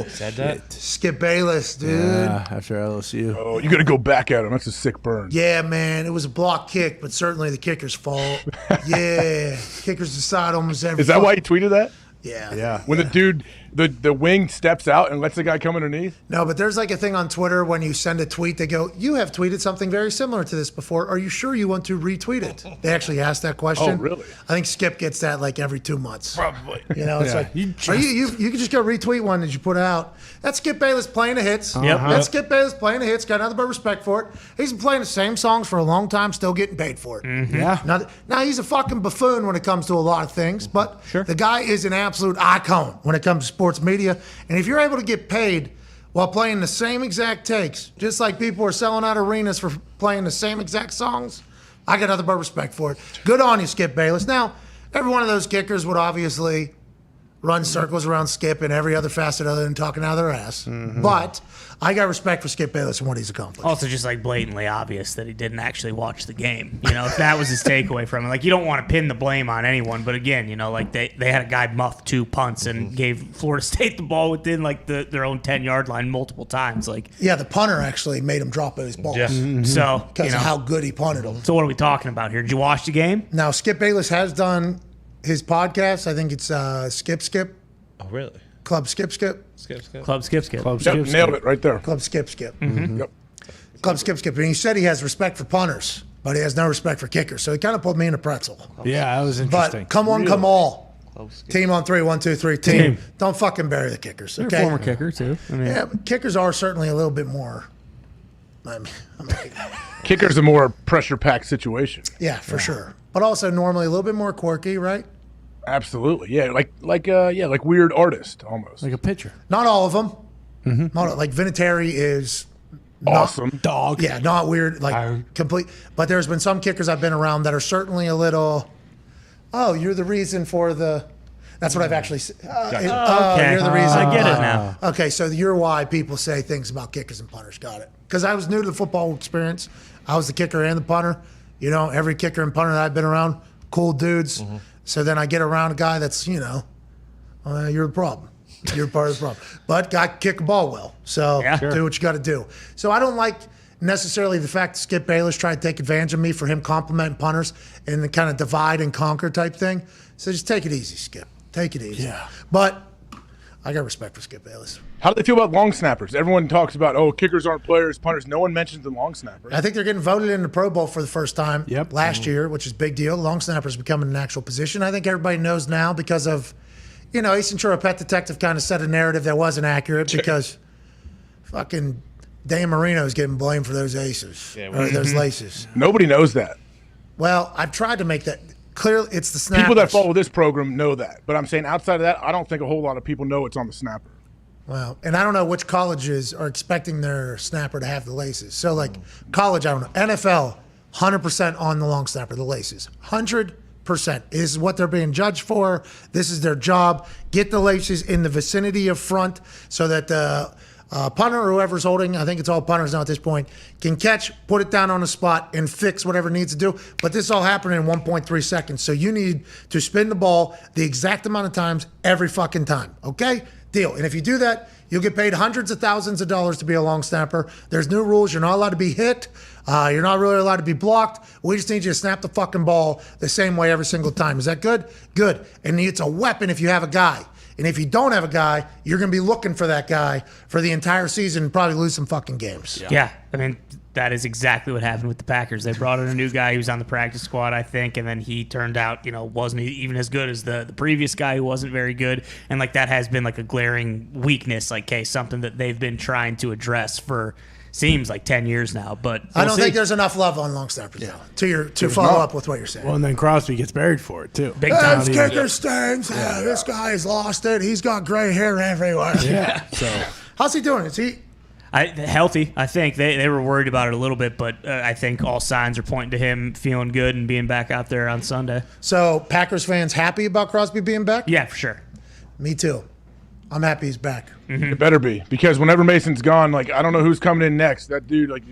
Said that? Skip Bayless, dude. Yeah, after LSU. Oh, you got to go back at him. That's a sick burn. Yeah, man, it was a block kick, but certainly the kicker's fault. Yeah, kickers decide almost every. Is that why he tweeted that? Yeah. Yeah. When the dude, the wing steps out and lets the guy come underneath. No, but there's like a thing on Twitter when you send a tweet, they go, "You have tweeted something very similar to this before. Are you sure you want to retweet it?" They actually ask that question. Oh, really? I think Skip gets that like every 2 months. Probably. It's like, you can just go retweet one that you put out. That's Skip Bayless playing the hits. Yep. That's Skip Bayless playing the hits. Got nothing but respect for it. He's been playing the same songs for a long time, still getting paid for it. Yeah. Now he's a fucking buffoon when it comes to a lot of things, but the guy is an absolute icon when it comes to sports media. And if you're able to get paid while playing the same exact takes, just like people are selling out arenas for playing the same exact songs, I got nothing but respect for it. Good on you, Skip Bayless. Now, every one of those kickers would obviously run circles around Skip in every other facet other than talking out of their ass. But I got respect for Skip Bayless and what he's accomplished. Also, just like blatantly obvious that he didn't actually watch the game. If that was his takeaway from it, like you don't want to pin the blame on anyone, but again, like they had a guy muff 2 punts and gave Florida State the ball within like their own 10-yard line multiple times. Like, yeah, the punter actually made him drop those balls. yeah. So Because of how good he punted them. So what are we talking about here? Did you watch the game? Now, Skip Bayless has done his podcast. I think it's Skip. Oh, really? Club Skip. Club Skip. Yep, nailed it right there. Club Skip. Yep. Club Skip. And he said he has respect for punters, but he has no respect for kickers. So he kind of put me in a pretzel. Yeah, that was interesting. But come on, come all. Team on 3, 1, 2, 3, team. Don't fucking bury the kickers, They're okay? a former kicker, too. Yeah, but kickers are certainly a little bit more. Kicker's a more pressure-packed situation. Yeah, for sure. But also normally a little bit more quirky, right? Absolutely. Yeah, like weird artist almost. Like a pitcher. Not all of them. Not like Vinatieri is Awesome. Dog. Yeah, not weird, like complete. But there's been some kickers I've been around that are certainly a little. Oh, you're the reason for the. That's what I've actually. Okay. You're the reason. I get it now. Okay, so you're why people say things about kickers and punters. Got it. Because I was new to the football experience. I was the kicker and the punter. Every kicker and punter that I've been around, cool dudes. So then I get around a guy that's, you're the problem. You're part of the problem. But guy can kick a ball well. So do what you got to do. So I don't like necessarily the fact that Skip Bayless tried to take advantage of me for him complimenting punters and the kind of divide and conquer type thing. So just take it easy, Skip. Take it easy. Yeah. But I got respect for Skip Bayless. How do they feel about long snappers? Everyone talks about, kickers aren't players, punters. No one mentions the long snapper. I think they're getting voted in the Pro Bowl for the first time last year, which is a big deal. Long snapper's becoming an actual position. I think everybody knows now because of, Ace Ventura Pet Detective kind of set a narrative that wasn't accurate because fucking Dan Marino's getting blamed for those aces, or those laces. Nobody knows that. Well, I've tried to make that clear. It's the snappers. People that follow this program know that. But I'm saying outside of that, I don't think a whole lot of people know it's on the snapper. Well, and I don't know which colleges are expecting their snapper to have the laces. So, like, college, I don't know. NFL, 100% on the long snapper, the laces. 100% is what they're being judged for. This is their job. Get the laces in the vicinity of front so that the punter or whoever's holding, I think it's all punters now at this point, can catch, put it down on the spot, and fix whatever needs to do. But this all happened in 1.3 seconds. So you need to spin the ball the exact amount of times every fucking time, okay? Deal. And if you do that, you'll get paid hundreds of thousands of dollars to be a long snapper. There's new rules. You're not allowed to be hit. You're not really allowed to be blocked. We just need you to snap the fucking ball the same way every single time. Is that good? Good. And it's a weapon if you have a guy. And if you don't have a guy, you're going to be looking for that guy for the entire season and probably lose some fucking games. Yeah. I mean, that is exactly what happened with the Packers. They brought in a new guy who was on the practice squad, I think, and then he turned out, wasn't even as good as the previous guy who wasn't very good. And, that has been, a glaring weakness, something that they've been trying to address for seems like 10 years now. But I don't think there's enough love on long snappers to follow up with what you're saying. Well, and then Crosby gets buried for it too. Big time. His kicker stinks. This guy has lost it. He's got gray hair everywhere. Yeah. So how's he doing? Is he healthy? I think they were worried about it a little bit, but I think all signs are pointing to him feeling good and being back out there on Sunday. So Packers fans happy about Crosby being back? Yeah, for sure. Me too. I'm happy he's back. It better be, because whenever Mason's gone, like, I don't know who's coming in next. That dude, like,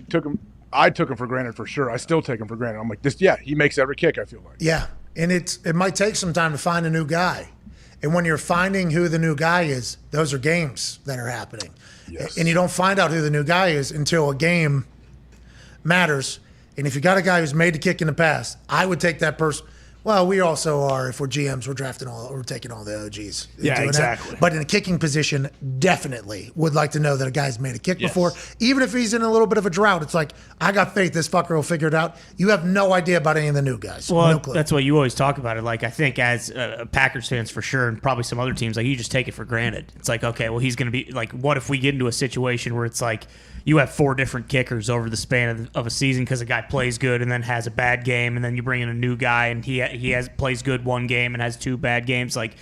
I took him for granted for sure. I still take him for granted. I'm like, he makes every kick, I feel like. Yeah, and it might take some time to find a new guy. And when you're finding who the new guy is, those are games that are happening. Yes. And you don't find out who the new guy is until a game matters. And if you got a guy who's made the kick in the past, I would take that person. Well, we also are, if we're GMs, we're taking all the OGs. Yeah, exactly. That. But in a kicking position, definitely would like to know that a guy's made a kick before. Even if he's in a little bit of a drought, it's like, I got faith this fucker will figure it out. You have no idea about any of the new guys. Well, no clue. That's what you always talk about it. Like, I think as Packers fans for sure, and probably some other teams, like, you just take it for granted. It's like, okay, well, he's going to be, like, what if we get into a situation where it's like, you have 4 different kickers over the span of a season because a guy plays good and then has a bad game, and then you bring in a new guy and he plays good one game and has 2 bad games. Like,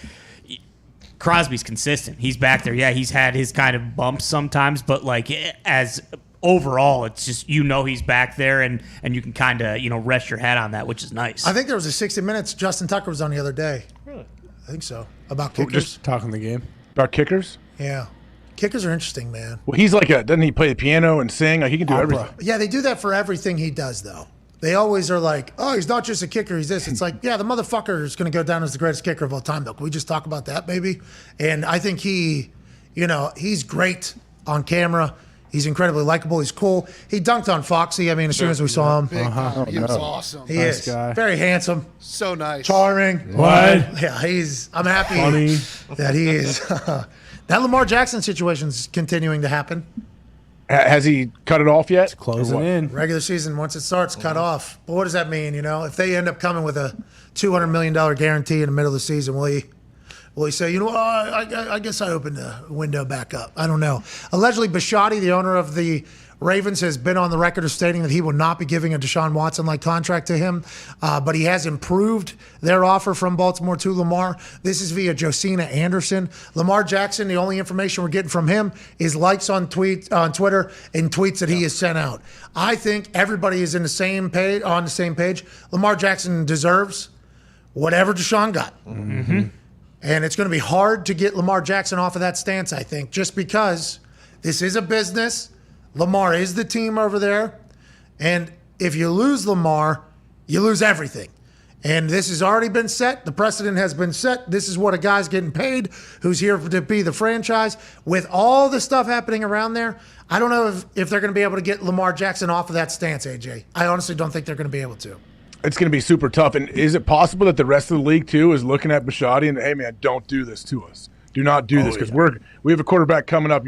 Crosby's consistent. He's back there. Yeah, he's had his kind of bumps sometimes, but like as overall, it's just he's back there and you can kind of rest your head on that, which is nice. I think there was a 60 Minutes Justin Tucker was on the other day. Really? I think so. About kickers. Just talking the game. About kickers? Yeah. Kickers are interesting, man. Well, he's like doesn't he play the piano and sing? Like, he can do everything. Yeah, they do that for everything he does, though. They always are like, oh, he's not just a kicker, he's this. It's like, yeah, the motherfucker is going to go down as the greatest kicker of all time, though. Can we just talk about that, maybe? And I think he's great on camera. He's incredibly likable. He's cool. He dunked on Foxy, as soon as we saw him. He was awesome. He is. Guy. Very handsome. So nice. Charming. What? Yeah, I'm happy Funny. that he is. That Lamar Jackson situation is continuing to happen. Has he cut it off yet? It's closing in. Regular season, once it starts, cut off. But what does that mean? If they end up coming with a $200 million guarantee in the middle of the season, will he say, I guess I opened the window back up? I don't know. Allegedly, Bisciotti, the owner of the Ravens, has been on the record of stating that he will not be giving a Deshaun Watson-like contract to him, but he has improved their offer from Baltimore to Lamar. This is via Josina Anderson. Lamar Jackson, the only information we're getting from him is likes on Twitter and tweets that he has sent out. I think everybody is on the same page. Lamar Jackson deserves whatever Deshaun got. Mm-hmm. And it's going to be hard to get Lamar Jackson off of that stance, I think, just because this is a business. Lamar is the team over there. And if you lose Lamar, you lose everything. And this has already been set. The precedent has been set. This is what a guy's getting paid who's here to be the franchise. With all the stuff happening around there, I don't know if they're going to be able to get Lamar Jackson off of that stance, AJ. I honestly don't think they're going to be able to. It's going to be super tough. And is it possible that the rest of the league, too, is looking at Bisciotti and, hey, man, don't do this to us. Do not do this, because we have a quarterback coming up.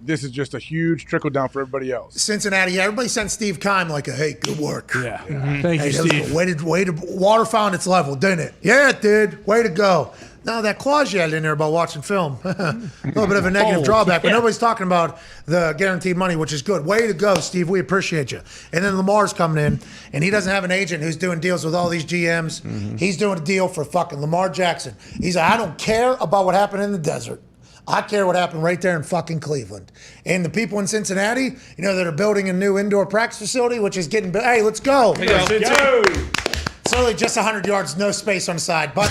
This is just a huge trickle down for everybody else. Cincinnati, everybody sent Steve Keim like hey, good work. Yeah. Mm-hmm. Thank you, Steve. Way to water found its level, didn't it? Yeah, it did. Way to go. Now, that clause you had in there about watching film, a little bit of a negative drawback, but nobody's talking about the guaranteed money, which is good. Way to go, Steve. We appreciate you. And then Lamar's coming in, and he doesn't have an agent who's doing deals with all these GMs. Mm-hmm. He's doing a deal for fucking Lamar Jackson. He's like, I don't care about what happened in the desert. I care what happened right there in fucking Cleveland. And the people in Cincinnati, that are building a new indoor practice facility, which is getting, hey, let's go. It's only just 100 yards, no space on the side. But,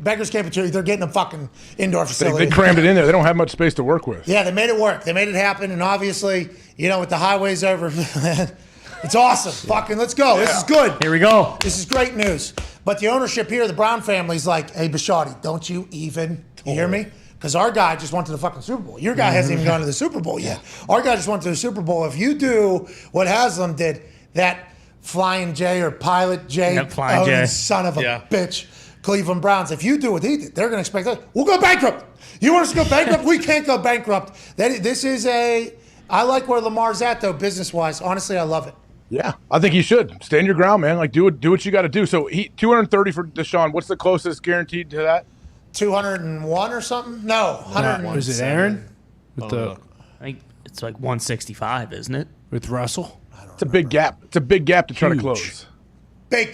beggars can't be choosers. They're getting a fucking indoor facility. They crammed it in there. They don't have much space to work with. Yeah, they made it work. They made it happen. And obviously, with the highways over, it's awesome. Fucking let's go. Yeah. This is good. Here we go. This is great news. But the ownership here, the Brown family's like, hey, Bisciotti, don't you even hear me? Because our guy just went to the fucking Super Bowl. Your guy hasn't even gone to the Super Bowl yet. Our guy just went to the Super Bowl. If you do what Haslam did, that Flying J or Pilot J, son of a bitch, Cleveland Browns, if you do what he did, they're going to expect us. We'll go bankrupt. You want us to go bankrupt? We can't go bankrupt. I like where Lamar's at, though, business-wise. Honestly, I love it. Yeah, I think you should. Stand your ground, man. Like, do what you got to do. So, 230 for Deshaun. What's the closest guaranteed to that? 201 or something? No, 101. Was it Aaron? I think It's like 165, isn't it? With Russell? It's a big gap. It's a big gap to try to Huge. close. Big.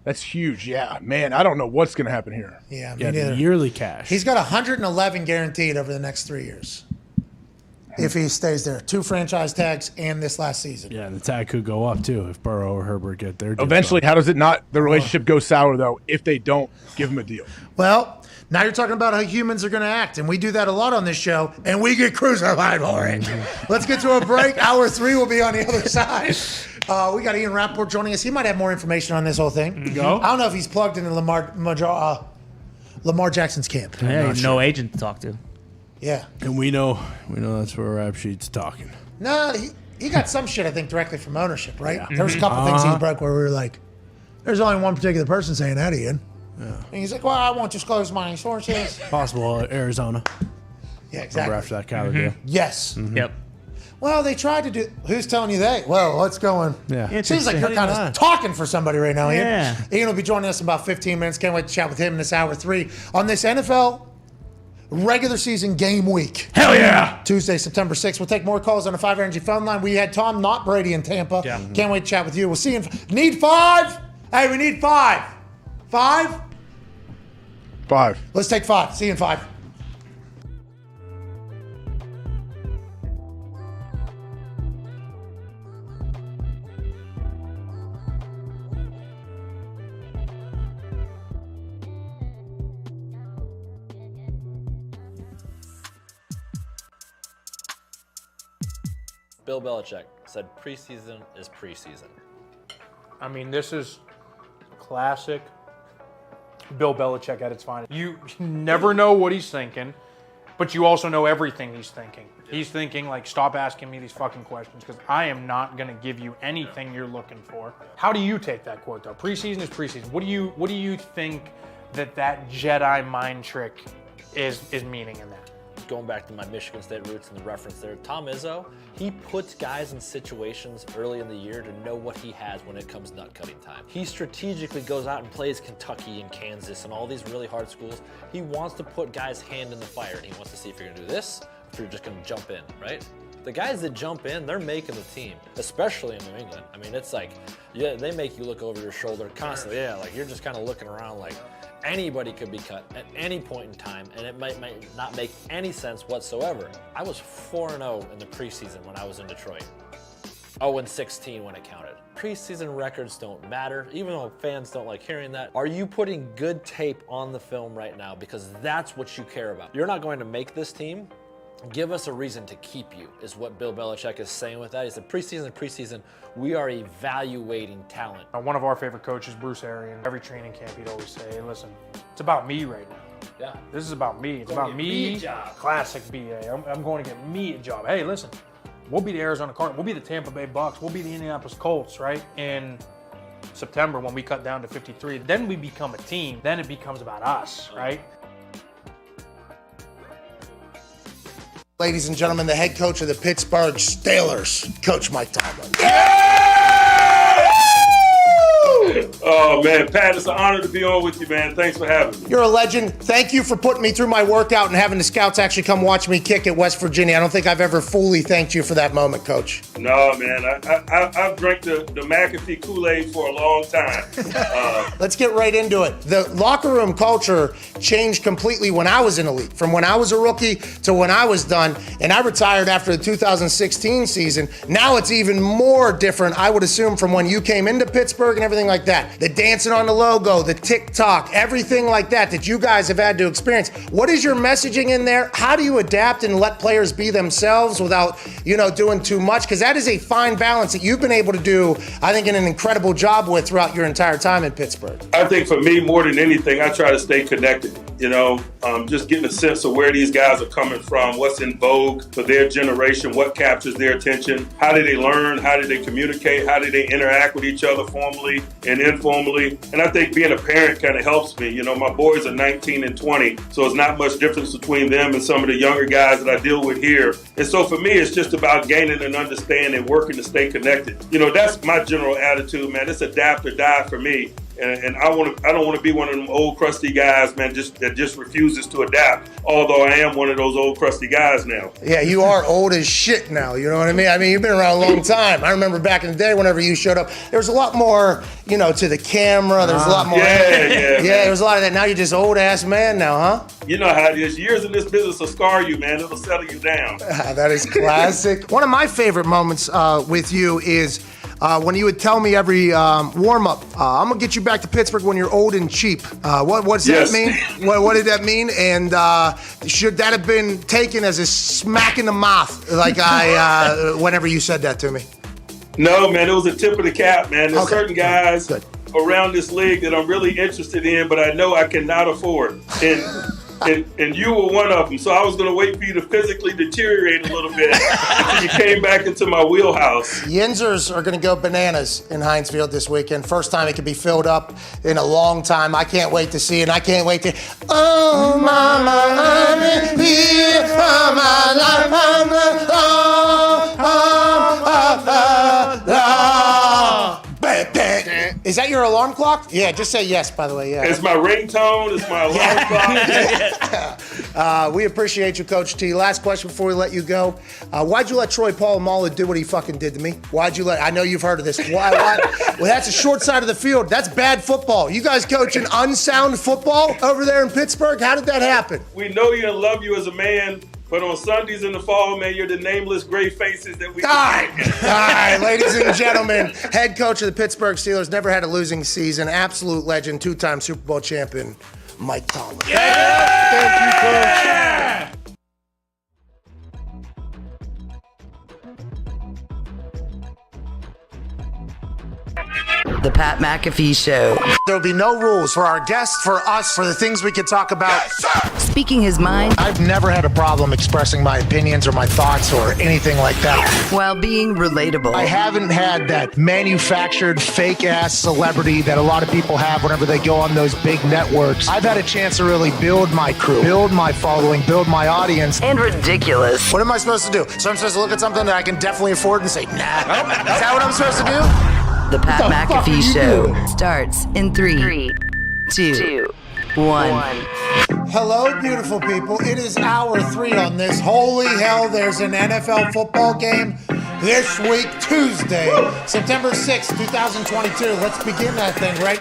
That's huge. Yeah, man. I don't know what's going to happen here. Yeah, me Yeah, the neither. yearly cash. He's got 111 guaranteed over the next 3 years. If he stays there. 2 franchise tags and this last season. Yeah, and the tag could go up too if Burrow or Herbert get their deal Eventually, done. how does it not? The relationship goes sour though if they don't give him a deal. Well, now you're talking about how humans are going to act, and we do that a lot on this show, and we get crucified for it. Let's get to a break. Hour 3 will be on the other side. We got Ian Rapoport joining us. He might have more information on this whole thing. Go. I don't know if he's plugged into Lamar Jackson's camp. Yeah, no agent to talk to. Yeah. And we know that's where Rap Sheet's talking. No, he got some shit, I think, directly from ownership, right? There was a couple things he broke where we were like, there's only one particular person saying that, Ian. Yeah. And he's like, well, I won't disclose my sources. Possible Arizona. Yeah, exactly. Remember after that Kyler deal. Yes. Yep. Well, they tried to do. Who's telling you they? Well, what's going? Yeah. It seems like you're kind of talking for somebody right now, Ian. Yeah. Ian will be joining us in about 15 minutes. Can't wait to chat with him in this hour 3 on this NFL regular season game week. Hell yeah. Tuesday, September 6th. We'll take more calls on the 5 Energy phone line. We had Tom, not Brady, in Tampa. Yeah. Can't wait to chat with you. We'll see you. Need 5? Hey, we need 5. 5? 5. Let's take 5. See you in 5. Bill Belichick said preseason is preseason. I mean, this is classic Bill Belichick at its finest. You never know what he's thinking, but you also know everything he's thinking. He's thinking, like, stop asking me these fucking questions because I am not going to give you anything you're looking for. How do you take that quote, though? Preseason is preseason. What do you think that Jedi mind trick is meaning in that? Going back to my Michigan State roots and the reference there, Tom Izzo, he puts guys in situations early in the year to know what he has when it comes nut cutting time. He strategically goes out and plays Kentucky and Kansas and all these really hard schools. He wants to put guys' hand in the fire, and he wants to see if you're gonna do this, or if you're just gonna jump in, right? The guys that jump in, they're making the team, especially in New England. I mean, it's like, yeah, they make you look over your shoulder constantly. Yeah, like you're just kind of looking around like, anybody could be cut at any point in time, and it might not make any sense whatsoever. I was 4-0 in the preseason when I was in Detroit. 0-16 when it counted. Preseason records don't matter, even though fans don't like hearing that. Are you putting good tape on the film right now? Because that's what you care about. You're not going to make this team. Give us a reason to keep you, is what Bill Belichick is saying with that. He said, preseason, we are evaluating talent. One of our favorite coaches, Bruce Arians, every training camp he'd always say, hey, listen, it's about me right now. Yeah. This is about me. It's about me. Classic BA. I'm going to get me a job. Hey, listen, we'll be the Arizona Cardinals. We'll be the Tampa Bay Bucks. We'll be the Indianapolis Colts, right? In September when we cut down to 53. Then we become a team. Then it becomes about us, right? Ladies and gentlemen, the head coach of the Pittsburgh Steelers, Coach Mike Tomlin. Oh, man, Pat, it's an honor to be on with you, man. Thanks for having me. You're a legend. Thank you for putting me through my workout and having the scouts actually come watch me kick at West Virginia. I don't think I've ever fully thanked you for that moment, Coach. No, man, I've drank the McAfee Kool-Aid for a long time. Let's get right into it. The locker room culture changed completely when I was in the league, from when I was a rookie to when I was done, and I retired after the 2016 season. Now it's even more different, I would assume, from when you came into Pittsburgh and everything like that. The dancing on the logo, the TikTok, everything like that you guys have had to experience. What is your messaging in there? How do you adapt and let players be themselves without, doing too much? Because that is a fine balance that you've been able to do, I think, in an incredible job with throughout your entire time in Pittsburgh. I think for me, more than anything, I try to stay connected. Just getting a sense of where these guys are coming from, what's in vogue for their generation, what captures their attention, how do they learn, how do they communicate, how do they interact with each other formally and informally. And I think being a parent kind of helps me. My boys are 19 and 20, so it's not much difference between them and some of the younger guys that I deal with here. And so for me, it's just about gaining an understanding, working to stay connected. That's my general attitude, man. It's adapt or die for me. And I don't want to be one of them old crusty guys, man, that just refuses to adapt. Although I am one of those old crusty guys now. Yeah, you are old as shit now. You know what I mean? I mean, you've been around a long time. I remember back in the day, whenever you showed up, there was a lot more, to the camera. There was a lot more. Yeah. There was a lot of that. Now you're just old ass man now, huh? You know how it is. Years in this business will scar you, man. It'll settle you down. That is classic. One of my favorite moments with you is when you would tell me every warm-up, I'm going to get you back to Pittsburgh when you're old and cheap. What's that mean? What did that mean? And should that have been taken as a smack in the mouth, like whenever you said that to me? No, man, it was a tip of the cap, man. There's certain guys around this league that I'm really interested in, but I know I cannot afford. And you were one of them, so I was going to wait for you to physically deteriorate a little bit until you came back into my wheelhouse. Yinzers are going to go bananas in Heinz Field this weekend. First time it could be filled up in a long time. I can't wait to see it, and I can't wait to... Oh, mama, I'm here. Oh, my life, Is that your alarm clock? Yeah, just say yes, by the way. Yeah. It's my ringtone. It's my alarm clock. We appreciate you, Coach T. Last question before we let you go. Why'd you let Troy Polamalu do what he fucking did to me? Why'd you let... I know you've heard of this. Why? Well, that's a short side of the field. That's bad football. You guys coaching unsound football over there in Pittsburgh? How did that happen? We know you and love you as a man. But on Sundays in the fall, man, you're the nameless gray faces that we... All right, ladies and gentlemen, head coach of the Pittsburgh Steelers, never had a losing season, absolute legend, two-time Super Bowl champion, Mike Tomlin. Yeah! Thank you, Coach. The Pat McAfee Show. There'll be no rules for our guests, for us, for the things we could talk about. Yes, speaking his mind. I've never had a problem expressing my opinions or my thoughts or anything like that. While being relatable. I haven't had that manufactured fake-ass celebrity that a lot of people have whenever they go on those big networks. I've had a chance to really build my crew, build my following, build my audience. And ridiculous. What am I supposed to do? So I'm supposed to look at something that I can definitely afford and say, nah. Is that what I'm supposed to do? The Pat McAfee Show starts in 3, 2, 1. Hello, beautiful people. It is hour 3 on this. Holy hell, there's an NFL football game this week, Tuesday, September 6th, 2022. Let's begin that thing right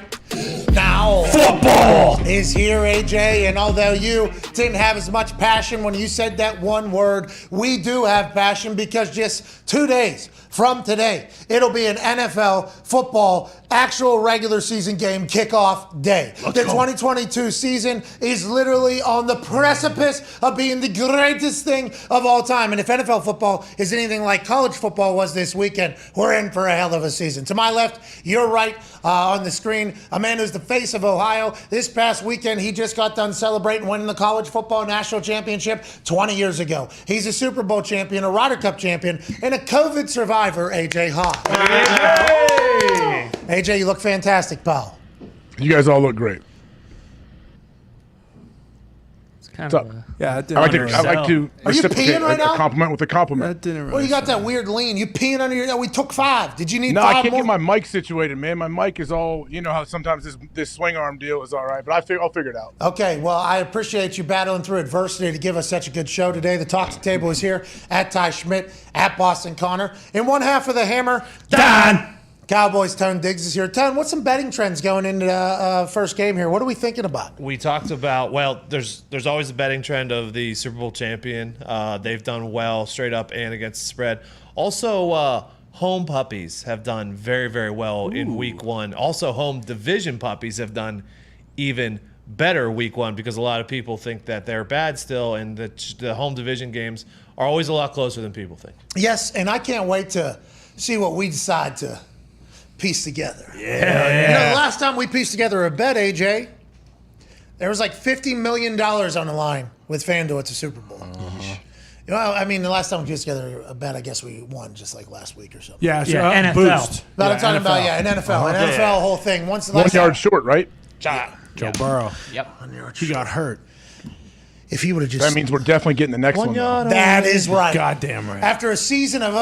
now. Football is here, AJ, and although you didn't have as much passion when you said that one word, we do have passion because just 2 days from today, it'll be an NFL football actual regular season game kickoff day. The 2022 season is literally on the precipice of being the greatest thing of all time. And if NFL football is anything like college football was this weekend, we're in for a hell of a season. To my left, you're right on the screen, a man who's the face of Ohio. This past weekend, he just got done celebrating winning the college football national championship 20 years ago. He's a Super Bowl champion, a Ryder Cup champion, and a COVID survivor, AJ Hawk. Hey. AJ, you look fantastic, pal. You guys all look great. It's kind What's of up? I like to Are you peeing right now? A compliment with a compliment. Well, you got that weird lean. You peeing under your... We took 5. Did you need 5 more? No, I can't more? get my mic situated, man. My mic is all... You know how sometimes this swing arm deal is all right, but I'll figure it out. Okay, well, I appreciate you battling through adversity to give us such a good show today. The Talk Table is here at Ty Schmidt, at Boston Connor. In one half of the hammer, Dahn. Cowboys, Tone Diggs is here. Tone, what's some betting trends going into the first game here? What are we thinking about? We talked about, well, there's always a betting trend of the Super Bowl champion. They've done well straight up and against the spread. Also, home puppies have done very, very well in week 1. Also, home division puppies have done even better week 1 because a lot of people think that they're bad still, and the home division games are always a lot closer than people think. Yes, and I can't wait to see what we decide to piece together. Yeah. You know, the last time we pieced together a bet, AJ, there was like $50 million on the line with FanDuel at the Super Bowl. You know, I mean, the last time we pieced together a bet, I guess we won just like last week or something. Yeah, NFL. Boost. But I'm talking about, an NFL. An NFL whole thing. Once the 1 last yard time, short, right? Joe Burrow. Yep. He got hurt. if he would have just. That means we're definitely getting the next one. That is right. Goddamn right. After a season of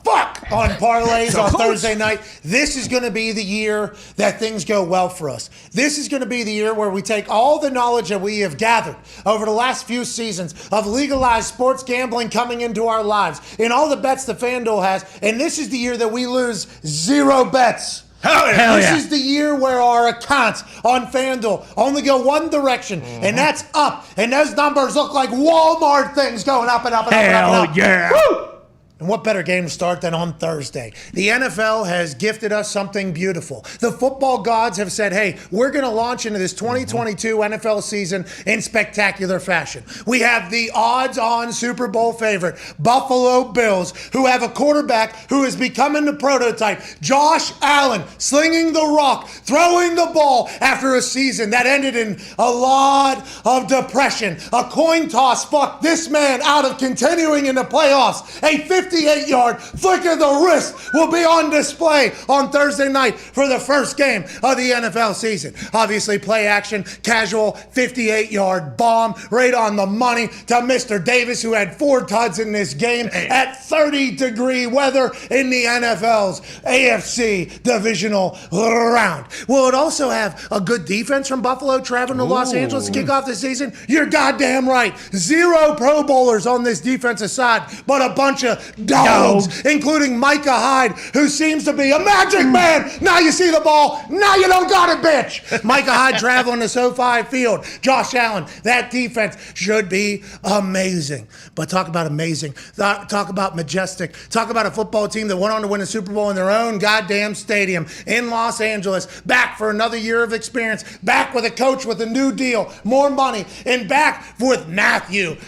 fuck on parlays So on close. Thursday night, this is going to be the year that things go well for us. This is going to be the year where we take all the knowledge that we have gathered over the last few seasons of legalized sports gambling coming into our lives and all the bets that FanDuel has, and this is the year that we lose 0 bets. Hell yeah. This is the year where our accounts on FanDuel only go one direction, and that's up. And those numbers look like Walmart things going up and up and up and up. And up. yeah. Woo! And what better game to start than on Thursday? The NFL has gifted us something beautiful. The football gods have said, hey, we're going to launch into this 2022 NFL season in spectacular fashion. We have the odds-on Super Bowl favorite, Buffalo Bills, who have a quarterback who is becoming the prototype. Josh Allen slinging the rock, throwing the ball after a season that ended in a lot of depression. A coin toss fucked this man out of continuing in the playoffs. A 58-yard flick of the wrist will be on display on Thursday night for the first game of the NFL season. Obviously, play action, casual, 58-yard bomb right on the money to Mr. Davis, who had 4 tuds in this game at 30-degree weather in the NFL's AFC divisional round. Will it also have a good defense from Buffalo traveling to Los Angeles to kick off the season? You're goddamn right. 0 Pro Bowlers on this defensive side, but a bunch of dogs, including Micah Hyde, who seems to be a magic man. Now you see the ball. Now you don't got it, bitch. Micah Hyde traveling to SoFi Field. Josh Allen, that defense should be amazing. But talk about amazing. Talk about majestic. Talk about a football team that went on to win a Super Bowl in their own goddamn stadium in Los Angeles. Back for another year of experience. Back with a coach with a new deal, more money, and back with Matthew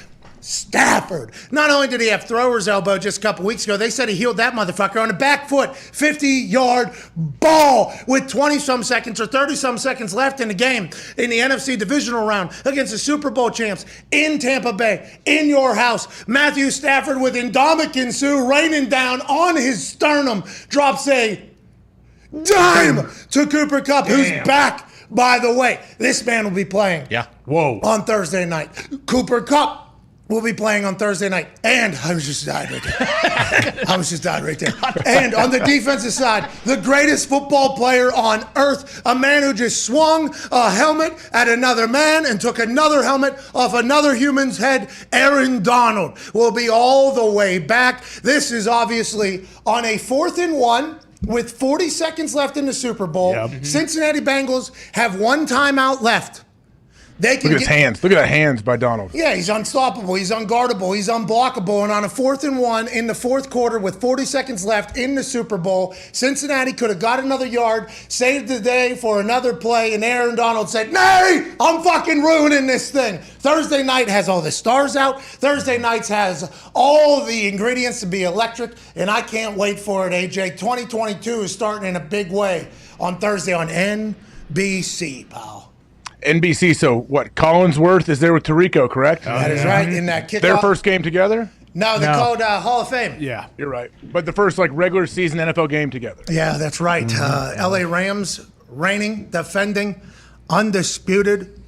Stafford. Not only did he have thrower's elbow just a couple weeks ago, they said he healed that motherfucker on a back foot 50-yard ball with 20-some seconds or 30-some seconds left in the game in the NFC divisional round against the Super Bowl champs in Tampa Bay, in your house. Matthew Stafford with Ndamukong Suh raining down on his sternum drops a dime to Cooper Kupp, who's back, by the way. This man will be playing on Thursday night. Cooper Kupp will be playing on Thursday night. And I was just died right there. And on the defensive side, the greatest football player on earth, a man who just swung a helmet at another man and took another helmet off another human's head, Aaron Donald, will be all the way back. This is obviously on a 4th and 1 with 40 seconds left in the Super Bowl. Cincinnati Bengals have 1 timeout left. Look at his hands. Look at that hands by Donald. Yeah, he's unstoppable. He's unguardable. He's unblockable. And on a 4th and 1 in the 4th quarter with 40 seconds left in the Super Bowl, Cincinnati could have got another yard, saved the day for another play, and Aaron Donald said, "Nay, I'm fucking ruining this thing." Thursday night has all the stars out. Thursday nights has all the ingredients to be electric, and I can't wait for it, AJ. 2022 is starting in a big way on Thursday on NBC, pal. NBC, so what? Collinsworth is there with Tirico, correct? That is right. In that kickoff. Their first game together? No, they called Hall of Fame. Yeah, you're right. But the first regular season NFL game together. Yeah, that's right. LA Rams reigning, defending, undisputed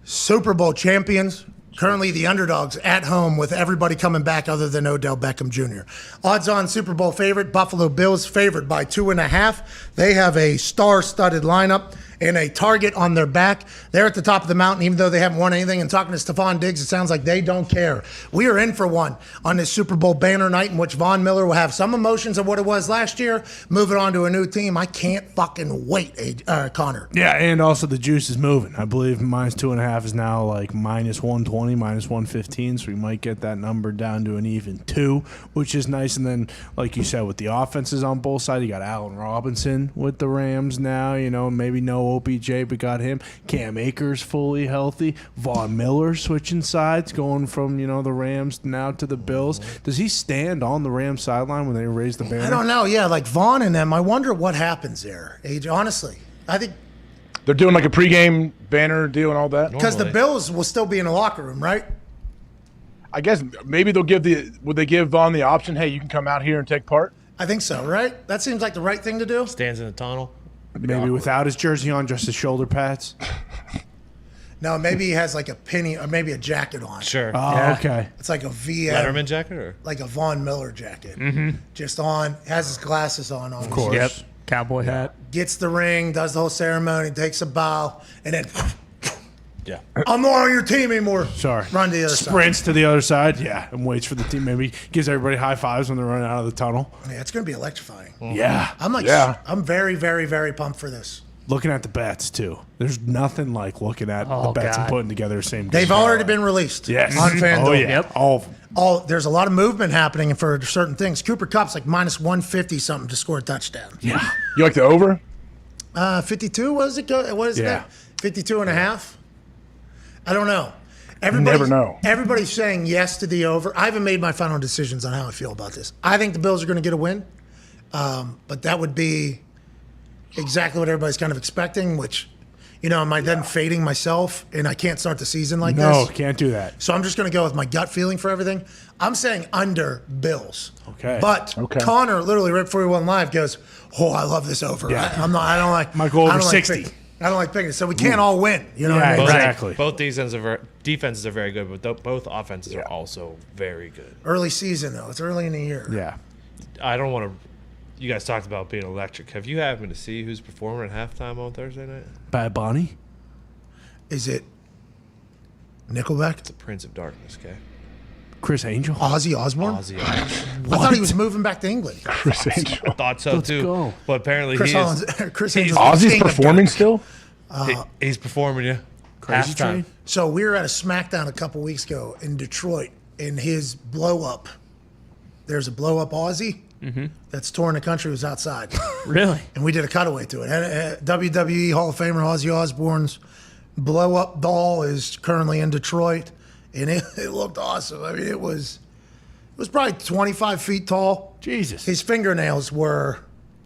Super Bowl champions. Currently the underdogs at home with everybody coming back other than Odell Beckham Jr. Odds-on Super Bowl favorite, Buffalo Bills favored by 2.5. They have a star-studded lineup and a target on their back. They're at the top of the mountain, even though they haven't won anything. And talking to Stephon Diggs, it sounds like they don't care. We are in for one on this Super Bowl banner night in which Von Miller will have some emotions of what it was last year, moving on to a new team. I can't fucking wait, Connor. Yeah, and also the juice is moving. I believe -2.5 is now like -120, -115, so we might get that number down to an even 2, which is nice. And then, like you said, with the offenses on both sides, you got Allen Robinson with the Rams now, maybe no OBJ, but got him. Cam Akers fully healthy. Von Miller switching sides, going from, the Rams now to the Bills. Does he stand on the Rams sideline when they raise the banner? I don't know. Yeah, like Vaughn and them. I wonder what happens there, honestly. I think they're doing like a pregame banner deal and all that. Because the Bills will still be in the locker room, right? I guess maybe would they give Vaughn the option, hey, you can come out here and take part? I think so, right? That seems like the right thing to do. Stands in the tunnel. Maybe without his jersey on, just his shoulder pads. No, maybe he has like a penny or maybe a jacket on. Sure. Oh, okay. It's like a VM. Letterman jacket or like a Von Miller jacket. Mm-hmm. Just on, has his glasses on. Of course. Yep. Cowboy hat. Gets the ring, does the whole ceremony, takes a bow, and then yeah. I'm not on your team anymore. Sorry. Run to the other side. Sprints to the other side. Yeah, and waits for the team. Maybe gives everybody high fives when they're running out of the tunnel. Yeah, it's going to be electrifying. Yeah. I'm very, very, very pumped for this. Looking at the bets too. There's nothing like looking at the bets and putting together the same. They've already been released. Yes. On FanDuel. Oh yeah. Yep. All of them. There's a lot of movement happening for certain things. Cooper Kupp's like minus 150 something to score a touchdown. Yeah. You like the over? 52. What is it? What is Yeah. it? 52 and a half. I don't know. Never know. Everybody's saying yes to the over. I haven't made my final decisions on how I feel about this. I think the Bills are going to get a win, but that would be exactly what everybody's kind of expecting, which, am I then fading myself and I can't start the season like this? No, can't do that. So I'm just going to go with my gut feeling for everything. I'm saying under Bills. Okay. But Connor, literally right before we went live, goes, "Oh, I love this over." Yeah. I don't like my goal over 60. I don't like picking it. So we can't all win. You know what I mean? Exactly. Both defenses are very good, but both offenses are also very good. Early season, though. It's early in the year. Yeah. I don't want to. You guys talked about being electric. Have you happened to see who's performing at halftime on Thursday night? Bad Bunny? Is it Nickelback? It's the Prince of Darkness, okay? Chris Angel? Ozzy Osbourne? Ozzy Osbourne. I thought he was moving back to England. Chris Angel. I thought so Let's too. go. But apparently Chris he Holland's- is. Chris he's- Angel's Ozzy's king of performing dark. still? He's performing, yeah. Crazy Halftime. Train? So we were at a SmackDown a couple weeks ago in Detroit, and his blow up. There's a blow up Ozzy that's touring the country. Was outside. Really? And we did a cutaway to it. And, WWE Hall of Famer Ozzy Osbourne's blow up doll is currently in Detroit, and it looked awesome. I mean, it was probably 25 feet tall. Jesus. His fingernails were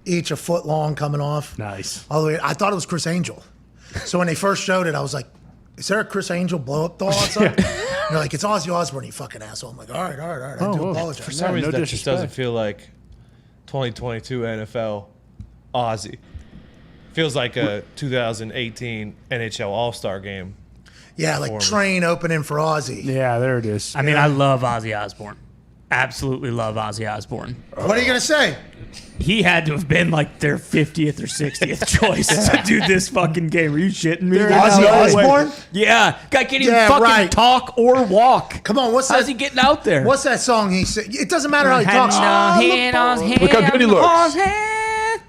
each a foot long coming off. Nice. All the way. I thought it was Chris Angel. So when they first showed it, I was like, "Is there a Chris Angel blow up doll outside?" They're like, "It's Ozzy Osbourne, you fucking asshole." I'm like, "All right. I do apologize." For some reason, no that just disrespect. doesn't feel like 2022 NFL Ozzy. Feels like a 2018 NHL All-Star game. Yeah, like performance. train opening for Ozzy. Yeah, there it is. I mean, I love Ozzy Osbourne. Absolutely love Ozzy Osbourne. What are you gonna say? He had to have been like their 50th or 60th choice to do this fucking game. Are you shitting me? Ozzy No way. Osbourne? Yeah. Guy can't even Yeah, fucking right. talk or walk. Come on, what's How's that? he getting out there? What's that song he said? It doesn't matter how he Had talks. no hand on his Look how good he looks. on his hand.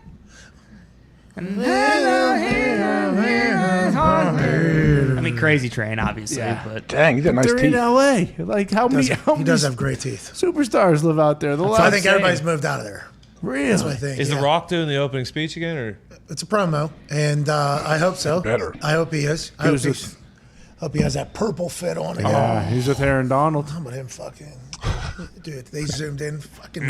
I mean, Crazy Train, obviously, but Dang, he's got nice They're teeth. in LA. Like how many He does have great teeth. superstars live out there? The So I think everybody's moved out of there. Really? That's what I think. Is yeah. The Rock doing the opening speech again, or It's a promo, and I hope so. Better. I hope he is. I hope he has that purple fit on again. He's with Aaron Donald. How about him fucking... Dude, they zoomed in fucking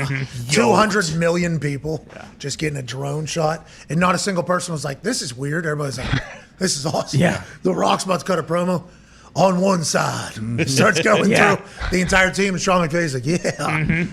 200 million people just getting a drone shot. And not a single person was like, "This is weird." Everybody's like, "This is awesome." Yeah. The Rock's about to cut a promo on one side. It starts going Yeah. through the entire team. And Sean McVay's like, "Yeah,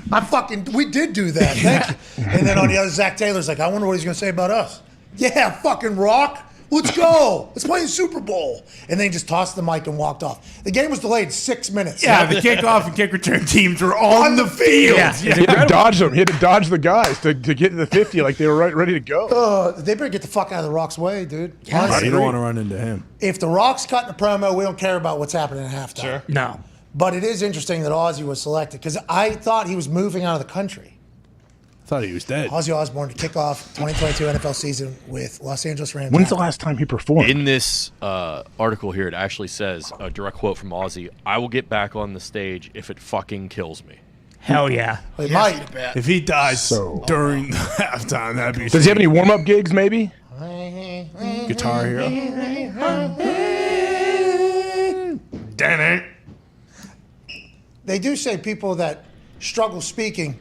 we did do that. Thank you." And then on the other, Zach Taylor's like, "I wonder what he's going to say about us." Yeah, fucking Rock. Let's go. Let's play the Super Bowl. And then he just tossed the mic and walked off. The game was delayed 6 minutes. Yeah, the kickoff and kick return teams were on the field. Yeah. He had to dodge them. He had to dodge the guys to get to the 50 like they were ready to go. They better get the fuck out of the Rock's way, dude. Yeah, Honestly, you don't want to run into him. if the Rock's cutting a promo, we don't care about what's happening at halftime. Sure. No. But it is interesting that Ozzy was selected because I thought he was moving out of the country. Thought he was dead. Ozzy Osbourne to kick off 2022 NFL season with Los Angeles Rams. When's the last time he performed? In this article here, it actually says, a direct quote from Ozzy, "I will get back on the stage if it fucking kills me." Hell yeah. He might. If he dies during the halftime, that'd be. Does he have any warm-up gigs, maybe? Guitar Hero? Damn it. They do say people that struggle speaking,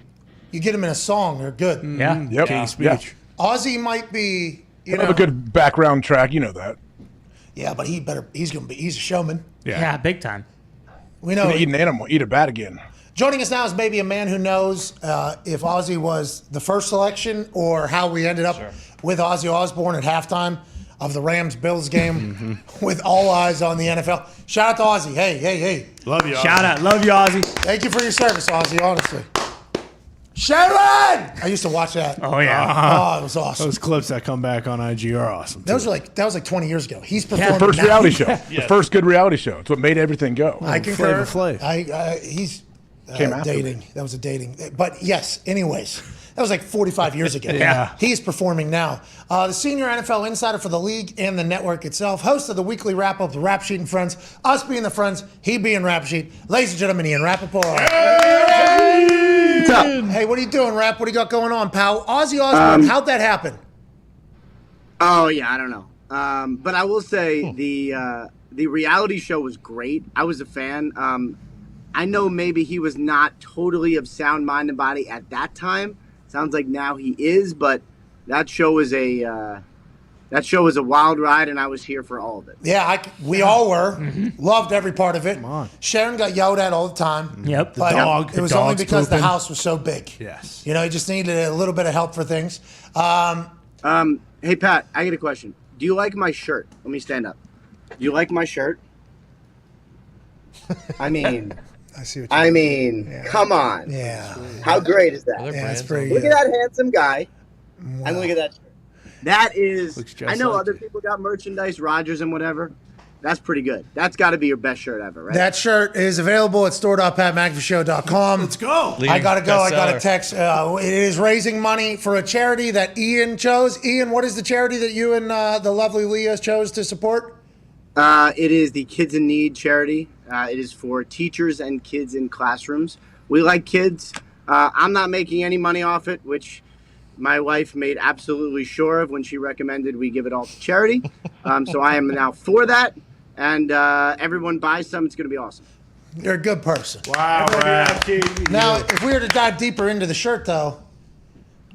you get them in a song, they're good. Yeah. Yep. King Yeah. speech. Ozzy might be, you Have know, a good background track. You know that. yeah, but he's a showman. Yeah, big time. We He's know. gonna eat an animal, eat a bat again. Joining us now is maybe a man who knows if Ozzy was the first selection or how we ended up with Ozzy Osbourne at halftime. of the Rams-Bills game with all eyes on the NFL. Shout out to Ozzy. Hey. Love you, Ozzy. Shout out. Love you, Ozzy. Thank you for your service, Ozzy, honestly. Sharon! I used to watch that. Oh, yeah. Oh, it was awesome. Those clips that come back on IG are awesome. That was like 20 years ago. He's performing First now. reality show. The first good reality show. It's what made everything go. I concur. Flavor Flav. He's Came after dating. That was a dating. But yes, anyways, that was like 45 years ago. Yeah. He's performing now. The senior NFL insider for the league and the network itself, host of the weekly wrap-up, the Rap Sheet and Friends, us being the friends, he being Rap Sheet. Ladies and gentlemen, Ian Rapoport. What's up? Hey, what are you doing, Rap? What do you got going on, pal? Ozzy Osbourne, how'd that happen? Oh, yeah, I don't know. But I will say the reality show was great. I was a fan. I know maybe he was not totally of sound mind and body at that time. Sounds like now he is, but that show was a wild ride, and I was here for all of it. Yeah, we all were. Loved every part of it. Sharon got yelled at all the time. Yep. But dog. it was only because the house was so big. Yes. You know, he just needed a little bit of help for things. Hey, Pat, I got a question. Do you like my shirt? Let me stand up. Do you like my shirt? I mean... I see what come on. Yeah. How great is that? Yeah, it's pretty Look good. at that handsome guy. And look at that shirt. That is, Looks just I know like other people got merchandise, Rogers and whatever. That's pretty good. That's got to be your best shirt ever, right? That shirt is available at store.patmcafeeshow.com. Let's go. I got to go. I got a bestseller. text. It is raising money for a charity that Ian chose. Ian, what is the charity that you and the lovely Leah chose to support? It is the Kids in Need charity. It is for teachers and kids in classrooms. We like kids. I'm not making any money off it, which my wife made absolutely sure of when she recommended we give it all to charity. So I am now for that. And everyone buys some. It's going to be awesome. You're a good person. Wow. Now, if we were to dive deeper into the shirt, though,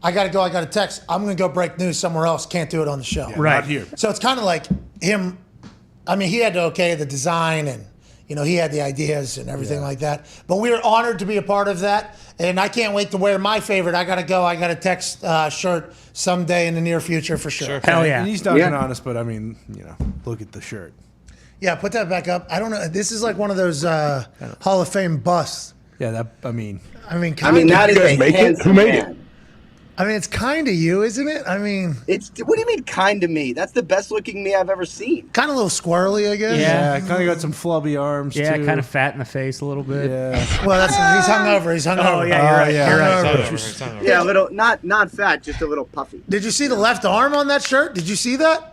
I got to go. I got a text. I'm going to go break news somewhere else. Can't do it on the show. Right. Not here. So it's kind of like him. I mean, he had to okay the design and, you know, he had the ideas and everything like that. But we are honored to be a part of that. And I can't wait to wear my favorite. I got to go. I got a text shirt someday in the near future for sure. Hell yeah. And he's not being honest, but I mean, look at the shirt. Yeah, put that back up. I don't know. This is like one of those Hall of Fame busts. Yeah, I mean, that is a handsome Who made man. it? I mean, it's kind of you, isn't it? I mean, What do you mean kind of me? That's the best looking me I've ever seen. kind of a little squirrely, I guess. yeah, kind of got some flubby arms Yeah, too. kind of fat in the face a little bit. Yeah. Well, he's hungover. He's hungover. Oh, yeah, you're right. yeah. You're right. Yeah, a little, not fat, just a little puffy. Did you see the left arm on that shirt? Did you see that?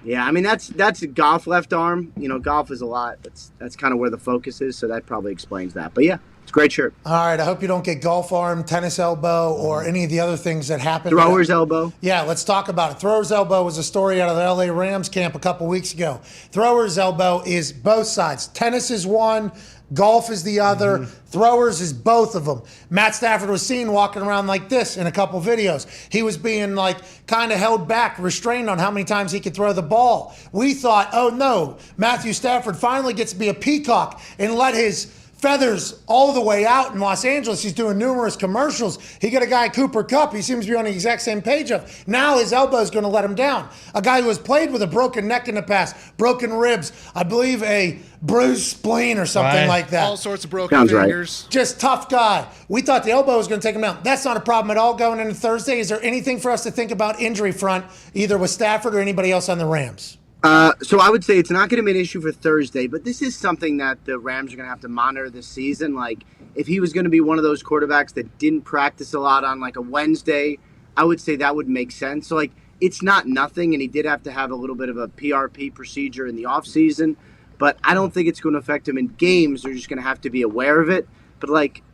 Yeah, I mean that's a golf left arm. You know, golf is a lot. That's kind of where the focus is, so that probably explains that. But yeah, it's a great shirt. All right. I hope you don't get golf arm, tennis elbow, or any of the other things that happen. Thrower's elbow. Yeah, let's talk about it. Thrower's elbow was a story out of the LA Rams camp a couple weeks ago. Thrower's elbow is both sides. Tennis is one, golf is the other. Throwers is both of them. Matt Stafford was seen walking around like this in a couple videos. He was being like kind of held back, restrained on how many times he could throw the ball. We thought, oh no, Matthew Stafford finally gets to be a peacock and let his feathers all the way out in Los Angeles. He's doing numerous commercials. He got a guy, Cooper Kupp, he seems to be on the exact same page of. Now his elbow is going to let him down. A guy who has played with a broken neck in the past, broken ribs, I believe a bruised spleen or something like that. All sorts of broken Sounds right. fingers. Just tough guy. We thought the elbow was going to take him out. That's not a problem at all going into Thursday. Is there anything for us to think about injury front, either with Stafford or anybody else on the Rams? So I would say it's not going to be an issue for Thursday, but this is something that the Rams are going to have to monitor this season. Like, if he was going to be one of those quarterbacks that didn't practice a lot on like a Wednesday, I would say that would make sense. So like, it's not nothing, and he did have to have a little bit of a PRP procedure in the offseason, but I don't think it's going to affect him in games. They're just going to have to be aware of it. But like,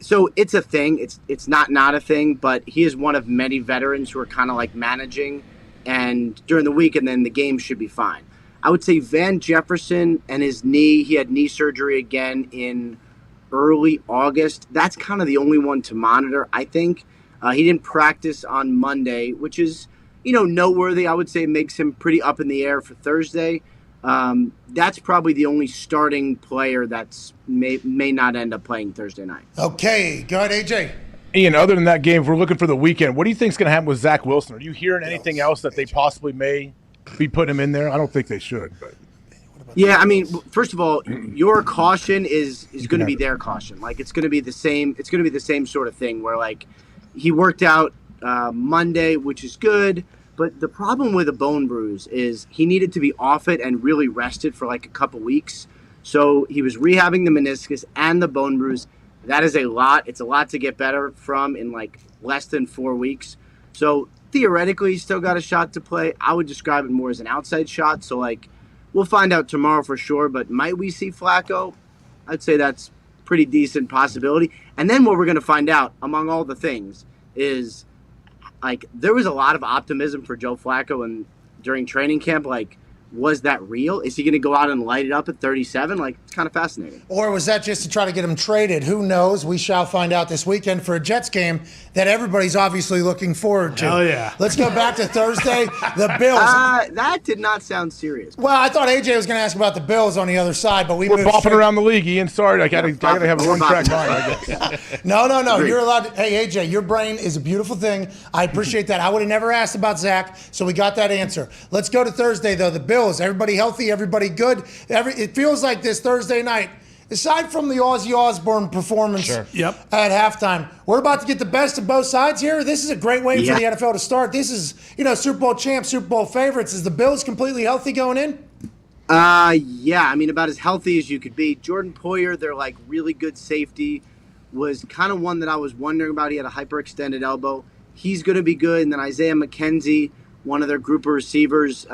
so it's a thing. It's not a thing, but he is one of many veterans who are kind of like managing and during the week, and then the game should be fine. I would say Van Jefferson and his knee, he had knee surgery again in early August. That's kind of the only one to monitor, I think. He didn't practice on Monday, which is, noteworthy. I would say it makes him pretty up in the air for Thursday. That's probably the only starting player that's may not end up playing Thursday night. Okay, go ahead, AJ. Ian, other than that game, if we're looking for the weekend, what do you think is going to happen with Zach Wilson? Are you hearing anything else that they possibly may be putting him in there. I don't think they should, but. Yeah, I mean, first of all, your caution is going to be their caution. Like, it's going to be the same. It's going to be the same sort of thing where, like, he worked out Monday, which is good. But the problem with a bone bruise is he needed to be off it and really rested for like a couple weeks. So he was rehabbing the meniscus and the bone bruise. That is a lot. It's a lot to get better from in like less than 4 weeks. So theoretically, he's still got a shot to play. I would describe it more as an outside shot. So, like, we'll find out tomorrow for sure. But might we see Flacco? I'd say that's pretty decent possibility. And then what we're going to find out, among all the things, is like there was a lot of optimism for Joe Flacco and during training camp. Like, was that real? Is he going to go out and light it up at 37? Like, it's kind of fascinating. Or was that just to try to get him traded? Who knows? We shall find out this weekend for a Jets game that everybody's obviously looking forward to. Hell yeah. Let's go back to Thursday. The Bills. That did not sound serious. Well, I thought AJ was going to ask about the Bills on the other side, but we're bopping around the league, Ian. Sorry, I got to have a one-track mind, I guess. No. You're allowed to. Hey, AJ, your brain is a beautiful thing. I appreciate that. I would have never asked about Zach, so we got that answer. Let's go to Thursday, though. The Bills. Everybody healthy, everybody good. It feels like this Thursday night, aside from the Ozzy Osbourne performance at halftime, we're about to get the best of both sides here. This is a great way for the NFL to start. This is, Super Bowl champs, Super Bowl favorites. Is the Bills completely healthy going in? Yeah, I mean, about as healthy as you could be. Jordan Poyer, their like really good safety, was kind of one that I was wondering about. He had a hyperextended elbow. He's going to be good. And then Isaiah McKenzie, one of their group of receivers,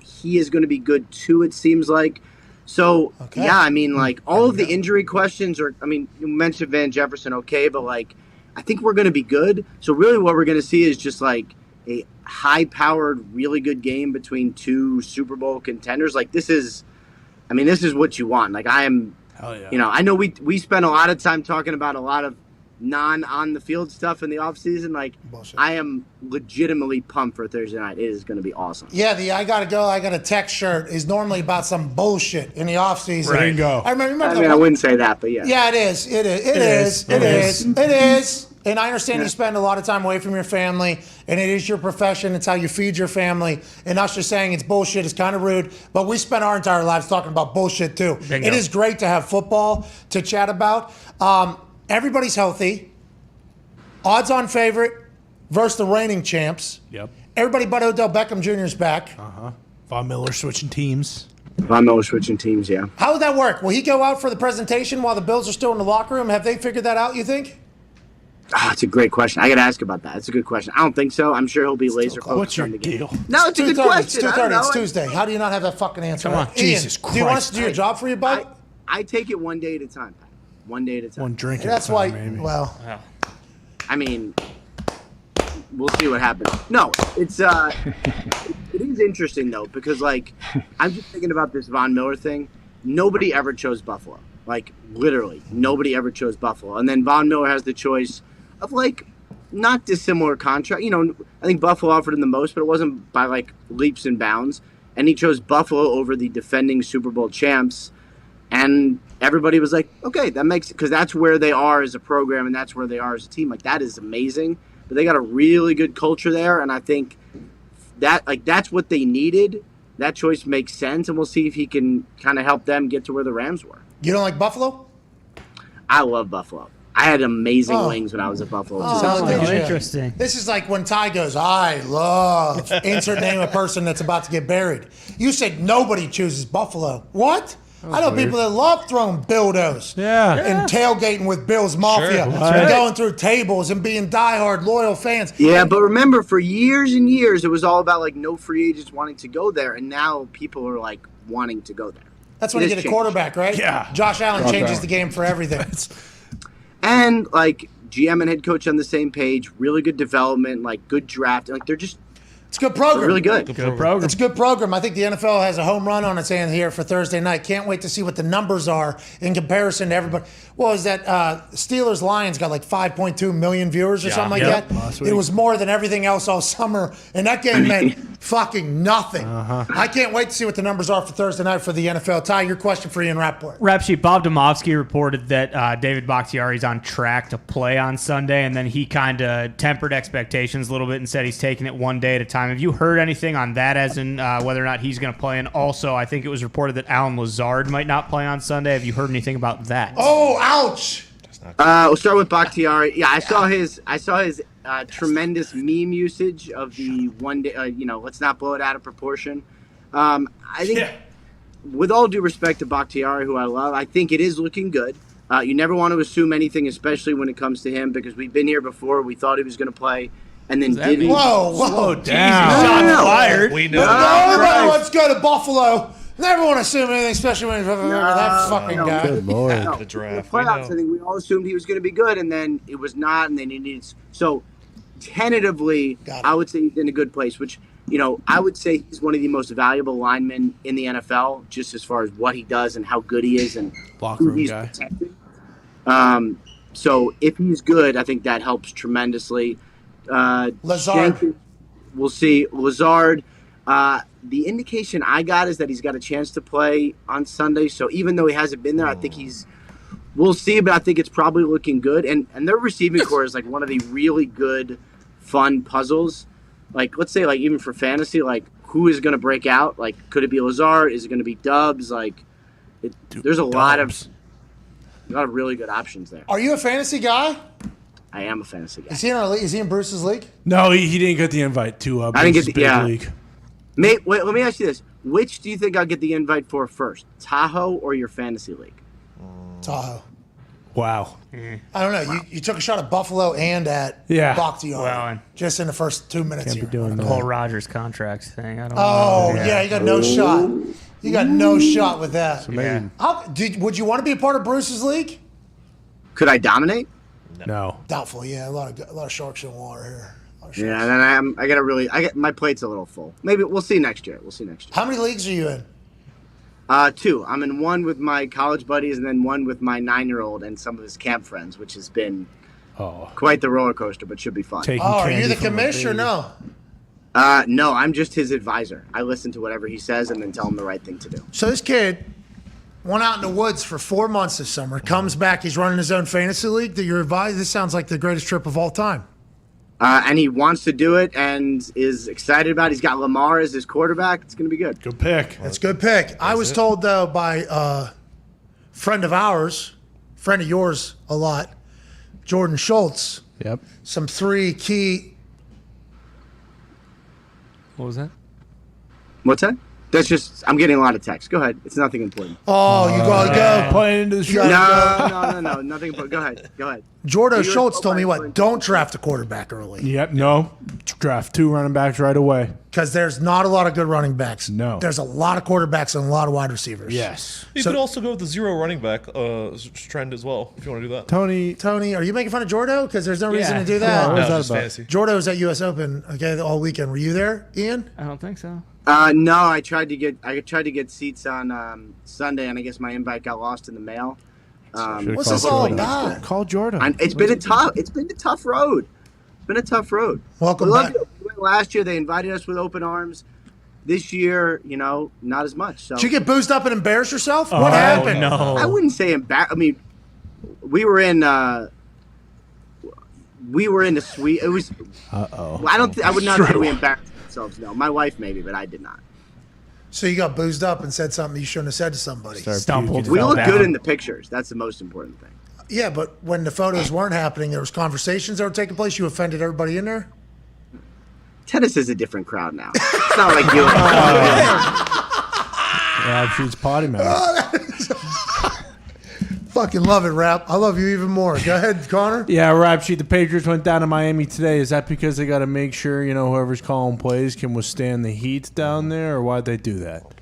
he is going to be good too, it seems like. So, yeah, I mean, like, all of the injury questions are, I mean, you mentioned Van Jefferson, okay, but, like, I think we're going to be good. So, really what we're going to see is just, like, a high-powered, really good game between two Super Bowl contenders. Like, this is what you want. Like, I am, I know we spent a lot of time talking about a lot of non-on-the-field stuff in the offseason. Like, bullshit. I am legitimately pumped for Thursday night. It is going to be awesome. Yeah, the I got a tech shirt is normally about some bullshit in the offseason. Right. Bingo. I wouldn't say that, but yeah. Yeah, it is. It is. And I understand you spend a lot of time away from your family, and it is your profession. It's how you feed your family. And us just saying it's bullshit is kind of rude, but we spent our entire lives talking about bullshit too. Bingo. It is great to have football to chat about. Everybody's healthy. Odds-on favorite versus the reigning champs. Yep. Everybody but Odell Beckham Jr. is back. Von Miller switching teams. Yeah. How would that work? Will he go out for the presentation while the Bills are still in the locker room? Have they figured that out, you think? It's a great question. I got to ask about that. It's a good question. I don't think so. I'm sure he'll be laser focused. What's your deal? No, it's a good question. It's 2:30. It's Tuesday. How do you not have that fucking answer? Come on. Ian, Jesus Christ. Do you want us to do a job for you, bud? I take it one day at a time. One day at a time. One drink at That's a time, why. maybe. Well, I mean, we'll see what happens. No, it is interesting though, because like I'm just thinking about this Von Miller thing. Nobody ever chose Buffalo. Like literally, nobody ever chose Buffalo. And then Von Miller has the choice of like not dissimilar contract. I think Buffalo offered him the most, but it wasn't by like leaps and bounds. And he chose Buffalo over the defending Super Bowl champs. And everybody was like, okay, that makes it, because that's where they are as a program and that's where they are as a team. Like, that is amazing. But they got a really good culture there, and I think that, like, that's what they needed. That choice makes sense, and we'll see if he can kind of help them get to where the Rams were. You don't like Buffalo? I love Buffalo. I had amazing wings when I was at Buffalo. Interesting. This is like when Ty goes, I love, insert name of person that's about to get buried. You said nobody chooses Buffalo. What? I know people that love throwing dildos and tailgating with Bill's Mafia and going through tables and being diehard loyal fans. Yeah, but remember, for years and years, it was all about like no free agents wanting to go there, and now people are like wanting to go there. That's when you get a quarterback, right? Yeah. Josh Allen changes the game for everything. And like GM and head coach on the same page, really good development, like good draft. Like they're just. It's a good program. Really good. Good program. It's a good program. I think the NFL has a home run on its hand here for Thursday night. Can't wait to see what the numbers are in comparison to everybody. What was that? Steelers-Lions got like 5.2 million viewers or something like that. It was more than everything else all summer, and that game meant fucking nothing. I can't wait to see what the numbers are for Thursday night for the NFL. Ty, your question for Ian Rapoport. Rap sheet, Bob Domofsky reported that David Bakhtiari is on track to play on Sunday, and then he kind of tempered expectations a little bit and said he's taking it one day at a time. time. Have you heard anything on that, as in whether or not he's going to play? And also, I think it was reported that Alan Lazard might not play on Sunday. Have you heard anything about that? Oh, ouch! We'll start with Bakhtiari. Yeah, I saw his tremendous meme usage of the one day. Let's not blow it out of proportion. I think, with all due respect to Bakhtiari, who I love, I think it is looking good. You never want to assume anything, especially when it comes to him, because we've been here before. We thought he was going to play, and then didn't. Whoa, down. No. Fired. We know. Everybody wants to go to Buffalo. Never want to assume anything, especially when that fucking guy. Good lord, No. the draft. The playoffs, I think we all assumed he was going to be good, and then it was not, and then he needed. So, tentatively, I would say he's in a good place, which, I would say he's one of the most valuable linemen in the NFL, just as far as what he does and how good he is and locker who room he's guy. protecting. So, if he's good, I think that helps tremendously. Lazard. We'll see. Lazard. The indication I got is that he's got a chance to play on Sunday. So even though he hasn't been there, I think we'll see, but I think it's probably looking good. And their receiving core is like one of the really good, fun puzzles. Like, let's say, like, even for fantasy, like, who is going to break out? Like, could it be Lazard? Is it going to be Dubs? Like, there's a lot of really good options there. Are you a fantasy guy? I am a fantasy guy. Is he in our league? Is he in Bruce's league? No, he didn't get the invite to I didn't get Bruce's the big league. Wait, let me ask you this. Which do you think I'll get the invite for first? Tahoe or your fantasy league? Tahoe. Wow. I don't know. You took a shot at Buffalo and at Bakhtiari. Well, just in the first 2 minutes can't here. be doing the whole Rodgers contracts thing. I don't Oh, know. yeah, you got no shot. You got no shot with that. amazing. Would you want to be a part of Bruce's league? Could I dominate? No. Doubtful, yeah. A lot of sharks in the water here. Yeah, and then I get my plate's a little full. Maybe we'll see next year. How many leagues are you in? 2. I'm in one with my college buddies and then one with my 9-year-old and some of his camp friends, which has been quite the roller coaster, but should be fun. Are you the commish or no? No, I'm just his advisor. I listen to whatever he says and then tell him the right thing to do. So this kid went out in the woods for 4 months this summer, comes back, he's running his own fantasy league that you're advised. This sounds like the greatest trip of all time. And he wants to do it and is excited about it. He's got Lamar as his quarterback. It's going to be good. Good pick. That's a good pick. I was told, though, by a friend of yours a lot, Jordan Schultz. Yep. Some 3 key. What was that? What's that? That's just, I'm getting a lot of texts. Go ahead. It's nothing important. Oh, you gotta go. Playing into the show. No, nothing important. Go ahead. Jordan Schultz told me don't draft a quarterback early. Yep, no. Draft 2 running backs right away. Because there's not a lot of good running backs. No. There's a lot of quarterbacks and a lot of wide receivers. Yes. You could also go with the 0 running back trend as well, if you want to do that. Tony, are you making fun of Jordo? Because there's no reason to do that. What was that about? Jordo was at U.S. Open all weekend. Were you there, Ian? I don't think so. No, I tried to get seats on Sunday, and I guess my invite got lost in the mail. What's this all about? Call Jordan. It's been a tough road. It's been a tough road. Welcome we back. We went last year, they invited us with open arms. This year, not as much. So Did you get boozed up and embarrass yourself? What happened? No. I wouldn't say embarrassed. I mean, we were in the suite. It was. I would not say we embarrassed ourselves. No, my wife maybe, but I did not. So you got boozed up and said something you shouldn't have said to somebody. We look good in the pictures. That's the most important thing. Yeah, but when the photos weren't happening, there was conversations that were taking place. You offended everybody in there. Tennis is a different crowd now. It's not like you. Yeah, she's potty mouth. Fucking love it, Rap. I love you even more. Go ahead, Connor. Yeah, Rap Sheet. The Patriots went down to Miami today. Is that because they got to make sure whoever's calling plays can withstand the heat down there, or why'd they do that?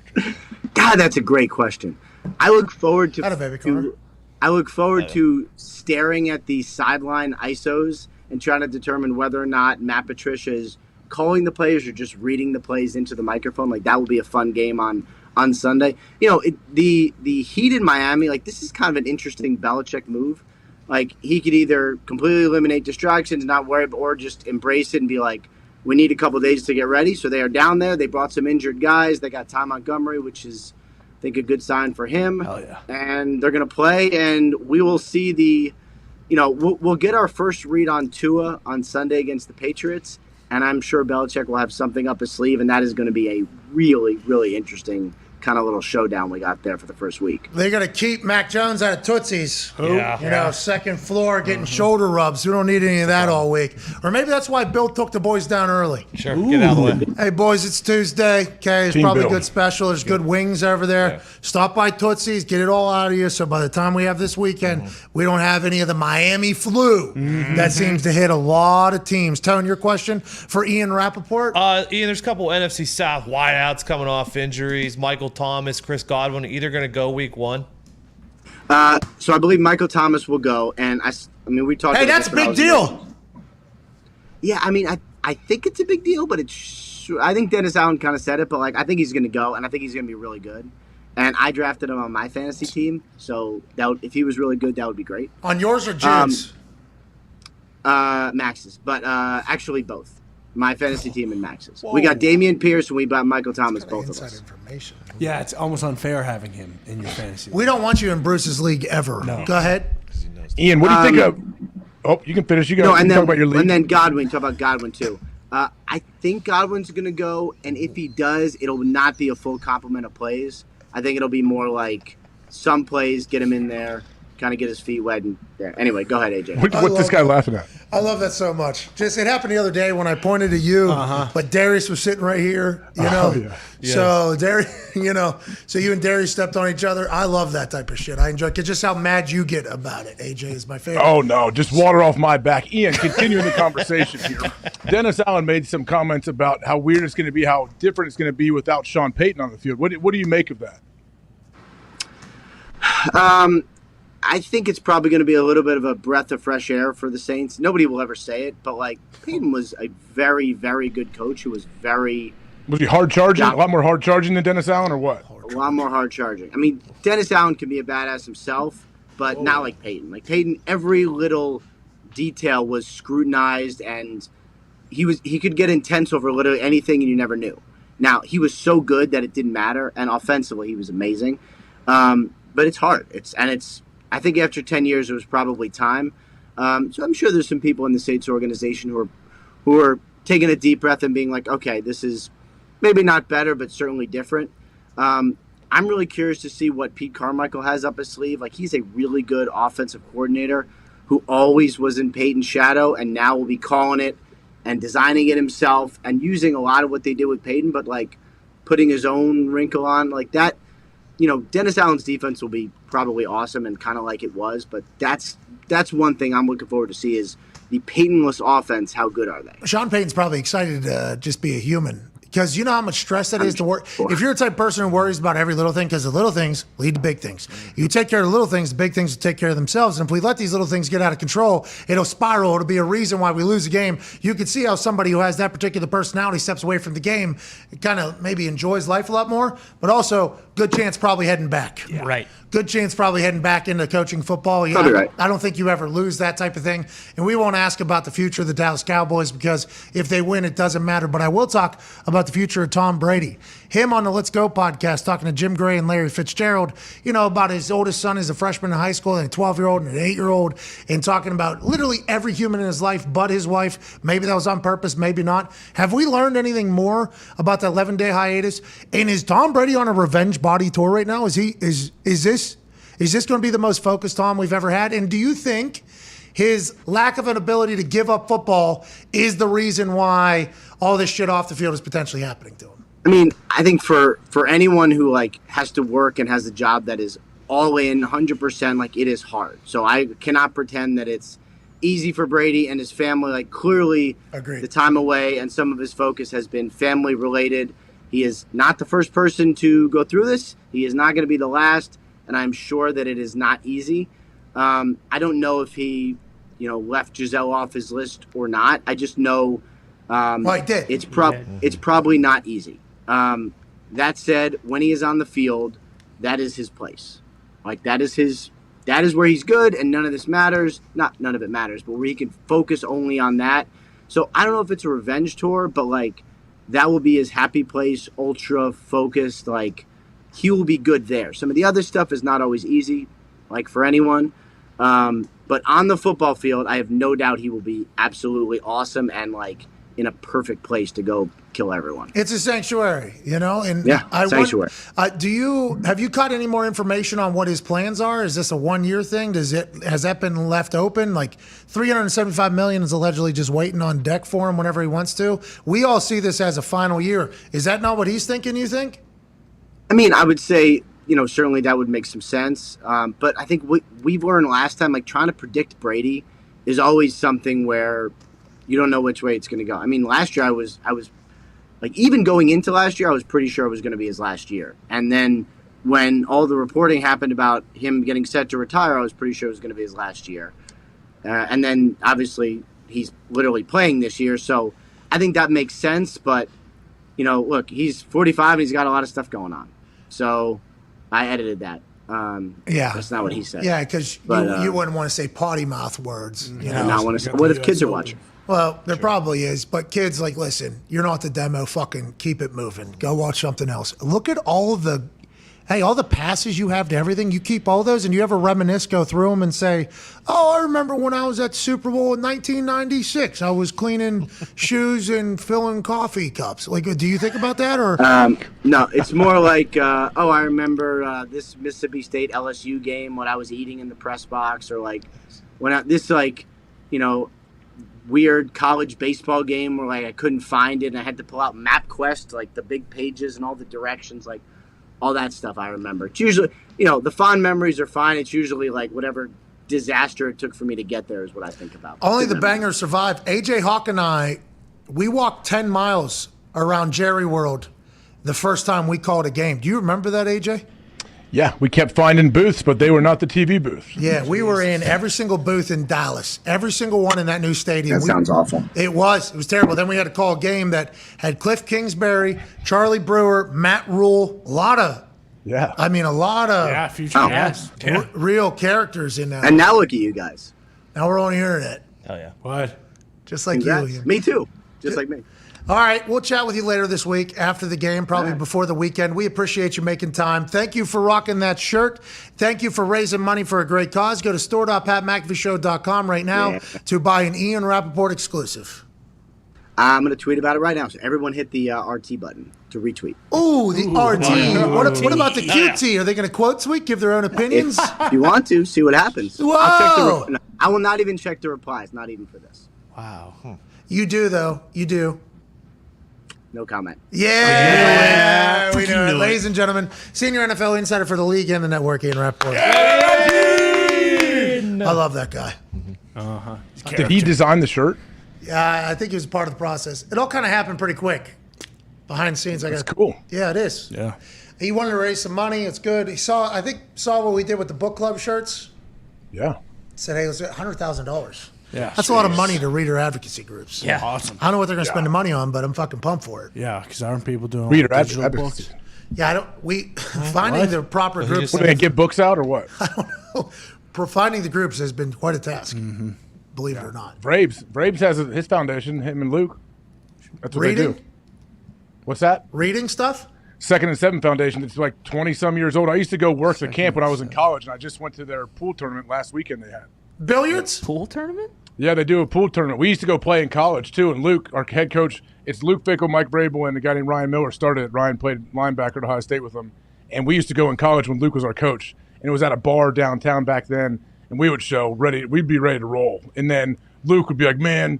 God, that's a great question. I look forward to. I look forward to staring at the sideline ISOs and trying to determine whether or not Matt Patricia is calling the plays or just reading the plays into the microphone. Like, that will be a fun game on Sunday. The Heat in Miami, like, this is kind of an interesting Belichick move. Like, he could either completely eliminate distractions, not worry, or just embrace it and be like, we need a couple days to get ready. So they are down there. They brought some injured guys. They got Ty Montgomery, which is, I think, a good sign for him. Hell yeah. And they're going to play, and we will see we'll get our first read on Tua on Sunday against the Patriots. and I'm sure Belichick will have something up his sleeve, and that is going to be a really, really interesting kind of little showdown we got there for the first week. They're going to keep Mac Jones out of Tootsie's. Yeah. You know, second floor, getting shoulder rubs. We don't need any of that all week. Or maybe that's why Bill took the boys down early. Sure, get out of the way. Hey, boys, it's Tuesday. Okay, there's Team probably Bill. good special. There's good wings over there. Stop by Tootsie's, get it all out of you. So by the time we have this weekend, we don't have any of the Miami flu that seems to hit a lot of teams. Tone, your question for Ian Rapoport? Ian, there's a couple NFC South wideouts coming off injuries. Michael Thomas, Chris Godwin, either going to go week 1. So I believe Michael Thomas will go, and I mean, we talked. Hey, about that's this a when I big was in deal. Yeah, I mean, I think it's a big deal, but I think Dennis Allen kind of said it, but like I think he's going to go, and I think he's going to be really good. And I drafted him on my fantasy team, so if he was really good, that would be great. On yours or Jim's? Max's, but actually both. My fantasy team and Max's. We got Damian Pierce and we got Michael Thomas, both of us. Yeah, it's almost unfair having him in your fantasy. We don't want you in Bruce's league ever. No. Go ahead. Ian, what do you think of? Oh, you can finish. You No, can and talk then about your league. and then Godwin. Talk about Godwin too. I think Godwin's going to go, and if he does, it'll not be a full complement of plays. I think it'll be more like some plays, get him in there, kind of get his feet wet. And there. Anyway, go ahead, AJ. What's this guy laughing at? I love that so much. Just it happened the other day when I pointed to you, but Darius was sitting right here. You know, so Darius, so you and Darius stepped on each other. I love that type of shit. I enjoy it. Just how mad you get about it. AJ is my favorite. Oh, no, just water off my back. Ian, continuing the conversation here. Dennis Allen made some comments about how weird it's going to be, how different it's going to be without Sean Payton on the field. What do you make of that? I think it's probably going to be a little bit of a breath of fresh air for the Saints. Nobody will ever say it, but like Peyton was a very, very good coach who was very. Was he hard charging? A lot more hard charging than Dennis Allen, or what? A lot more hard charging. I mean, Dennis Allen can be a badass himself, but not like Peyton. Like Peyton, every little detail was scrutinized, and he could get intense over literally anything, and you never knew. Now he was so good that it didn't matter, and offensively he was amazing. But it's hard. I think after 10 years, it was probably time. So I'm sure there's some people in the Saints organization who are taking a deep breath and being like, okay, this is maybe not better, but certainly different. I'm really curious to see what Pete Carmichael has up his sleeve. Like, he's a really good offensive coordinator who always was in Peyton's shadow and now will be calling it and designing it himself and using a lot of what they did with Peyton, but like putting his own wrinkle on like that. Dennis Allen's defense will be probably awesome and kind of like it was, but that's one thing I'm looking forward to see is the Peytonless offense. How good are they? Sean Payton's probably excited to just be a human. Because you know how much stress that is to work. If you're the type of person who worries about every little thing, because the little things lead to big things. You take care of the little things, the big things will take care of themselves. And if we let these little things get out of control, it'll spiral. It'll be a reason why we lose the game. You can see how somebody who has that particular personality steps away from the game, kind of maybe enjoys life a lot more, but also good chance probably heading back. Yeah. Right. Good chance probably heading back into coaching football. Probably right. I don't think you ever lose that type of thing. And we won't ask about the future of the Dallas Cowboys because if they win, it doesn't matter. But I will talk about the future of Tom Brady. Him on the Let's Go podcast, talking to Jim Gray and Larry Fitzgerald, about his oldest son is a freshman in high school and a 12-year-old and an 8-year-old, and talking about literally every human in his life but his wife. Maybe that was on purpose, maybe not. Have we learned anything more about the 11-day hiatus? And is Tom Brady on a revenge body tour right now? Is this going to be the most focused Tom we've ever had? And do you think his lack of an ability to give up football is the reason why all this shit off the field is potentially happening to him? I mean, I think for anyone who has to work and has a job that is all in 100%, it is hard. So I cannot pretend that it's easy for Brady and his family. Clearly, Agreed. The time away and some of his focus has been family related. He is not the first person to go through this. He is not going to be the last, and I'm sure that it is not easy. I don't know if he, left Giselle off his list or not. I just know he did. It's probably not easy. That said, when he is on the field, that is his place. That is where he's good, and none of this matters. Not none of it matters, but where he can focus only on that. So I don't know if it's a revenge tour, but that will be his happy place, ultra focused. He will be good there. Some of the other stuff is not always easy, for anyone. But on the football field, I have no doubt he will be absolutely awesome and in a perfect place to go kill everyone. It's a sanctuary, and sanctuary. Have you caught any more information on what his plans are? Is this a 1-year thing? Has that been left open? Like $375 million is allegedly just waiting on deck for him whenever he wants to. We all see this as a final year. Is that not what he's thinking, you think? I mean, I would say, certainly that would make some sense. But I think we've learned last time, like trying to predict Brady is always something where you don't know which way it's going to go. I mean, last year I was like, even going into last year, I was pretty sure it was going to be his last year. And then when all the reporting happened about him getting set to retire, I was pretty sure it was going to be his last year. And then obviously he's literally playing this year. So I think that makes sense. But, look, he's 45 and he's got a lot of stuff going on. So I edited that. That's not what he said. Yeah, because you wouldn't want to say potty mouth words. Not want to say. What if kids are watching? Well, there probably is, but kids listen, you're not the demo, fucking keep it moving. Go watch something else. Look at all the passes you have to everything. You keep all those, and you ever reminisce, go through them and say, I remember when I was at Super Bowl in 1996. I was cleaning shoes and filling coffee cups. Like, do you think about that? Or no, it's more like, I remember this Mississippi State LSU game, what I was eating in the press box, or like weird college baseball game where like I couldn't find it and I had to pull out MapQuest, like the big pages and all the directions, like all that stuff I remember. It's usually, the fond memories are fine. It's usually like whatever disaster it took for me to get there is what I think about. Only the bangers survive. AJ Hawk and I, we walked 10 miles around Jerry World the first time we called a game. Do you remember that, AJ? Yeah, we kept finding booths, but they were not the TV booths. Yeah, we were in every single booth in Dallas, every single one in that new stadium. That sounds awful. It was terrible. Then we had to call a game that had Cliff Kingsbury, Charlie Brewer, Matt Rule, a lot of future guys. Real characters in that. And now look at you guys. Now we're on the internet. Oh yeah. What? Just like Congrats. you. Me too. Just like me. All right, we'll chat with you later this week after the game, probably before the weekend. We appreciate you making time. Thank you for rocking that shirt. Thank you for raising money for a great cause. Go to store.patmcafeeshow.com right now to buy an Ian Rapoport exclusive. I'm going to tweet about it right now. So everyone hit the RT button to retweet. Ooh, the RT. What about the QT? Are they going to quote tweet, give their own opinions? If you want to, see what happens. Whoa. I will not even check the replies, not even for this. Wow. You do, though. You do. No comment. Yeah, we know it. Ladies and gentlemen, senior NFL insider for the league and the network, Ian Rapoport. I love that guy. Uh-huh. Did he design the shirt? Yeah, I think he was part of the process. It all kind of happened pretty quick. Behind the scenes. That's cool. Yeah, it is. Yeah. He wanted to raise some money. It's good. He saw what we did with the book club shirts. Yeah. Said, hey, let's get $100,000. Yeah, that's a lot of money to reader advocacy groups. Yeah, awesome. I don't know what they're going to spend the money on, but I'm fucking pumped for it. Yeah, because aren't people doing reader digital advocacy books? Yeah, finding the proper groups. What, they get books out or what? I don't know. Finding the groups has been quite a task. Mm-hmm. Believe it or not. Braves has his foundation. Him and Luke. That's what Reading? they do. What's that? Reading stuff. Second and Seven Foundation. It's like 20-some years old. I used to go work the camp when I was in college, and I just went to their pool tournament last weekend. They had billiards. Pool tournament. Yeah, they do a pool tournament. We used to go play in college, too. And Luke, our head coach, it's Luke Fickle, Mike Vrabel, and a guy named Ryan Miller started it. Ryan played linebacker at Ohio State with them. And we used to go in college when Luke was our coach. And it was at a bar downtown back then. And we would we'd be ready to roll. And then Luke would be like, man,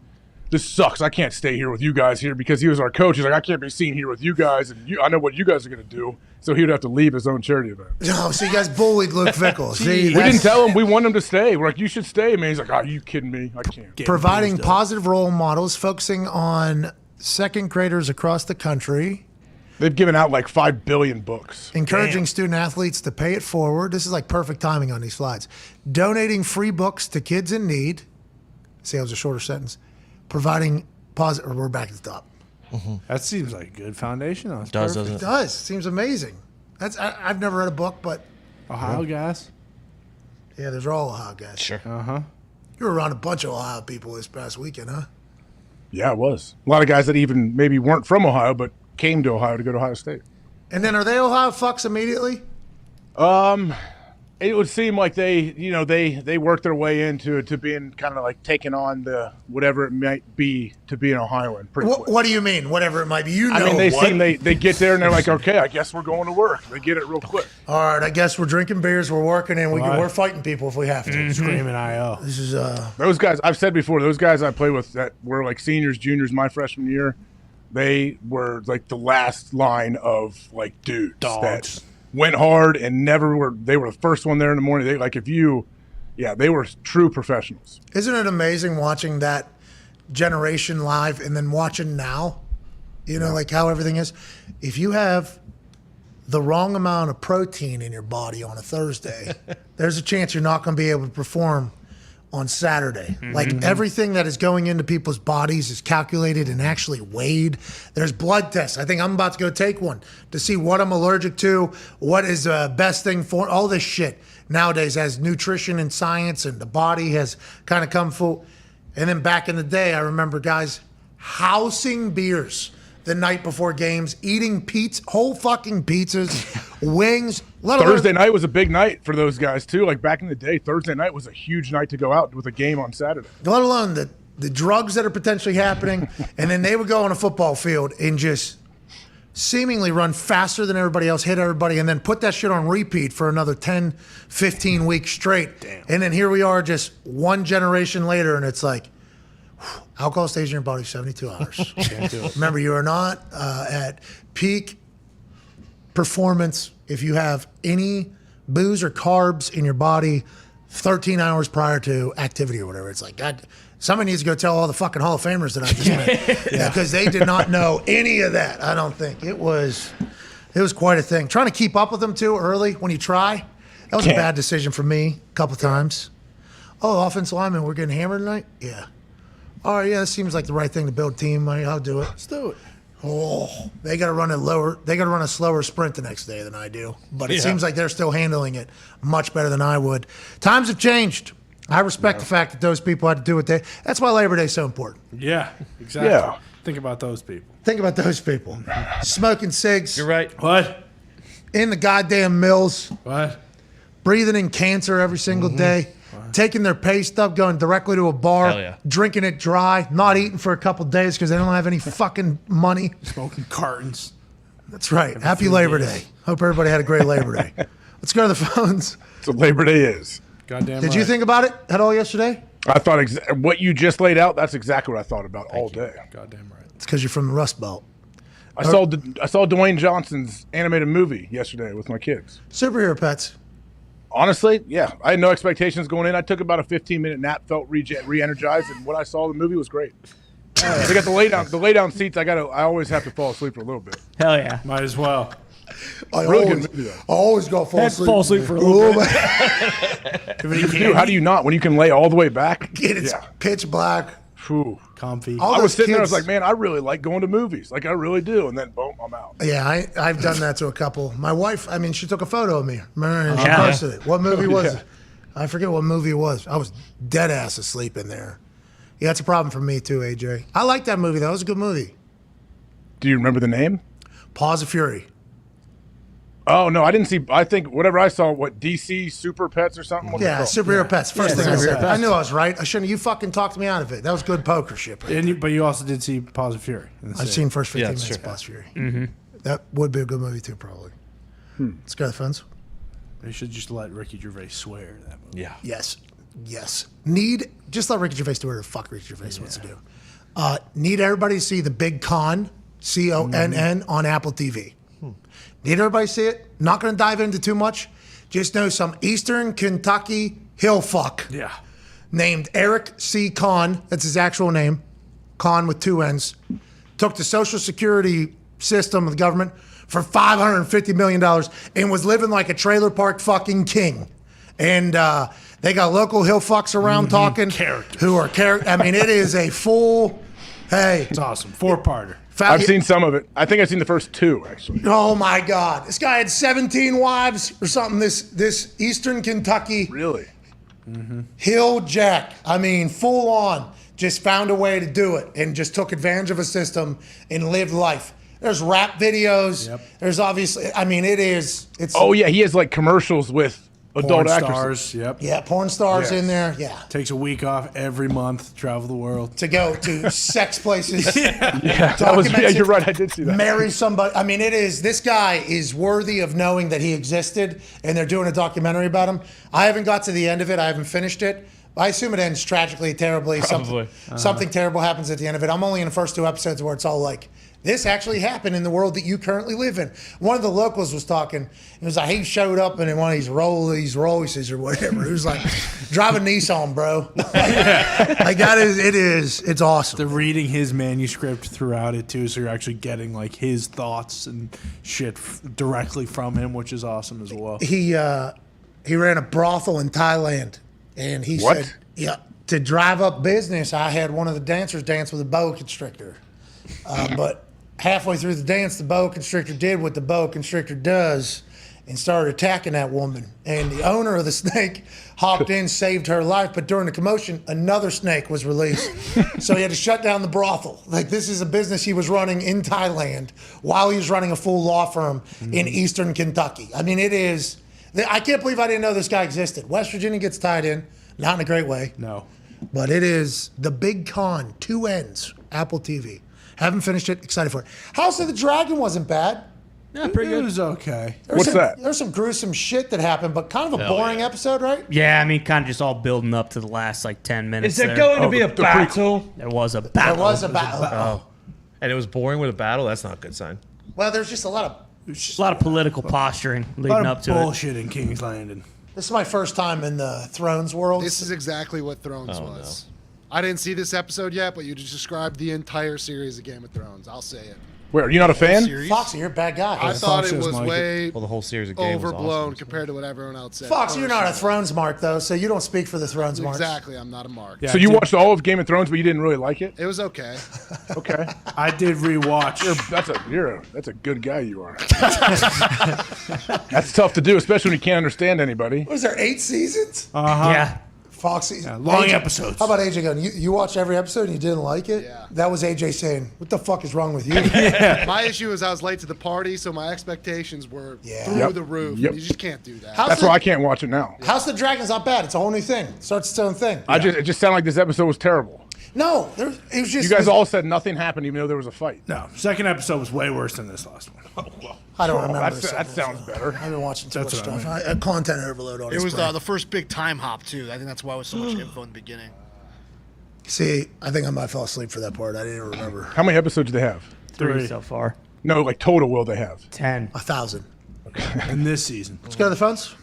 this sucks. I can't stay here with you guys here because he was our coach. He's like, I can't be seen here with you guys. And I know what you guys are going to do. So he would have to leave his own charity event. Oh, so you guys bullied Luke Fickle. We didn't tell him. We want him to stay. We're like, you should stay, man. He's like, are you kidding me? I can't. Providing positive role models, focusing on second graders across the country. They've given out like 5 billion books. Encouraging student athletes to pay it forward. This is like perfect timing on these slides. Donating free books to kids in need. See, that was a shorter sentence. Providing positive. We're back at the top. Mm-hmm. That seems like a good foundation. It does, doesn't it? It does. Seems amazing. I've never read a book, but Ohio guys. Yeah, those are all Ohio guys. Sure. Uh-huh. You were around a bunch of Ohio people this past weekend, huh? Yeah, it was. A lot of guys that even maybe weren't from Ohio, but came to Ohio to go to Ohio State. And then are they Ohio fucks immediately? It it would seem like they worked their way into being kind of like taking on the whatever it might be to be an Ohioan. What do you mean? Whatever it might be, they get there and they're like, okay, I guess we're going to work. They get it real quick. All right, I guess we're drinking beers, we're working, and we're fighting people if we have to. Screaming IO. This is those guys. I've said before, those guys I played with that were like seniors, juniors, my freshman year. They were like the last line of like dudes that went hard and never were. They were the first one there in the morning. They were true professionals. Isn't it amazing watching that generation live and then watching now? Like how everything is. If you have the wrong amount of protein in your body on a Thursday, there's a chance you're not going to be able to perform on Saturday. Like everything that is going into people's bodies is calculated and actually weighed. There's blood tests. I think I'm about to go take one to see what I'm allergic to, what is the best thing for all this shit. Nowadays has nutrition and science, and the body has kind of come full. And then back in the day, I remember guys housing beers the night before games, eating whole fucking pizzas, wings. Thursday night was a big night for those guys too. Like back in the day, Thursday night was a huge night to go out with a game on Saturday. Let alone the drugs that are potentially happening. And then they would go on a football field and just seemingly run faster than everybody else, hit everybody, and then put that shit on repeat for another 10, 15 weeks straight. Damn. And then here we are just one generation later, and it's like, alcohol stays in your body 72 hours. Can't do it. Remember, you are not at peak performance if you have any booze or carbs in your body 13 hours prior to activity or whatever. It's like, God, somebody needs to go tell all the fucking Hall of Famers that I just met. Because they did not know any of that, I don't think. It was quite a thing. Trying to keep up with them, too, early when you try. That was a bad decision for me a couple times. Oh, offensive lineman, we're getting hammered tonight? Yeah. All right, yeah, that seems like the right thing to build team. I'll do it. Let's do it. Oh, they got to run a slower sprint the next day than I do. But it seems like they're still handling it much better than I would. Times have changed. I respect the fact that those people had to do what they. That's why Labor Day is so important. Yeah, exactly. Yeah. Think about those people. Smoking cigs. You're right. What? In the goddamn mills. What? Breathing in cancer every single day. Taking their pay stub, going directly to a bar, Hell yeah. drinking it dry, not eating for a couple days because they don't have any fucking money. Smoking cartons. That's right. Happy Labor Day. Hope everybody had a great Labor Day. Let's go to the phones. That's what Labor Day is. Goddamn Did you think about it at all yesterday? I thought what you just laid out, that's exactly what I thought about all day. Goddamn right. It's because you're from the Rust Belt. I saw Dwayne Johnson's animated movie yesterday with my kids. Superhero pets. Honestly, yeah. I had no expectations going in. I took about a 15-minute nap, felt re-energized, and what I saw in the movie was great. They got the lay down seats. I always have to fall asleep for a little bit. Hell yeah. Might as well. Really good movie, though. I always go fall asleep. Fall asleep for a little bit. How do you not when you can lay all the way back? It's pitch black. Whew. Comfy. I was sitting there, I was like, man, I really like going to movies. Like, I really do. And then, boom, I'm out. Yeah, I've done that to a couple. My wife, she took a photo of me. And she posted it. What movie was it? I forget what movie it was. I was dead ass asleep in there. Yeah, that's a problem for me too, AJ. I like that movie, though. It was a good movie. Do you remember the name? Paws of Fury. Oh, no, I didn't see. I think whatever I saw, DC Super Pets or something? Superhero Pets. First thing I said. I knew I was right. I shouldn't. You fucking talked me out of it. That was good poker shit. But you also did see Paws of Fury. I've seen first 15 minutes of Paws of Fury. Mm-hmm. That would be a good movie too, probably. Let's go to the phones. They should just let Ricky Gervais swear in that movie. Yeah. Yes. Just let Ricky Gervais do whatever the fuck Ricky Gervais wants to do. Need everybody to see The Big Con, CONN, on Apple TV. Need everybody to see it? Not going to dive into too much. Just know some Eastern Kentucky hill fuck named Eric C. Kahn, that's his actual name, Kahn with 2 N's, took the Social Security system of the government for $550 million and was living like a trailer park fucking king. And they got local hill fucks around talking. Characters. Who are characters. It is a full, hey. It's awesome. 4-parter. I've seen some of it. I think I've seen the first 2, actually. Oh, my God. This guy had 17 wives or something, this Eastern Kentucky. Really? Hill Jack. Full on. Just found a way to do it and just took advantage of a system and lived life. There's rap videos. Yep. There's obviously, it's. Oh, yeah. He has like commercials with Adult Porn actresses. stars. Yep. Yeah, porn stars Yes. in there. Yeah. Takes a week off every month, travel the world. To go to sex places. Yeah, that was, yeah, you're right. I did see that. Marry somebody. I mean, this guy is worthy of knowing that he existed, and they're doing a documentary about him. I haven't got to the end of it. I haven't finished it. I assume it ends tragically, terribly. Probably. Something terrible happens at the end of it. I'm only in the first 2 episodes where it's all like, this actually happened in the world that you currently live in. One of the locals was talking. It was like he showed up in one of these Royces or whatever. He was like, drive a Nissan, bro. Like that is, it's awesome. They're reading his manuscript throughout it too, so you're actually getting like his thoughts and shit directly from him, which is awesome as well. He ran a brothel in Thailand, and he said, yeah, to drive up business, I had one of the dancers dance with a boa constrictor. But halfway through the dance, the boa constrictor did what the boa constrictor does and started attacking that woman. And the owner of the snake hopped in, saved her life. But during the commotion, another snake was released. So he had to shut down the brothel. Like, this is a business he was running in Thailand while he was running a full law firm in Eastern Kentucky. I mean, it is... I can't believe I didn't know this guy existed. West Virginia gets tied in. Not in a great way. No. But it is The Big Con, 2 ends, Apple TV. Haven't finished it. Excited for it. House of the Dragon wasn't bad. Yeah, pretty good. It was okay. What's that? There's some gruesome shit that happened, but kind of a boring episode, right? Yeah, I mean, kind of just all building up to the last like 10 minutes. Is there going to be a battle? There was a battle. There was a battle. Oh. And it was boring with a battle? That's not a good sign. Well, there's just a lot of political posturing leading up to it. Bullshit in King's Landing. This is my first time in the Thrones world. This is exactly what Thrones was. I didn't see this episode yet, but you just described the entire series of Game of Thrones. I'll say it. Wait, are you not a fan? Foxy, you're a bad guy. I thought it was way the whole series of Game was overblown awesome. compared to what everyone else said. Foxy, you're not a Thrones mark, though, so you don't speak for the Thrones marks. Exactly, I'm not a mark. So you watched all of Game of Thrones, but you didn't really like it? It was okay. Okay. I did rewatch. That's a good guy you are. That's tough to do, especially when you can't understand anybody. Was there 8 seasons? Uh-huh. Yeah. Foxy. Yeah, long AJ, episodes. How about AJ going, you watched every episode and you didn't like it? Yeah. That was AJ saying, what the fuck is wrong with you? My issue is I was late to the party, so my expectations were through the roof. Yep. And you just can't do that. That's why I can't watch it now. House of the Dragon's not bad. It's a whole new thing. It starts its own thing. It just sounded like this episode was terrible. No, it was just... You guys all said nothing happened even though there was a fight. No, second episode was way worse than this last one. I don't remember. That sounds better. I've been watching too much That's what I stuff. Content overload on It was the first big time hop, too. I think that's why it was so much info in the beginning. See, I think I might fall asleep for that part. I didn't even remember. How many episodes do they have? 3 so far. No, like total will they have? 10. 1,000. In this season. Let's go to the phones.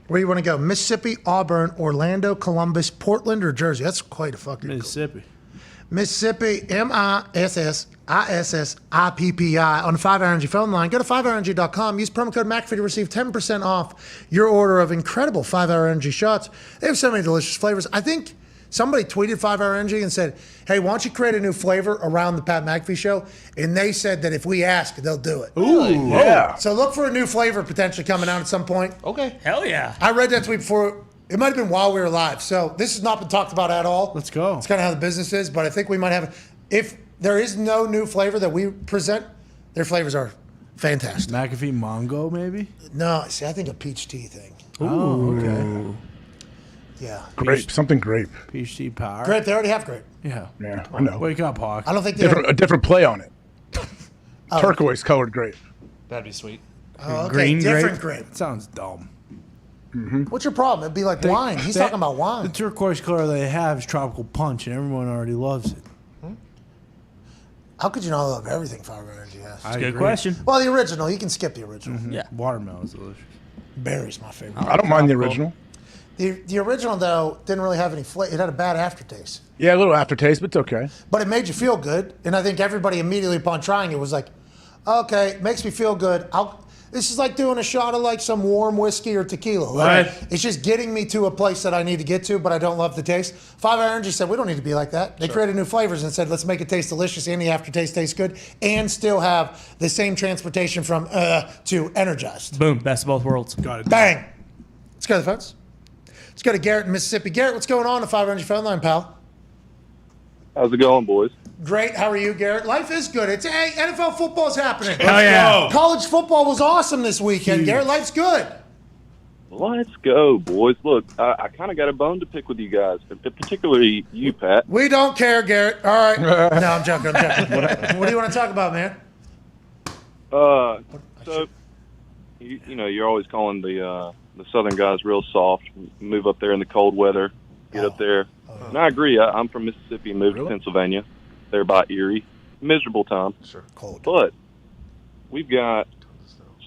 Where you want to go? Mississippi, Auburn, Orlando, Columbus, Portland, or Jersey? That's quite a fucking... Mississippi. Mississippi, MISSIPPI on the 5 Energy phone line. Go to 5energy.com. Use promo code McAfee to receive 10% off your order of incredible 5-Hour Energy shots. They have so many delicious flavors. I think somebody tweeted 5-Hour Energy and said, hey, why don't you create a new flavor around the Pat McAfee Show? And they said that if we ask, they'll do it. Ooh, yeah. So look for a new flavor potentially coming out at some point. Okay. Hell yeah. I read that tweet before. It might have been while we were live. So this has not been talked about at all. Let's go. It's kind of how the business is, but I think we might have. If there is no new flavor that we present, their flavors are fantastic. McAfee Mongo, maybe? No, see, I think a peach tea thing. Oh, okay. Yeah. Grape, something grape. Peach tea power. Grape, they already have grape. Yeah. Yeah, I know. Wake up, Hawk. I don't think they have. A different play on it. Turquoise colored grape. That'd be sweet. Oh, okay, green different grape. That sounds dumb. What's your problem? It'd be like wine. He's talking about wine. The turquoise color they have is tropical punch, and everyone already loves it. How could you not love everything 5-Hour Energy has? That's a good question. Well, the original. You can skip the original. Yeah. Watermelon is delicious. Berry's my favorite. I don't mind the original. The original, though, didn't really have any flavor. It had a bad aftertaste. Yeah, a little aftertaste, but it's okay. But it made you feel good. And I think everybody immediately upon trying it was like, okay, it makes me feel good. This is like doing a shot of like some warm whiskey or tequila. Right. It's just getting me to a place that I need to get to, but I don't love the taste. 5-Hour Energy said, we don't need to be like that. They created new flavors and said, let's make it taste delicious and the aftertaste tastes good and still have the same transportation from to energized. Boom. Best of both worlds. Got it. Bang. Let's go to the phones. Let's go to Garrett in Mississippi. Garrett, what's going on the 5-Hour Energy phone line, pal? How's it going, boys? Great. How are you, Garrett? Life is good. Hey, NFL football's happening. Hell yeah. College football was awesome this weekend, Garrett. Life's good. Let's go, boys. Look, I kind of got a bone to pick with you guys, particularly you, Pat. We don't care, Garrett. All right. No, I'm joking. What do you want to talk about, man? So, you know, you're always calling the Southern guys real soft. Move up there in the cold weather. Get up there. And I agree. I'm from Mississippi, moved to Pennsylvania, there by Erie. Miserable time. Sure, cold. But we've got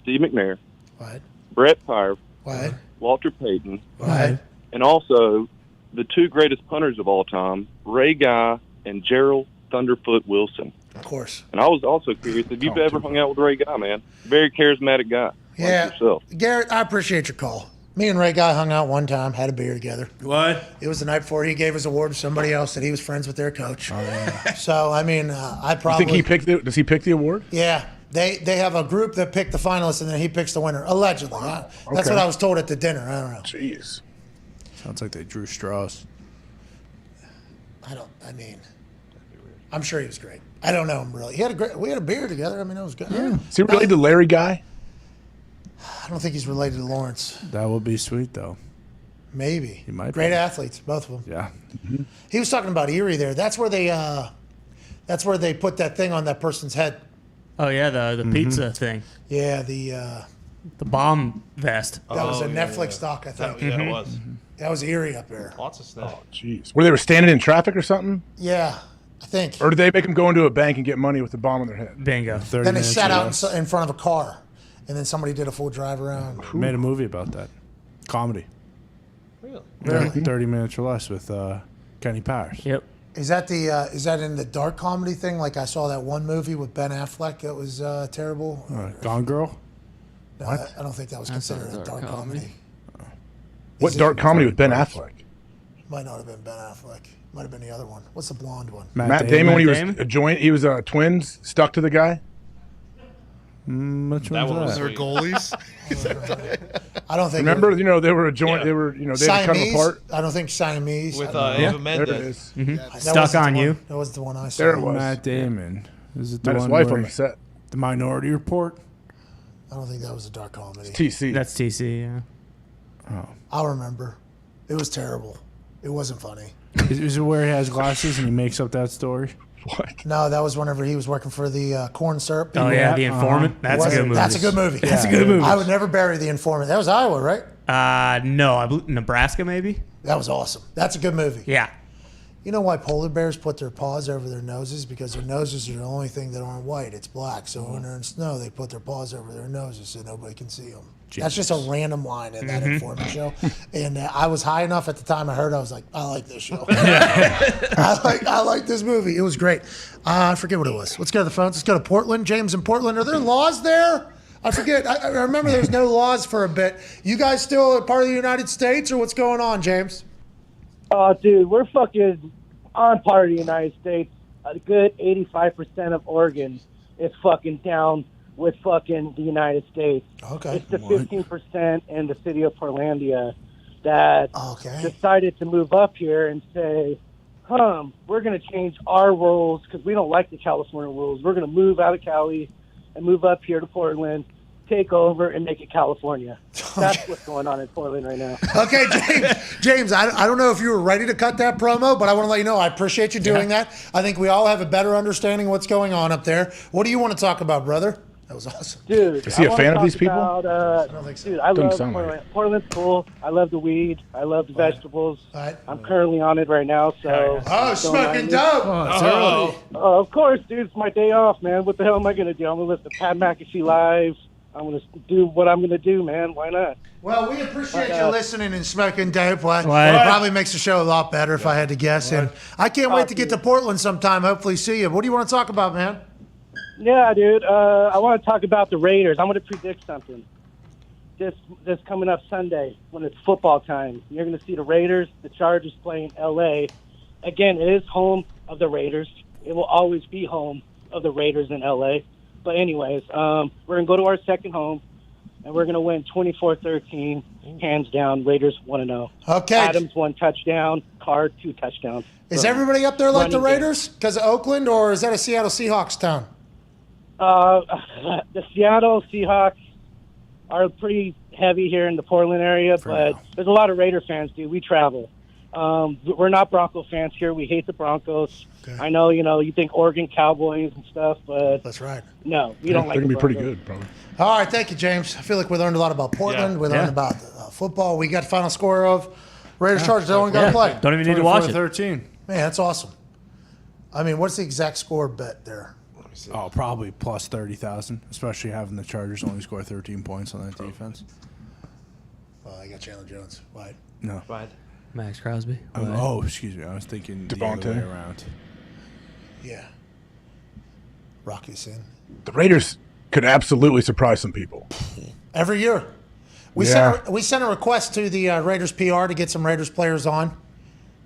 Steve McNair, What? Brett Favre, What? Walter Payton, What? and also the two greatest punters of all time, Ray Guy and Gerald Thunderfoot Wilson. Of course. And I was also curious if you've ever hung out with Ray Guy, man. Very charismatic guy. Yeah. Like yourself. Garrett, I appreciate your call. Me and Ray Guy hung out one time, had a beer together. What? It was the night before he gave his award to somebody else that he was friends with their coach. Oh, yeah. So, I mean, I probably... You think he picked does he pick the award? Yeah. They have a group that picked the finalists, and then he picks the winner, allegedly. That's Okay. what I was told at the dinner. I don't know. Jeez. Sounds like they drew straws. I'm sure he was great. I don't know him really. We had a beer together. I mean, it was good. Yeah. Is he related to Larry Guy? I don't think he's related to Lawrence. That would be sweet, though. Maybe. He might Great be. athletes, both of them. Yeah. He was talking about Erie there. That's where they put that thing on that person's head. Oh yeah, the pizza thing. Yeah, the bomb vest. That was a Netflix doc, I think. Yeah, it was. That was Erie up there. Lots of stuff. Oh, jeez. Where they were standing in traffic or something? Yeah, I think. Or did they make them go into a bank and get money with the bomb on their head? Bingo. Then they sat out in front of a car, and then somebody did a full drive around. Made a movie about that. Comedy. Really? Really? 30 minutes or less with Kenny Powers. Yep. Is that in the dark comedy thing? Like I saw that one movie with Ben Affleck that was terrible. Gone Girl? No, I don't think that was considered a dark comedy. What dark comedy with Ben Affleck? Might not have been Ben Affleck. Might have been the other one. What's the blonde one? Matt Damon when he was a joint, he was twins stuck to the guy. Which That one was They're sweet. goalies. I don't think. Remember, they were a joint. Yeah. They were, they had to cut them Siamese? apart. I don't think Siamese. With I don't know. Ava Mendes. There it is. That Stuck wasn't on the You. one- That was the one I saw. There it was. Matt Damon. Is it the Met his one wife where on the set. The Minority Report? I don't think that was a dark comedy. TC. That's TC. Yeah. Oh. I'll remember. It was terrible. It wasn't funny. Is it where he has glasses and he makes up that story? What? No, that was whenever he was working for the corn syrup. Oh yeah, The Informant. That's a good movie. That's a good movie. That's a good movie. I would never bury The Informant. That was Iowa, right? No, I believe Nebraska maybe. That was awesome. That's a good movie. Yeah. You know why polar bears put their paws over their noses? Because their noses are the only thing that aren't white. It's black. So when they're in snow, they put their paws over their noses so nobody can see them. That's just a random line in that Informant show. And I was high enough at the time I heard it, I was like, I like this show. I like this movie. It was great. I forget what it was. Let's go to the phones. Let's go to Portland. James in Portland. Are there laws there? I forget. I remember there's no laws for a bit. You guys still a part of the United States, or what's going on, James? Oh, dude, we're fucking on part of the United States. A good 85% of Oregon is fucking down with fucking the United States. Okay. It's the 15% in the city of Portlandia that decided to move up here and say, we're going to change our rules because we don't like the California rules. We're going to move out of Cali and move up here to Portland, take over, and make it California. That's what's going on in Portland right now. Okay, James, I don't know if you were ready to cut that promo, but I want to let you know I appreciate you doing that. I think we all have a better understanding of what's going on up there. What do you want to talk about, brother? That was awesome. Dude, Is he a fan of these people? I don't think so. Dude, I love Portland. Portland's cool. I love the weed. I love the vegetables. I'm currently on it right now, so. Oh, smoking dope! Oh, of course, dude. It's my day off, man. What the hell am I going to do? I'm going to listen to Pat McAfee live. I'm going to do what I'm going to do, man. Why not? Well, we appreciate you listening and smoking dope. It probably makes the show a lot better if I had to guess. And I can't wait to get to Portland sometime. Hopefully see you. What do you want to talk about, man? Yeah, dude. I want to talk about the Raiders. I'm going to predict something. This coming up Sunday when it's football time, you're going to see the Raiders, the Chargers playing L.A. Again, it is home of the Raiders. It will always be home of the Raiders in L.A. But anyways, we're going to go to our second home, and we're going to win 24-13, hands down. Raiders 1-0. Okay. Adams 1 touchdown. Carr 2 touchdowns. Is everybody up there like the Raiders because of Oakland, or is that a Seattle Seahawks town? The Seattle Seahawks are pretty heavy here in the Portland area, but there's a lot of Raider fans, dude. We travel. We're not Bronco fans here. We hate the Broncos. Okay. I know, you think Oregon Cowboys and stuff, but that's right. No, we don't like. They're gonna the be pretty Broncos. good, probably. All right, thank you, James. I feel like we learned a lot about Portland. We learned about football. We got the final score of Raiders Chargers. They only got to play. Don't even need to watch it. 13. Man, that's awesome. I mean, what's the exact score bet there? Let me see. Oh, probably plus 30,000, especially having the Chargers only score 13 points on that defense. Well, I got Chandler Jones. Wide. No. Wide. Max Crosby. Excuse me. I was thinking the other way around. Yeah. Rocky Sin. The Raiders could absolutely surprise some people. Every year. We sent a request to the Raiders PR to get some Raiders players on.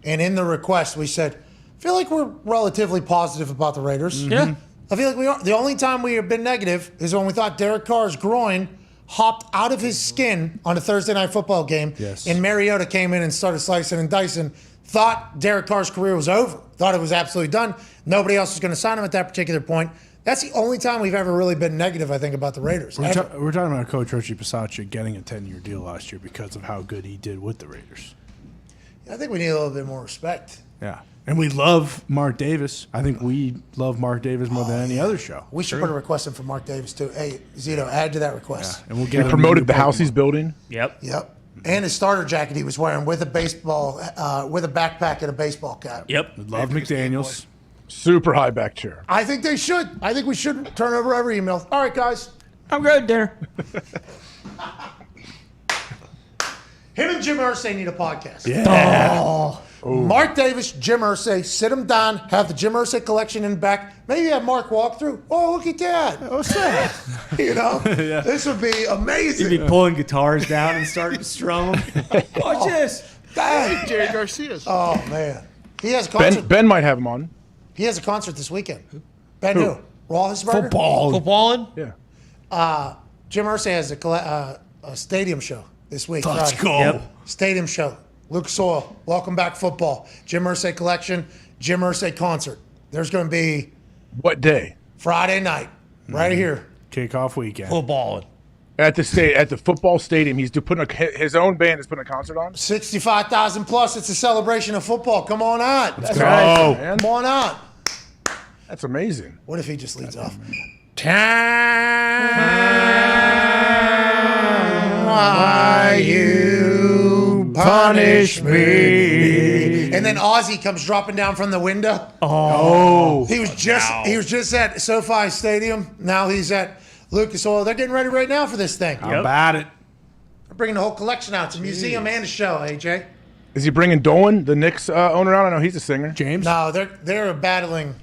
And in the request, we said, I feel like we're relatively positive about the Raiders. Mm-hmm. Yeah. I feel like we are. The only time we have been negative is when we thought Derek Carr's groin hopped out of his skin on a Thursday night football game. Yes. And Mariota came in and started slicing and dicing. Thought Derek Carr's career was over. Thought it was absolutely done. Nobody else was going to sign him at that particular point. That's the only time we've ever really been negative, I think, about the Raiders. We're talking about Coach Richie Bisaccia getting a 10-year deal last year because of how good he did with the Raiders. I think we need a little bit more respect. Yeah. And we love Mark Davis. I think we love Mark Davis more than any other show. We should put a request in for Mark Davis, too. Hey, Zito, add to that request. Yeah. And we'll get We promoted the house he's building. Yep. And his starter jacket he was wearing with a baseball, with a backpack and a baseball cap. Yep. We love McDaniels. Super high back chair. I think they should. I think we should turn over every email. All right, guys. I'm good, dinner. Him and Jim Irsay need a podcast. Yeah. Oh. Mark Davis, Jim Irsay, sit them down, have the Jim Irsay collection in the back. Maybe have Mark walk through. Oh, look at that. What's that? This would be amazing. You'd be pulling guitars down and starting to strum them. Watch this. Dang. Jerry Garcia's. Oh, man. He has a concert. Ben might have him on. He has a concert this weekend. Ben who? Roethlisberger? Footballing? Yeah. Jim Irsay has a stadium show this week. Let's Friday. go. Yep. Stadium show. Luke Soil, Welcome Back Football. Jim Irsay collection, Jim Irsay concert. There's going to be What day? Friday night, right here. Kickoff weekend. Footballing. At the football stadium, he's putting his own band is putting a concert on. 65,000 plus. It's a celebration of football. Come on on. Let's go, man. Come on on. That's amazing. What if he just leads off? Why you punish me? And then Ozzy comes dropping down from the window. Oh. He was just at SoFi Stadium. Now he's at Lucas Oil. They're getting ready right now for this thing. How about it? They're bringing the whole collection out. It's a museum and a show, AJ. Is he bringing Dolan, the Knicks owner, out? I know he's a singer. James? No, they're battling.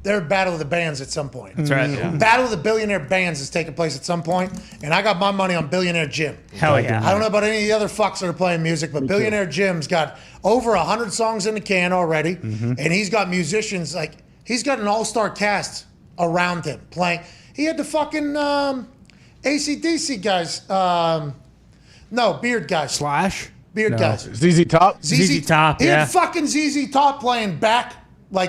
They're battle of the bands at some point. That's right. Yeah. Battle of the billionaire bands is taking place at some point, and I got my money on Billionaire Jim. Hell yeah. I don't know about any of the other fucks that are playing music, but Billionaire Jim's got over 100 songs in the can already, and he's got musicians, he's got an all-star cast around him playing. He had the fucking AC/DC guys. No, Beard guys. Slash? Beard guys. ZZ Top? ZZ Top, He yeah. had fucking ZZ Top playing back,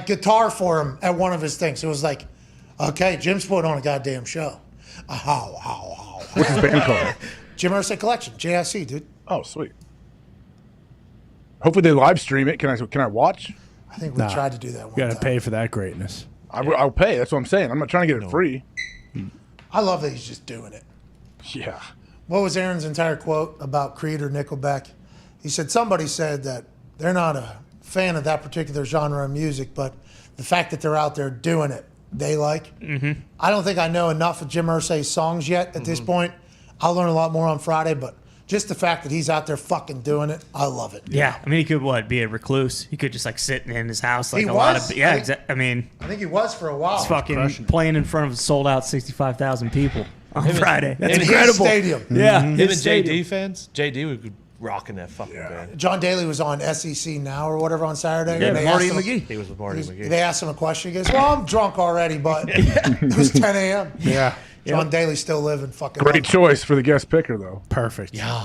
guitar for him at one of his things. It was like, okay, Jim's putting on a goddamn show. What's his band called? Jim Irsay Collection, JIC, dude. Oh, sweet. Hopefully they live stream it. Can I watch? I think we tried to do that one You got to time. pay for that greatness. I'll pay. That's what I'm saying. I'm not trying to get it free. I love that he's just doing it. Yeah. What was Aaron's entire quote about Creed or Nickelback? He said somebody said that they're not a fan of that particular genre of music, but the fact that they're out there doing it, they like. Mm-hmm. I don't think I know enough of Jim Irsay's songs yet at this point. I'll learn a lot more on Friday, but just the fact that he's out there fucking doing it, I love it. Yeah. I mean, he could, be a recruce? He could just, sit in his house He a lot was. of... Yeah, I exactly. I mean... I think he was for a while. He's fucking playing in front of sold-out 65,000 people on Friday. That's in incredible. his stadium. Yeah. Him his and JD stadium. fans? JD would be rocking that fucking band. John Daly was on SEC Now or whatever on Saturday. Yeah, and they Marty asked him- McGee. He was with Marty McGee. They asked him a question. He goes, well, I'm drunk already, but it was 10 a.m. Yeah. John Daly's still living fucking Great choice for the guest picker, though. Perfect. Yeah.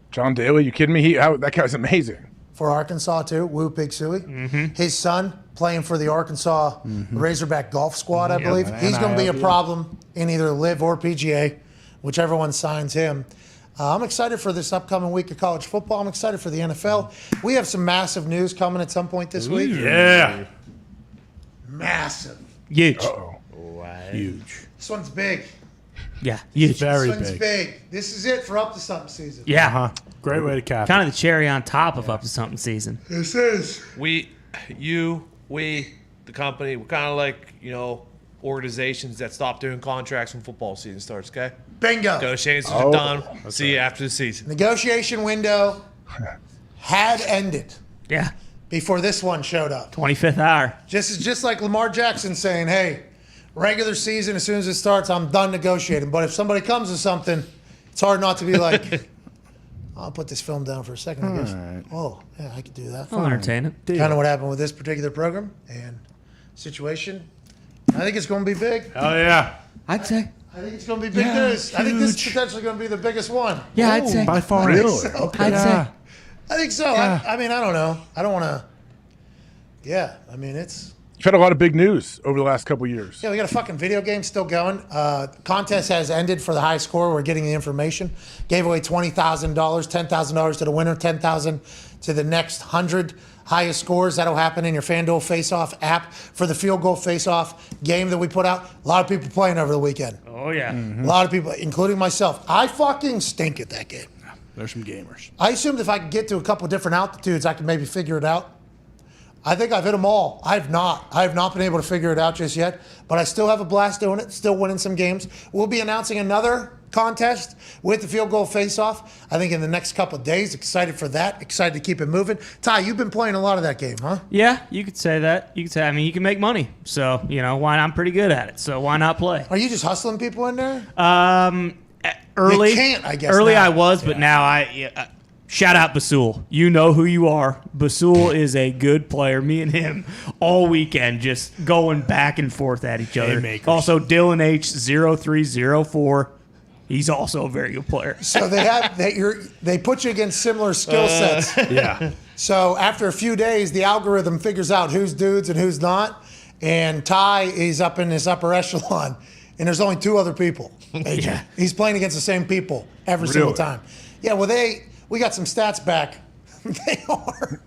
John Daly, you kidding me? That guy's amazing. For Arkansas, too. Woo Pig Suey. His son playing for the Arkansas Razorback Golf Squad, I believe. He's going to be a problem in either Live or PGA. whichever one signs him. I'm excited for this upcoming week of college football. I'm excited for the NFL. We have some massive news coming at some point this week. Yeah. Massive. Huge. Huge. This one's big. Yeah, huge. Very This one's big. big. This is it for Up to Something season. Yeah. Great way to cap Kind of the cherry on top of Up to Something season. This is. We, the company, we're kind of like, organizations that stop doing contracts when football season starts, okay? Bingo. Negotiations are done. See you after the season. Negotiation window had ended. Yeah. Before this one showed up. 25th hour. Just like Lamar Jackson saying, hey, regular season, as soon as it starts, I'm done negotiating. But if somebody comes with something, it's hard not to be like, I'll put this film down for a second, I guess. Right. Oh, yeah, I could do that. I'll entertain it. Kind of what happened with this particular program and situation. I think it's going to be big. Hell yeah. I'd say. I think it's going to be big news. I think this is potentially going to be the biggest one. Yeah, I'd say. By far. Really? So. I'd say. I think so. Yeah. I mean, I don't know. I don't want to. Yeah, I mean, it's. You've had a lot of big news over the last couple of years. Yeah, we got a fucking video game still going. Contest has ended for the high score. We're getting the information. Gave away $20,000, $10,000 to the winner, $10,000 to the next 100 highest scores. That'll happen in your FanDuel Face-Off app for the field goal face-off game that we put out. A lot of people playing over the weekend. Oh, yeah. A lot of people, including myself. I fucking stink at that game. There's some gamers. I assumed if I could get to a couple different altitudes, I could maybe figure it out. I think I've hit them all. I have not been able to figure it out just yet, but I still have a blast doing it, still winning some games. We'll be announcing another contest with the field goal face-off, I think in the next couple of days. Excited for that. Excited to keep it moving. Ty, you've been playing a lot of that game, huh? Yeah, you could say that. You can make money. So, why not? I'm pretty good at it. So why not play? Are you just hustling people in there? Early, You can't, I guess, Early now. I was, but now shout out Basul. You know who you are. Basul is a good player. Me and him all weekend just going back and forth at each other. Haymakers. Also, Dylan H0304. He's also a very good player. So they put you against similar skill sets. Yeah. So after a few days, the algorithm figures out who's dudes and who's not. And Ty is up in this upper echelon. And there's only two other people. AJ. Yeah. He's playing against the same people every single time. Yeah, well, we got some stats back. They are.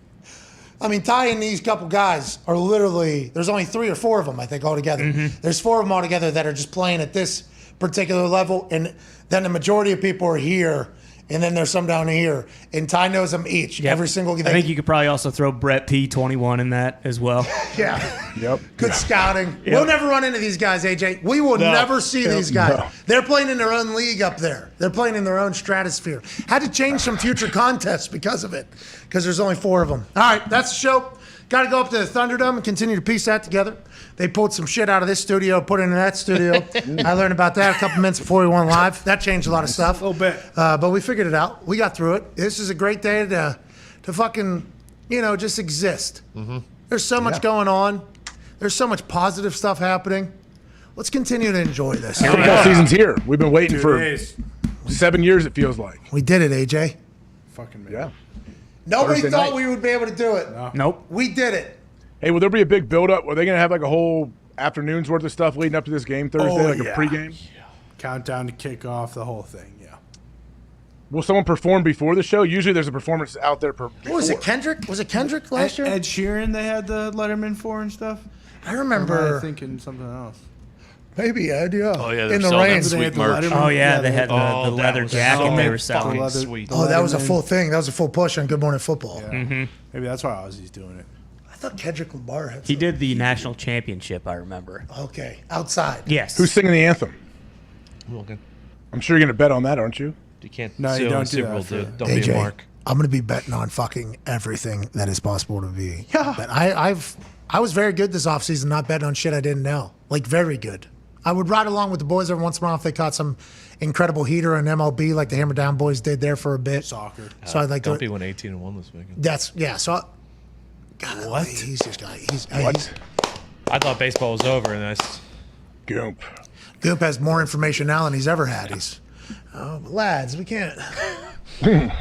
I mean, Ty and these couple guys are literally, there's only 3 or 4 of them, I think, altogether. Mm-hmm. There's 4 of them altogether that are just playing at this particular level. And then the majority of people are here. And then there's some down here. And Ty knows them each. Yep. Every single game. I think you could probably also throw Brett P21 in that as well. Yeah. Yep. Good scouting. Yep. We'll never run into these guys, AJ. We will never see these guys. No. They're playing in their own league up there. They're playing in their own stratosphere. Had to change some future contests because of it, because there's only 4 of them. All right, that's the show. Got to go up to the Thunderdome and continue to piece that together. They pulled some shit out of this studio, put it in that studio. I learned about that a couple minutes before we went live. That changed a lot of stuff. A little bit. But we figured it out. We got through it. This is a great day to fucking, just exist. Mm-hmm. There's so much going on. There's so much positive stuff happening. Let's continue to enjoy this. Football season's here. We've been waiting 2 for days. 7 years, it feels like. We did it, AJ. Fucking man. Yeah. Nobody Thursday thought night. we would be able to do it. Nope. We did it. Hey, will there be a big build-up? Are they going to have like a whole afternoon's worth of stuff leading up to this game Thursday, a pregame? Countdown to kickoff, the whole thing, yeah. Will someone perform before the show? Usually there's a performance out there. What was it, Kendrick? Was it Kendrick last year? Ed Sheeran they had the Letterman for and stuff? I Or remember. am I thinking something else? Maybe Ed, yeah. Oh, yeah, they're in the selling rain. that sweet merch. Oh, yeah, they had the Oh, leather that was jacket so they were selling. leather- Sweet. Oh, that was a Letterman. full thing. That was a full push on Good Morning Football. Yeah. Mm-hmm. Maybe that's why Ozzy's doing it. I thought Kendrick Lamar had He some- did the national championship, I remember. Okay, outside. Yes. Who's singing the anthem? Logan, I'm sure you're going to bet on that, aren't you? you can't. No, you seal don't a do Super that Bowl, for- dude. Don't be AJ, a mark. I'm going to be betting on fucking everything that is possible to be. Yeah. But I was very good this offseason, not betting on shit I didn't know. Like, very good. I would ride along with the boys every once in a while if they caught some incredible heater in MLB like the Hammer Down boys did there for a bit. Soccer. So I'd like Don't to. be 18-1 this weekend. That's, yeah. So, God, what? He's just got. What? I thought baseball was over, and that's Goop. Goop has more information now than he's ever had. Lads, we can't.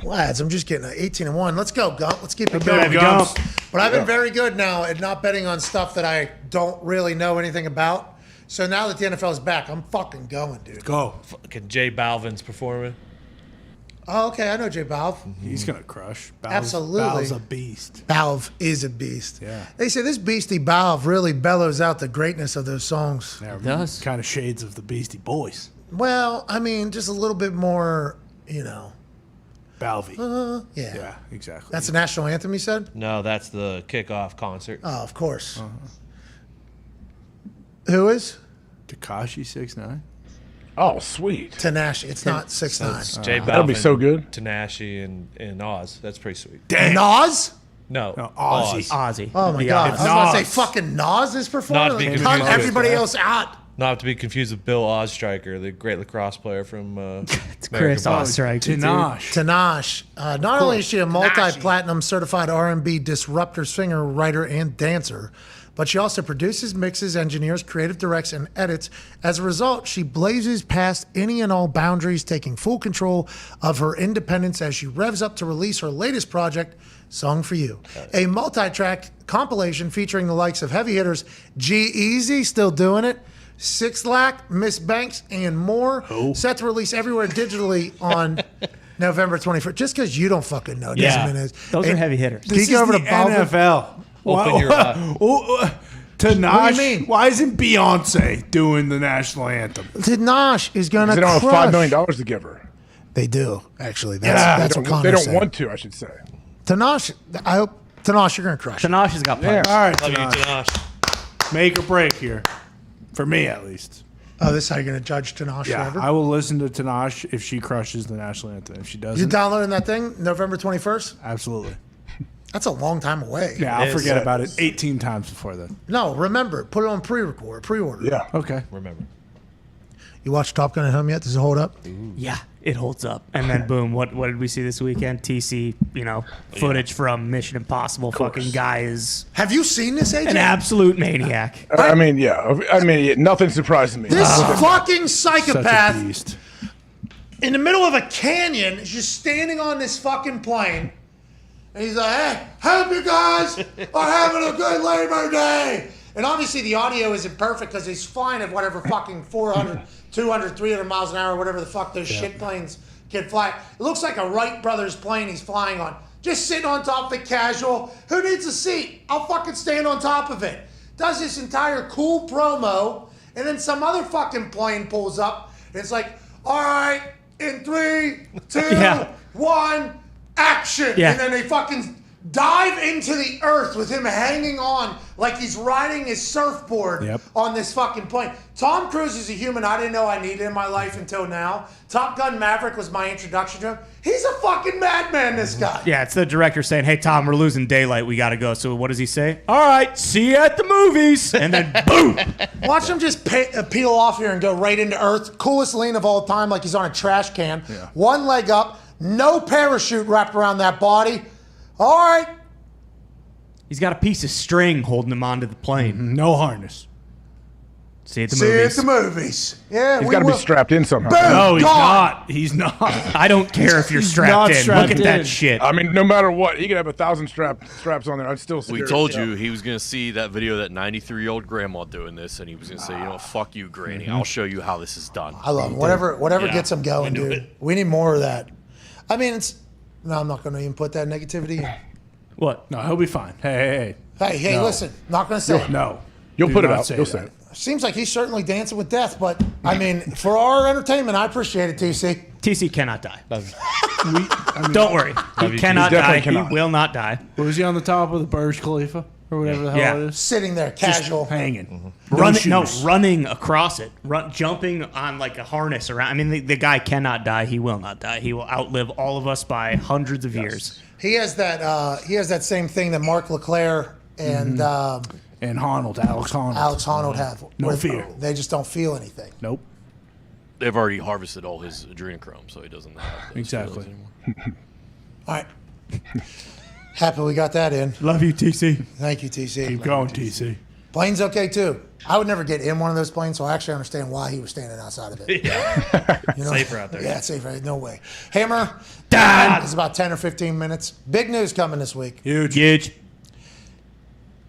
Lads, I'm just getting 18-1. Let's go, Gump. Let's keep it going. Gump. But I've been very good now at not betting on stuff that I don't really know anything about. So now that the NFL is back, I'm fucking going, dude. Go. Fucking Jay Balvin's performing. Oh, okay. I know Jay Balv. He's going to crush. Absolutely. Balv's a beast. Balv is a beast. Yeah. They say this beastie Balv really bellows out the greatness of those songs. Yeah, it does. Kind of shades of the Beastie Boys. Well, I mean, just a little bit more, Balvy. Yeah. Yeah, exactly. That's the national anthem, you said? No, that's the kickoff concert. Oh, of course. Who is? Tekashi 6ix9ine. Oh, sweet. Tanashi. It's not 6ix9ine. It's Jay Balvin, that'll be so good. Tanashi and Oz. That's pretty sweet. Damn. Nas? No, Ozzy. Oh, my Yeah, God. I it's was going to say Nas. fucking Nas is Not performing. to be Like, confused cut everybody with- else out. Not to be confused with Bill Ozstriker, the great lacrosse player from It's Chris Ozstriker. Tanash. Not only is she a multi-platinum certified R&B disruptor, singer, writer, and dancer, but she also produces, mixes, engineers, creative directs, and edits. As a result, she blazes past any and all boundaries, taking full control of her independence as she revs up to release her latest project, Song for You, a multi-track compilation featuring the likes of heavy hitters G-Eazy, still doing it, Six Lack, Miss Banks, and more. Set to release everywhere digitally on November 21st. Just because you don't fucking know doesn't mean it is. Those are heavy hitters. Can you go over to Balvin? NFL. Open your Tanash. What do you mean? Why isn't Beyonce doing the national anthem? Tanash is going to They don't crush. have $5 million to give her. They do, actually. That's what they Connor don't said. want to, I should say. Tanash, I hope, Tanash, you're going to crush. Tanash has got pipes. All right, Love you, Tanash. Tanash. Make or break here. For me, at least. Oh, this is how you're going to judge Tanash Yeah, forever? I will listen to Tanash if she crushes the national anthem. If she You doesn't, downloading that thing November 21st? absolutely. That's a long time away. Yeah, I'll It forget is. about it 18 times before then. No, remember, put it on pre-order. Yeah. Okay. Remember. You watched Top Gun at home yet? Does it hold up? Yeah, it holds up. And then boom, what did we see this weekend? TC, footage from Mission Impossible. Fucking guy is Have you seen this, AJ? an absolute maniac. I mean, nothing surprises me. This fucking Such a psychopath beast. in the middle of a canyon is just standing on this fucking plane. And he's like, hey, hope you guys are having a good Labor Day. And obviously the audio isn't perfect because he's flying at whatever fucking 400, 200, 300 miles an hour, whatever the fuck those shit planes can fly. It looks like a Wright Brothers plane he's flying on. Just sitting on top of it casual. Who needs a seat? I'll fucking stand on top of it. Does this entire cool promo, and then some other fucking plane pulls up, and it's like, all right, in 3, 2, 1, action. Yeah. And then they fucking dive into the earth with him hanging on like he's riding his surfboard on this fucking plane. Tom Cruise is a human I didn't know I needed in my life until now. Top Gun Maverick was my introduction to him. He's a fucking madman, this guy. Yeah, it's the director saying, hey, Tom, we're losing daylight. We got to go. So what does he say? All right, see you at the movies. And then boom. Watch him just peel off here and go right into earth. Coolest lean of all time, like he's on a trash can. Yeah. One leg up, no parachute wrapped around that body. All right. He's got a piece of string holding him onto the plane. No harness. See you at the See you movies. at the movies. Yeah, He's we got to be will. strapped in somehow. Boom, No, he's gone. not. He's not. I don't care if you're He's strapped not in. strapped Look at in. that shit. I mean, no matter what, he could have 1,000 straps on there. I'd still. We told you he was going to see that video of that 93-year-old grandma doing this, and he was going to say, fuck you, Granny. I'll show you how this is done. I love him. Whatever Yeah, gets him going, we knew dude. it. We need more of that. I mean, no, I'm not going to even put that negativity in. What? No, he'll be fine. Hey. Hey, No. listen, not going to say it. No. You'll Do put it not out. You'll say it. Seems like he's certainly dancing with death, but I mean, for our entertainment, I appreciate it, TC. TC cannot die. I mean, Don't worry. He cannot He die. definitely cannot. He will not die. Was he on the top of the Burj Khalifa or whatever the hell it is? Sitting there, Just casual. hanging. Running across it, jumping on like a harness around. I mean, the guy cannot die. He will not die. He will outlive all of us by hundreds of years. He has that same thing that Mark Leclerc and And Alex Honnold. have. No where fear. They just don't feel anything. Nope. They've already harvested all his adrenochrome, so he doesn't have those Exactly. feelings anymore. All right. Happy we got that in. Love you, TC. Thank you, TC. Keep going, TC. Plane's okay too. I would never get in one of those planes, so I actually understand why he was standing outside of it. Safer out there. Yeah, it's safer. No way. Hammer. Dad. It's about 10 or 15 minutes. Big news coming this week. Huge.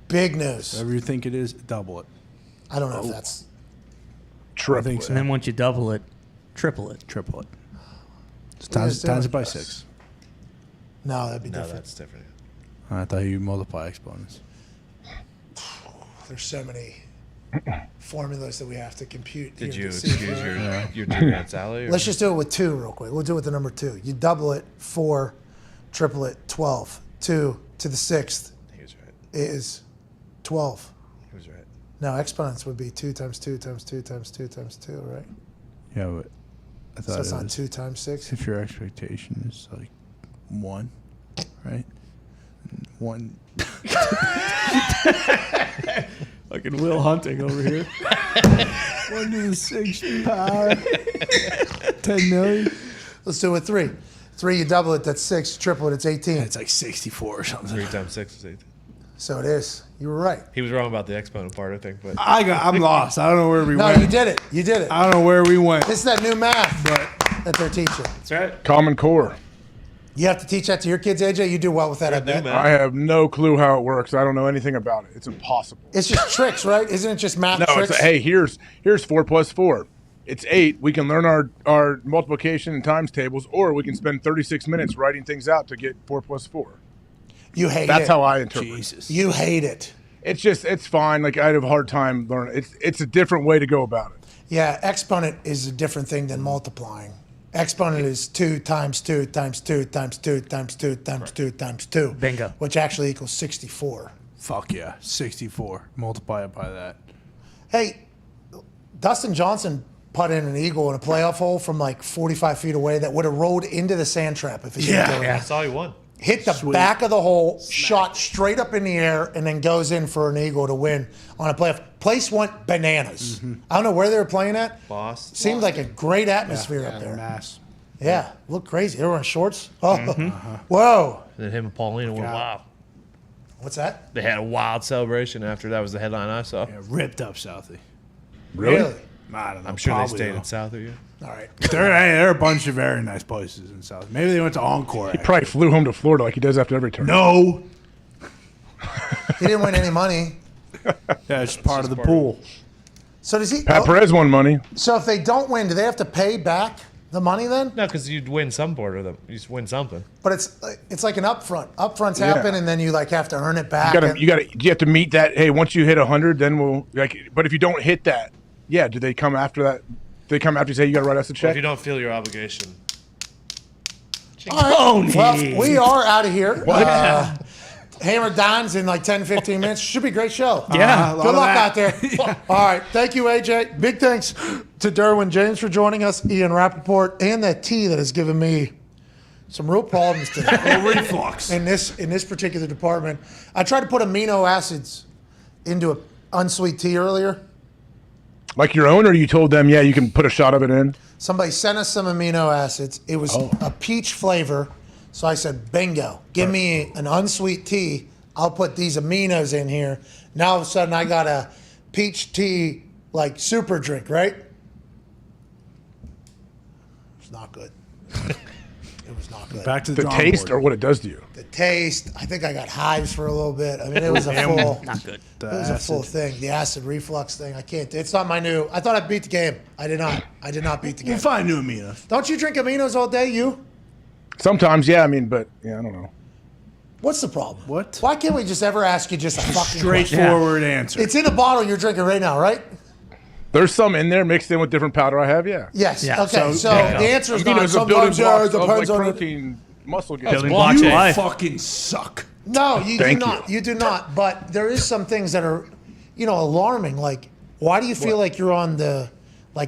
Big news. Whatever you think it is, double it. I don't know if that's triple it. And then once you double it, triple it. Triple it. Times it by 6. No, that'd be No, different. that's different. I thought you multiply exponents. There's so many formulas that we have to compute. Did here you to see if excuse we're- your 2-man salary? Let's just do it with 2 real quick. We'll do it with the number 2. You double it, 4, triple it, 12. 2 to the 6th is 12. He was right. No, exponents would be 2 times 2 times 2 times 2 times 2, right? Yeah, but I thought So it's it not was- 2 times 6? If your expectation is like 1, right? 1. Fucking Will Hunting over here. 1 to the 6th power. 10 million. Let's do it with 3. 3, you double it, that's 6. Triple it, it's 18. It's like 64 or something. 3 times 6 is 18. So it is. You were right. He was wrong about the exponent part, I think. But I'm lost. I don't know where we No, went. you did it. You did it. I don't know where we went. This is that new math that they're teaching. That's right. Common Core. You have to teach that to your kids, AJ? You do well with that, I bet. I have no clue how it works. I don't know anything about it. It's impossible. It's just tricks, right? Isn't it just math No, tricks? it's hey, here's 4 plus 4. It's 8. We can learn our multiplication and times tables, or we can spend 36 minutes writing things out to get 4 plus 4. You hate it. That's how I interpret Jesus. You hate it. It's fine. Like I have a hard time learning. It's a different way to go about it. Yeah, exponent is a different thing than multiplying. Exponent is 2 times 2 times 2 times 2 times 2 times 2 times 2. Bingo. Which actually equals 64. Fuck yeah. 64. Multiply it by that. Hey, Dustin Johnson put in an eagle in a playoff hole from like 45 feet away that would have rolled into the sand trap if it didn't go in. I saw you won. Hit the back of the hole, shot straight up in the air, and then goes in for an eagle to win on a playoff. Place went bananas. I don't know where they were playing at. Boss. Seemed like a great atmosphere up there. Mass. Yeah, looked crazy. They were in shorts. Oh, whoa. And then him and Paulina went wild. What's that? They had a wild celebration after that was the headline I saw. Yeah, ripped up Southie. Really? I don't know. I'm sure they probably stayed though. in Southie. All right. There are a bunch of very nice places in South. Maybe they went to Encore. He probably flew home to Florida like he does after every turn. No. He didn't win any money. Yeah, it's part of the pool. So does he? Pat Perez won money. So if they don't win, do they have to pay back the money then? No, because you'd win some part of them. You just win something. But it's like an upfront. Upfronts Yeah. happen, and then you like have to earn it back. You have to meet that. Hey, once you hit 100, then we'll like. But if you don't hit that, yeah, do they come after that? They come after you say you got to write us a Well, check. if you don't feel your obligation. All right. Well, we are out of here. What? Hammer Don's in like 10, 15 minutes. Should be a great show. Yeah. Good luck out there. All right. Thank you, AJ. Big thanks to Derwin James for joining us, Ian Rapoport, and that tea that has given me some real problems today. Reflux. in this particular department. I tried to put amino acids into an unsweet tea earlier. Like your own, or you told them, yeah, you can put a shot of it in. Somebody sent us some amino acids. It was a peach flavor. So I said, bingo, give me an unsweet tea. I'll put these aminos in here. Now all of a sudden I got a peach tea like super drink, right? It's not good. It was not good. Back to The drawing taste board. or what it does to you. The taste, I think I got hives for a little bit. I mean, it was a full, Not good. it was a full thing. The acid reflux thing, I can't. It's not my new. I thought I beat the game. I did not. I did not beat the game. We'll find new aminos. Don't you drink aminos all day, you? Sometimes, yeah. I mean, but yeah, I don't know. What's the problem? What? Why can't we just ever ask you just a fucking question? Straightforward answer. It's in a bottle you're drinking right now, right? There's some in there mixed in with different powder I have, yeah. Yes. Yeah. Okay. So the answer is not. Aminos are building Sometimes yeah, blocks it of like depends on it. protein, muscle gain. Building blocks of you life. fucking suck. No, you do Thank not. you. You do not. But there is some things that are, alarming. Like, why do you feel like you're on the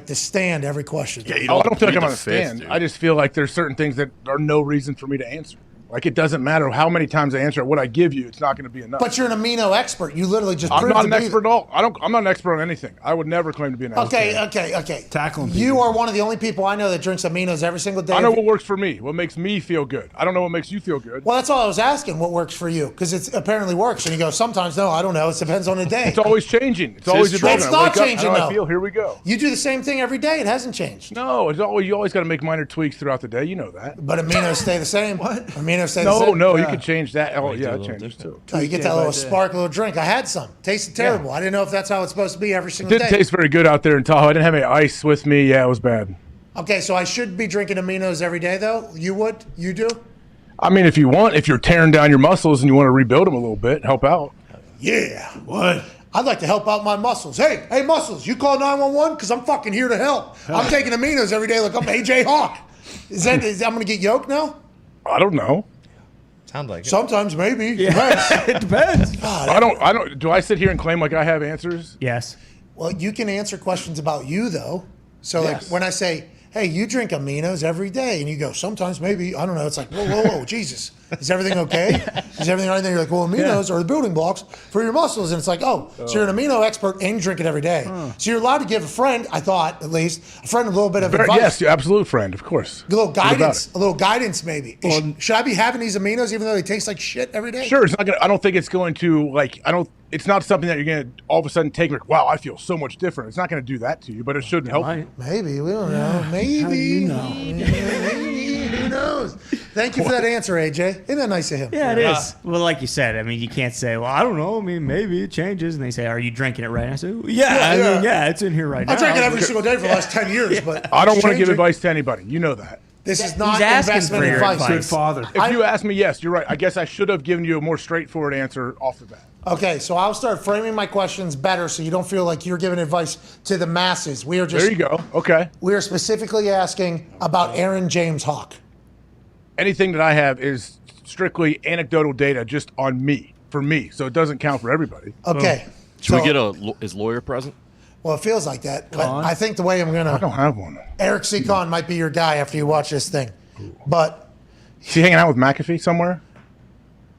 stand every question? I don't feel like I'm on a the fifth, stand. dude. I just feel like there's certain things that are no reason for me to answer. Like it doesn't matter how many times I answer it, what I give you, it's not going to be enough. But you're an amino expert. You literally just I'm proved not to an be expert at all. I'm not an expert on anything. I would never claim to be an expert. Okay. Tackling You people. are one of the only people I know that drinks aminos every single day. I know what works for me, what makes me feel good. I don't know what makes you feel good. Well, that's all I was asking. What works for you? Because it apparently works. And you go, sometimes no, I don't know. It depends on the day. It's always changing. It's always evolving. It's I not wake up, changing, how do I though. feel? Here we go. You do the same thing every day. It hasn't changed. No, you always got to make minor tweaks throughout the day. You know that. But aminos stay the same. What? Aminos amino say No, you could change that. Oh, yeah, it changes too. Oh, you get that little sparkle drink. I had some. Tasted terrible. I didn't know if that's how it's supposed to be every It single day. didn't taste very good out there in Tahoe. I didn't have any ice with me. Yeah, it was bad. Okay, so I should be drinking aminos every day, though? You would? You do? I mean, if you're tearing down your muscles and you want to rebuild them a little bit, help out. Yeah. What? I'd like to help out my muscles. Hey, muscles, you call 911 because I'm fucking here to help. I'm taking aminos every day like I'm AJ Hawk. I'm going to get yoked now? I don't know. Sounds like it. Sometimes, maybe. Yeah. It depends. God, I don't. Do I sit here and claim like I have answers? Yes. Well, you can answer questions about you, though. So, Yes. like, when I say, hey, you drink aminos every day, and you go, sometimes, maybe, I don't know. It's like, whoa, Jesus. Is everything okay? Is everything all right? And then you're like, well, aminos are the building blocks for your muscles. And it's like, so you're an amino expert and you drink it every day. So you're allowed to give a friend, I thought, at least, a friend a little bit of advice. Yes, your absolute friend, of course. A little guidance, maybe. Should I be having these aminos even though they taste like shit every day? Sure, it's not gonna. I don't think it's going to It's not something that you're gonna all of a sudden take. Like, wow, I feel so much different. It's not gonna do that to you, but it should help. Maybe we don't know. Maybe. Who knows? Thank you for that answer, AJ. Isn't that nice of him? Yeah, it is. Well, like you said, I mean, you can't say, well, I don't know. I mean, maybe it changes. And they say, are you drinking it right now? I say, yeah, it's in here right now. I drink it every single day for the last 10 years, but I don't want to give advice to anybody. You know that. This is not investment advice. Good father. If you ask me, yes, you're right. I guess I should have given you a more straightforward answer off the bat. Okay, so I'll start framing my questions better so you don't feel like you're giving advice to the masses. We are just There you go. Okay. We are specifically asking about Aaron James Hawk. Anything that I have is strictly anecdotal data just on me, for me. So it doesn't count for everybody. Okay. Should we get his lawyer present? Well, it feels like that. But I think the way I'm going to... I don't have one. Eric C. Kahn might be your guy after you watch this thing. But... Is he hanging out with McAfee somewhere?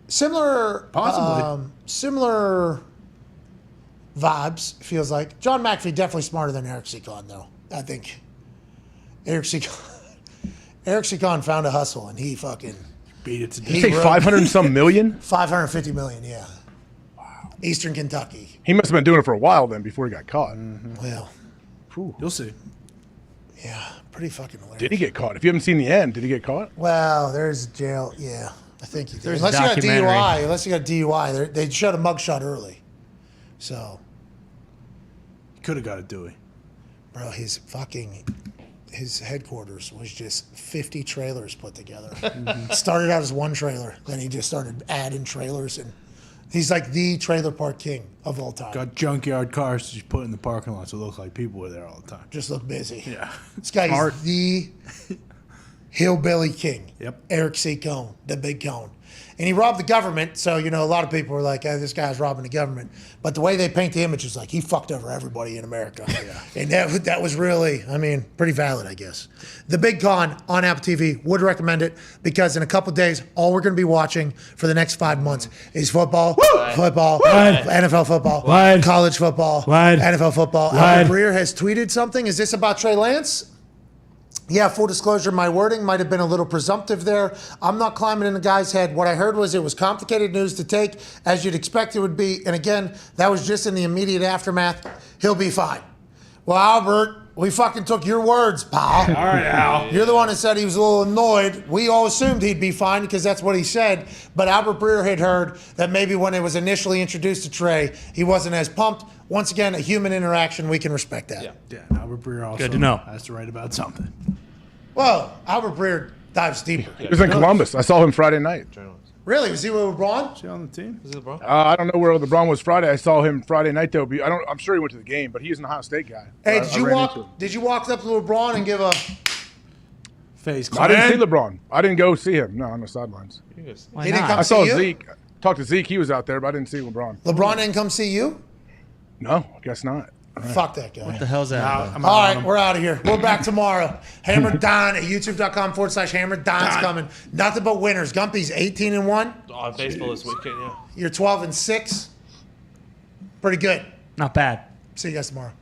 Similar... Possibly. Similar vibes, feels like. John McAfee definitely smarter than Eric C. Kahn, though. I think Eric C. Kahn found a hustle, and he fucking... Beat it to Did you say 500 and some million? 550 million, yeah. Wow. Eastern Kentucky. He must have been doing it for a while then before he got caught. Well, you'll see. Yeah, pretty fucking hilarious. Did he get caught? If you haven't seen the end, did he get caught? Well, there's jail. Yeah, I think he did. There's Unless you got documentary. DUI. Unless you got DUI. They showed a mugshot early. So. Could have got a Dewey. Bro, his headquarters was just 50 trailers put together. Started out as one trailer. Then he just started adding trailers. And he's like the trailer park king of all time. Got junkyard cars just put in the parking lot so it looked like people were there all the time. Just look busy. Yeah. This guy is the hillbilly king. Yep. Eric C. Cohn, the big cone. And he robbed the government, so, a lot of people were like, this guy's robbing the government. But the way they paint the image is like, he fucked over everybody in America. And that was really, pretty valid, I guess. The Big Con on Apple TV, would recommend it, because in a couple days, all we're going to be watching for the next 5 months is football, NFL football, college football, NFL football. Albert Breer has tweeted something. Is this about Trey Lance? Yeah, full disclosure, my wording might have been a little presumptive there. I'm not climbing in the guy's head. What I heard was it was complicated news to take, as you'd expect it would be. And again, that was just in the immediate aftermath. He'll be fine. Well, Albert, we fucking took your words, pal. All right, Al. You're the one that said he was a little annoyed. We all assumed he'd be fine because that's what he said. But Albert Breer had heard that maybe when it was initially introduced to Trey, he wasn't as pumped. Once again, a human interaction, we can respect that. Yeah, Albert Breer also Good to know. has to write about something. Well, Albert Breer dives deeper. He was in Columbus. I saw him Friday night. Really? Was he with LeBron? Is he on the team? Is it LeBron? I don't know where LeBron was Friday. I saw him Friday night though. I'm sure he went to the game, but he's an Ohio State guy. Hey, I did you walk up to LeBron and give a face? I didn't see LeBron. I didn't go see him. No, on the sidelines. He didn't come I saw see you? Zeke. Talked to Zeke. He was out there, but I didn't see LeBron. LeBron didn't come see you? No, I guess not. All right. Fuck that guy. What the hell's that? All right, we're out of here. We're back tomorrow. Hammer Dahn at youtube.com/Hammer. Dahn's coming. Nothing but winners. Gumpy's 18-1. On baseball this weekend, yeah. You're 12-6. Pretty good. Not bad. See you guys tomorrow.